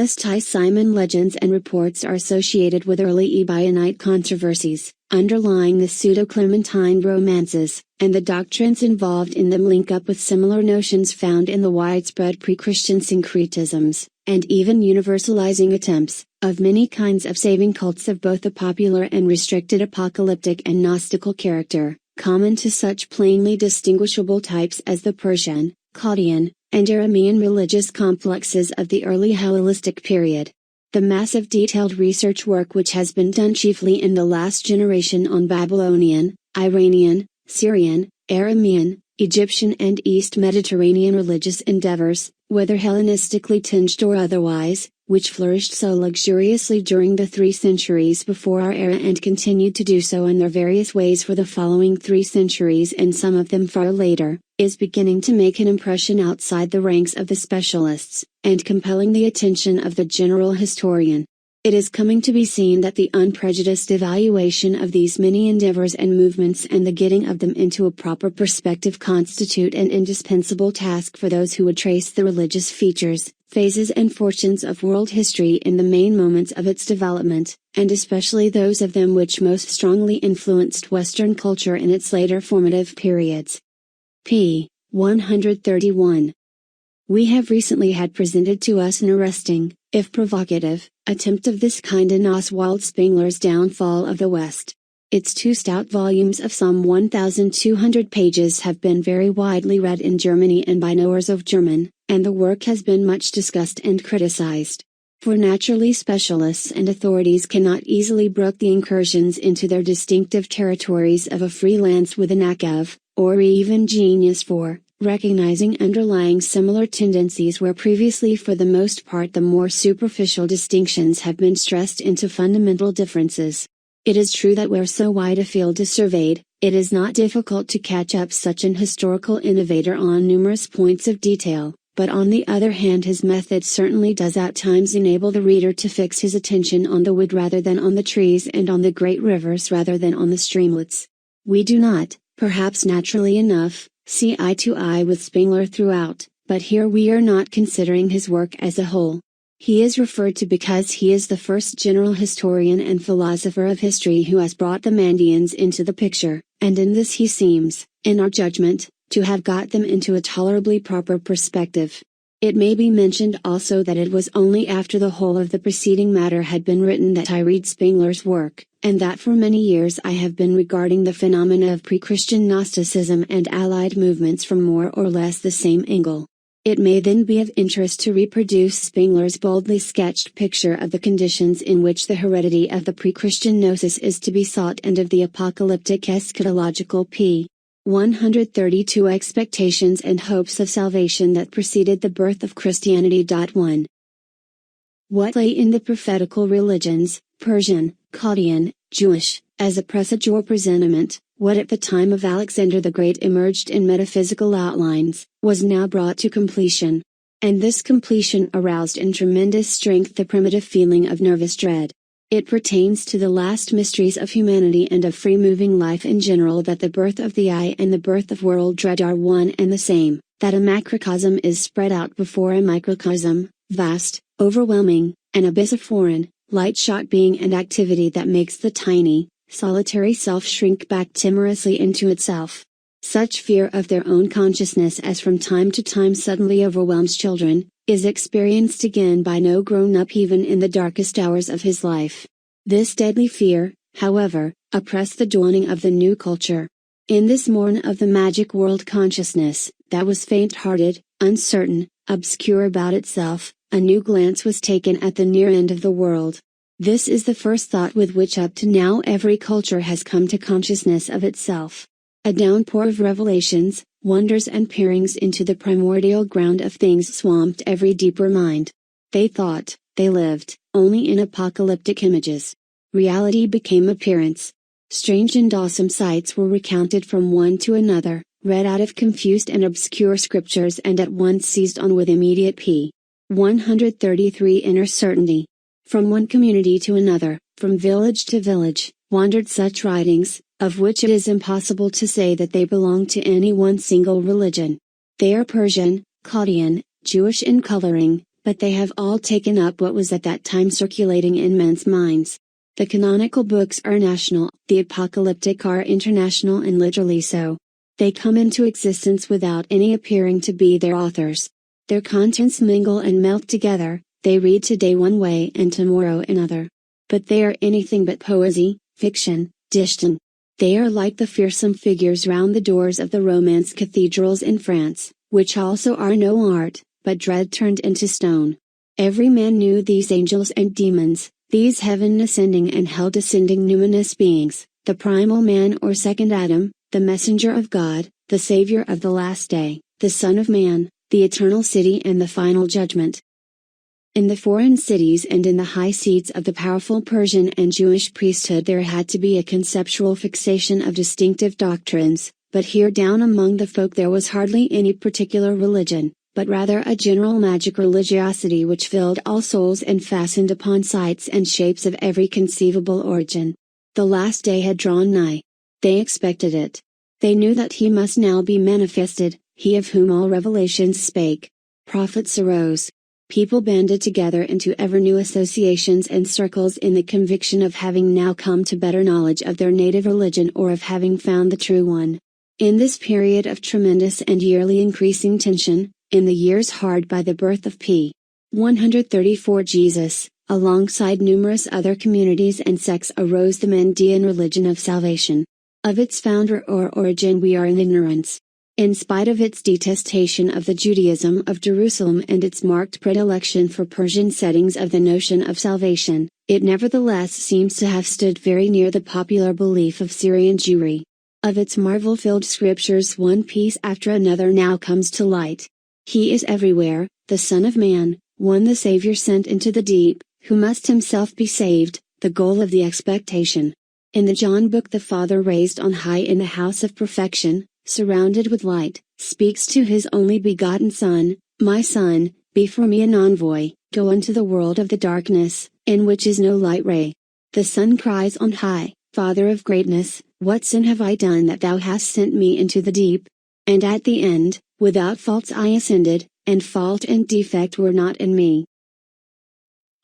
Simon legends and reports are associated with early Ebionite controversies, underlying the pseudo-Clementine romances, and the doctrines involved in them link up with similar notions found in the widespread pre-Christian syncretisms, and even universalizing attempts, of many kinds of saving cults of both a popular and restricted apocalyptic and Gnostical character, common to such plainly distinguishable types as the Persian, Chaldean, and Aramean religious complexes of the early Hellenistic period. The massive detailed research work which has been done chiefly in the last generation on Babylonian, Iranian, Syrian, Aramean, Egyptian and East Mediterranean religious endeavors, whether Hellenistically tinged or otherwise, which flourished so luxuriously during the 3 centuries before our era and continued to do so in their various ways for the following 3 centuries and some of them far later, is beginning to make an impression outside the ranks of the specialists, and compelling the attention of the general historian. It is coming to be seen that the unprejudiced evaluation of these many endeavors and movements and the getting of them into a proper perspective constitute an indispensable task for those who would trace the religious features, phases and fortunes of world history in the main moments of its development, and especially those of them which most strongly influenced Western culture in its later formative periods. p. 131. We have recently had presented to us an arresting, if provocative, attempt of this kind in Oswald Spengler's Downfall of the West. Its 2 stout volumes of some 1,200 pages have been very widely read in Germany and by knowers of German, and the work has been much discussed and criticized. For naturally specialists and authorities cannot easily brook the incursions into their distinctive territories of a freelance with a knack of, or even genius for, recognizing underlying similar tendencies where previously for the most part the more superficial distinctions have been stressed into fundamental differences. It is true that where so wide a field is surveyed, it is not difficult to catch up such an historical innovator on numerous points of detail, but on the other hand his method certainly does at times enable the reader to fix his attention on the wood rather than on the trees and on the great rivers rather than on the streamlets. We do not, perhaps naturally enough, see eye to eye with Spengler throughout, but here we are not considering his work as a whole. He is referred to because he is the first general historian and philosopher of history who has brought the Mandaeans into the picture, and in this he seems, in our judgment, to have got them into a tolerably proper perspective. It may be mentioned also that it was only after the whole of the preceding matter had been written that I read Spengler's work, and that for many years I have been regarding the phenomena of pre-Christian Gnosticism and allied movements from more or less the same angle. It may then be of interest to reproduce Spengler's boldly sketched picture of the conditions in which the heredity of the pre-Christian gnosis is to be sought and of the apocalyptic eschatological p. 132 expectations and hopes of salvation that preceded the birth of Christianity. 1. What lay in the prophetical religions, Persian, Chaldean, Jewish, as a presage or presentiment, what at the time of Alexander the Great emerged in metaphysical outlines, was now brought to completion. And this completion aroused in tremendous strength the primitive feeling of nervous dread. It pertains to the last mysteries of humanity and of free-moving life in general that the birth of the I and the birth of world dread are one and the same, that a macrocosm is spread out before a microcosm, vast, overwhelming, an abyss of foreign, light-shot being and activity that makes the tiny, solitary self shrink back timorously into itself. Such fear of their own consciousness as from time to time suddenly overwhelms children, is experienced again by no grown-up even in the darkest hours of his life. This deadly fear, however, oppressed the dawning of the new culture. In this morn of the magic world consciousness, that was faint-hearted, uncertain, obscure about itself, a new glance was taken at the near end of the world. This is the first thought with which up to now every culture has come to consciousness of itself. A downpour of revelations, Wonders and peerings into the primordial ground of things swamped every deeper mind. They thought, they lived, only in apocalyptic images. Reality became appearance. Strange and awesome sights were recounted from one to another, read out of confused and obscure scriptures and at once seized on with immediate p. 133 inner certainty. From one community to another, from village to village, wandered such writings, of which it is impossible to say that they belong to any one single religion. They are Persian, Chaldean, Jewish in coloring, but they have all taken up what was at that time circulating in men's minds. The canonical books are national, the apocalyptic are international and literally so. They come into existence without any appearing to be their authors. Their contents mingle and melt together, they read today one way and tomorrow another. But they are anything but poesy, fiction, diction. They are like the fearsome figures round the doors of the Romance cathedrals in France, which also are no art, but dread turned into stone. Every man knew these angels and demons, these heaven ascending and hell descending numinous beings, the primal man or second Adam, the messenger of God, the savior of the last day, the Son of Man, the eternal city and the final judgment. In the foreign cities and in the high seats of the powerful Persian and Jewish priesthood there had to be a conceptual fixation of distinctive doctrines, but here down among the folk there was hardly any particular religion, but rather a general magic religiosity which filled all souls and fastened upon sights and shapes of every conceivable origin. The last day had drawn nigh. They expected it. They knew that he must now be manifested, he of whom all revelations spake. Prophets arose. People banded together into ever new associations and circles in the conviction of having now come to better knowledge of their native religion or of having found the true one. In this period of tremendous and yearly increasing tension, in the years hard by the birth of p. 134 Jesus, alongside numerous other communities and sects arose the Mandaean religion of salvation. Of its founder or origin we are in ignorance. In spite of its detestation of the Judaism of Jerusalem and its marked predilection for Persian settings of the notion of salvation, it nevertheless seems to have stood very near the popular belief of Syrian Jewry. Of its marvel-filled scriptures one piece after another now comes to light. He is everywhere, the Son of Man, one the Savior sent into the deep, who must himself be saved, the goal of the expectation. In the John book the Father raised on high in the house of perfection, surrounded with light, speaks to his only begotten Son, my Son, be for me an envoy, go unto the world of the darkness, in which is no light ray. The Son cries on high, Father of greatness, what sin have I done that thou hast sent me into the deep? And at the end, without faults I ascended, and fault and defect were not in me.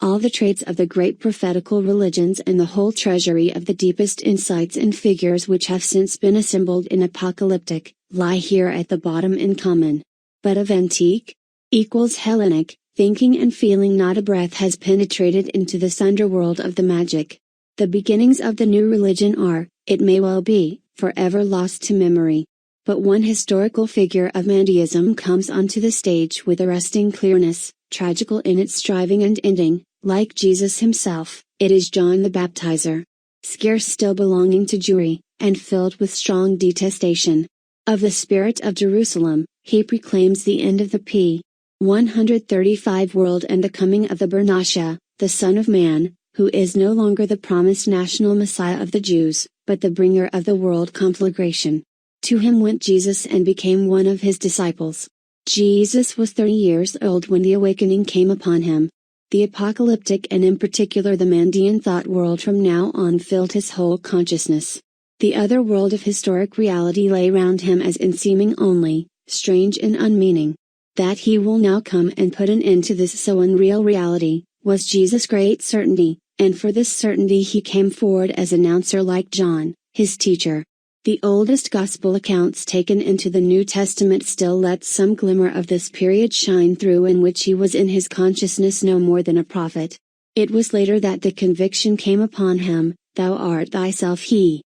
All the traits of the great prophetical religions and the whole treasury of the deepest insights and figures which have since been assembled in apocalyptic, lie here at the bottom in common. But of antique, equals Hellenic, thinking and feeling not a breath has penetrated into this underworld of the magic. The beginnings of the new religion are, it may well be, forever lost to memory. But one historical figure of Mandaeism comes onto the stage with arresting clearness, tragical in its striving and ending, like Jesus himself, it is John the Baptizer. Scarce still belonging to Jewry, and filled with strong detestation of the spirit of Jerusalem, he proclaims the end of the p. 135 world and the coming of the Bernasha, the Son of Man, who is no longer the promised national Messiah of the Jews, but the bringer of the world conflagration. To him went Jesus and became one of his disciples. Jesus was 30 years old when the awakening came upon him. The apocalyptic and in particular the Mandaean thought world from now on filled his whole consciousness. The other world of historic reality lay round him as in seeming only, strange and unmeaning. That he will now come and put an end to this so unreal reality, was Jesus' great certainty, and for this certainty he came forward as announcer like John, his teacher. The oldest gospel accounts taken into the New Testament still let some glimmer of this period shine through in which he was in his consciousness no more than a prophet. It was later that the conviction came upon him, thou art thyself he.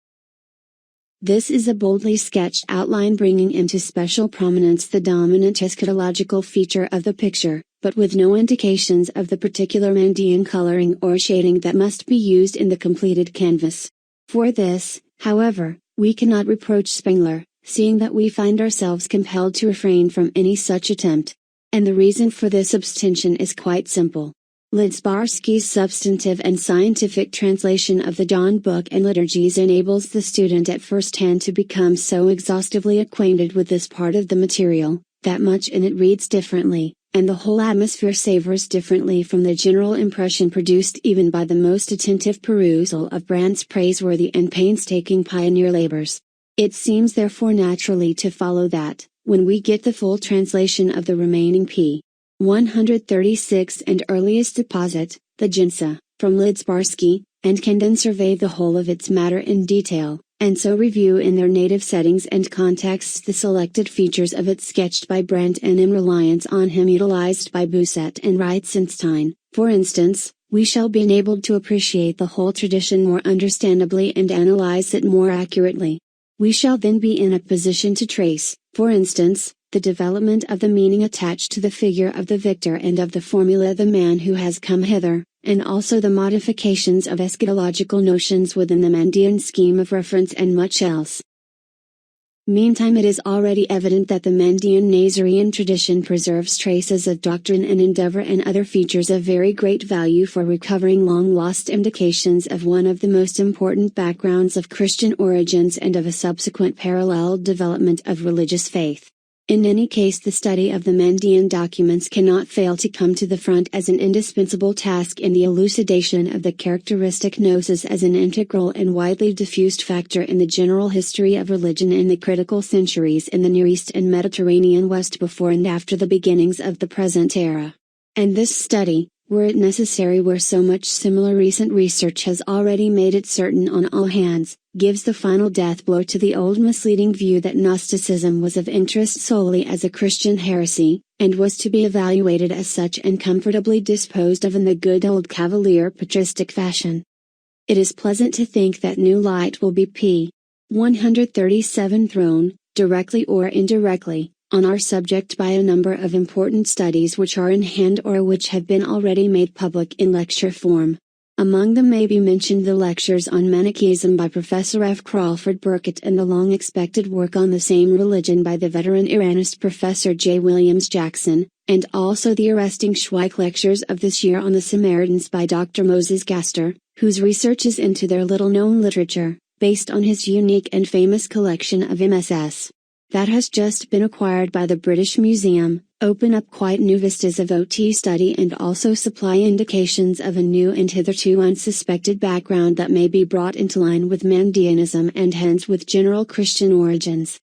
This is a boldly sketched outline bringing into special prominence the dominant eschatological feature of the picture, but with no indications of the particular Mandaean coloring or shading that must be used in the completed canvas. For this, however, we cannot reproach Spengler, seeing that we find ourselves compelled to refrain from any such attempt. And the reason for this abstention is quite simple. Lidzbarski's substantive and scientific translation of the John book and liturgies enables the student at first hand to become so exhaustively acquainted with this part of the material, that much in it reads differently, and the whole atmosphere savors differently from the general impression produced even by the most attentive perusal of Brandt's praiseworthy and painstaking pioneer labors. It seems therefore naturally to follow that, when we get the full translation of the remaining p. 136 and earliest deposit, the Jinsa, from Lidzbarski, and can then survey the whole of its matter in detail, and so review in their native settings and contexts the selected features of it sketched by Brandt and in reliance on him utilized by Bousset and Reitzenstein, for instance, we shall be enabled to appreciate the whole tradition more understandably and analyze it more accurately. We shall then be in a position to trace, for instance, the development of the meaning attached to the figure of the victor and of the formula the man who has come hither, and also the modifications of eschatological notions within the Mandaean scheme of reference and much else. Meantime it is already evident that the Mandaean Nazarian tradition preserves traces of doctrine and endeavor and other features of very great value for recovering long-lost indications of one of the most important backgrounds of Christian origins and of a subsequent parallel development of religious faith. In any case the study of the Mandaean documents cannot fail to come to the front as an indispensable task in the elucidation of the characteristic gnosis as an integral and widely diffused factor in the general history of religion in the critical centuries in the Near East and Mediterranean West before and after the beginnings of the present era. And this study, were it necessary where so much similar recent research has already made it certain on all hands, gives the final death blow to the old misleading view that Gnosticism was of interest solely as a Christian heresy, and was to be evaluated as such and comfortably disposed of in the good old cavalier patristic fashion. It is pleasant to think that new light will be p. 137 thrown, directly or indirectly, on our subject by a number of important studies which are in hand or which have been already made public in lecture form. Among them may be mentioned the lectures on Manichaeism by Professor F. Crawford Burkett and the long-expected work on the same religion by the veteran Iranist Professor J. Williams Jackson, and also the arresting Schweik lectures of this year on the Samaritans by Dr. Moses Gaster, whose researches into their little-known literature, based on his unique and famous collection of MSS. That has just been acquired by the British Museum, open up quite new vistas of OT study and also supply indications of a new and hitherto unsuspected background that may be brought into line with Mandaeanism and hence with general Christian origins.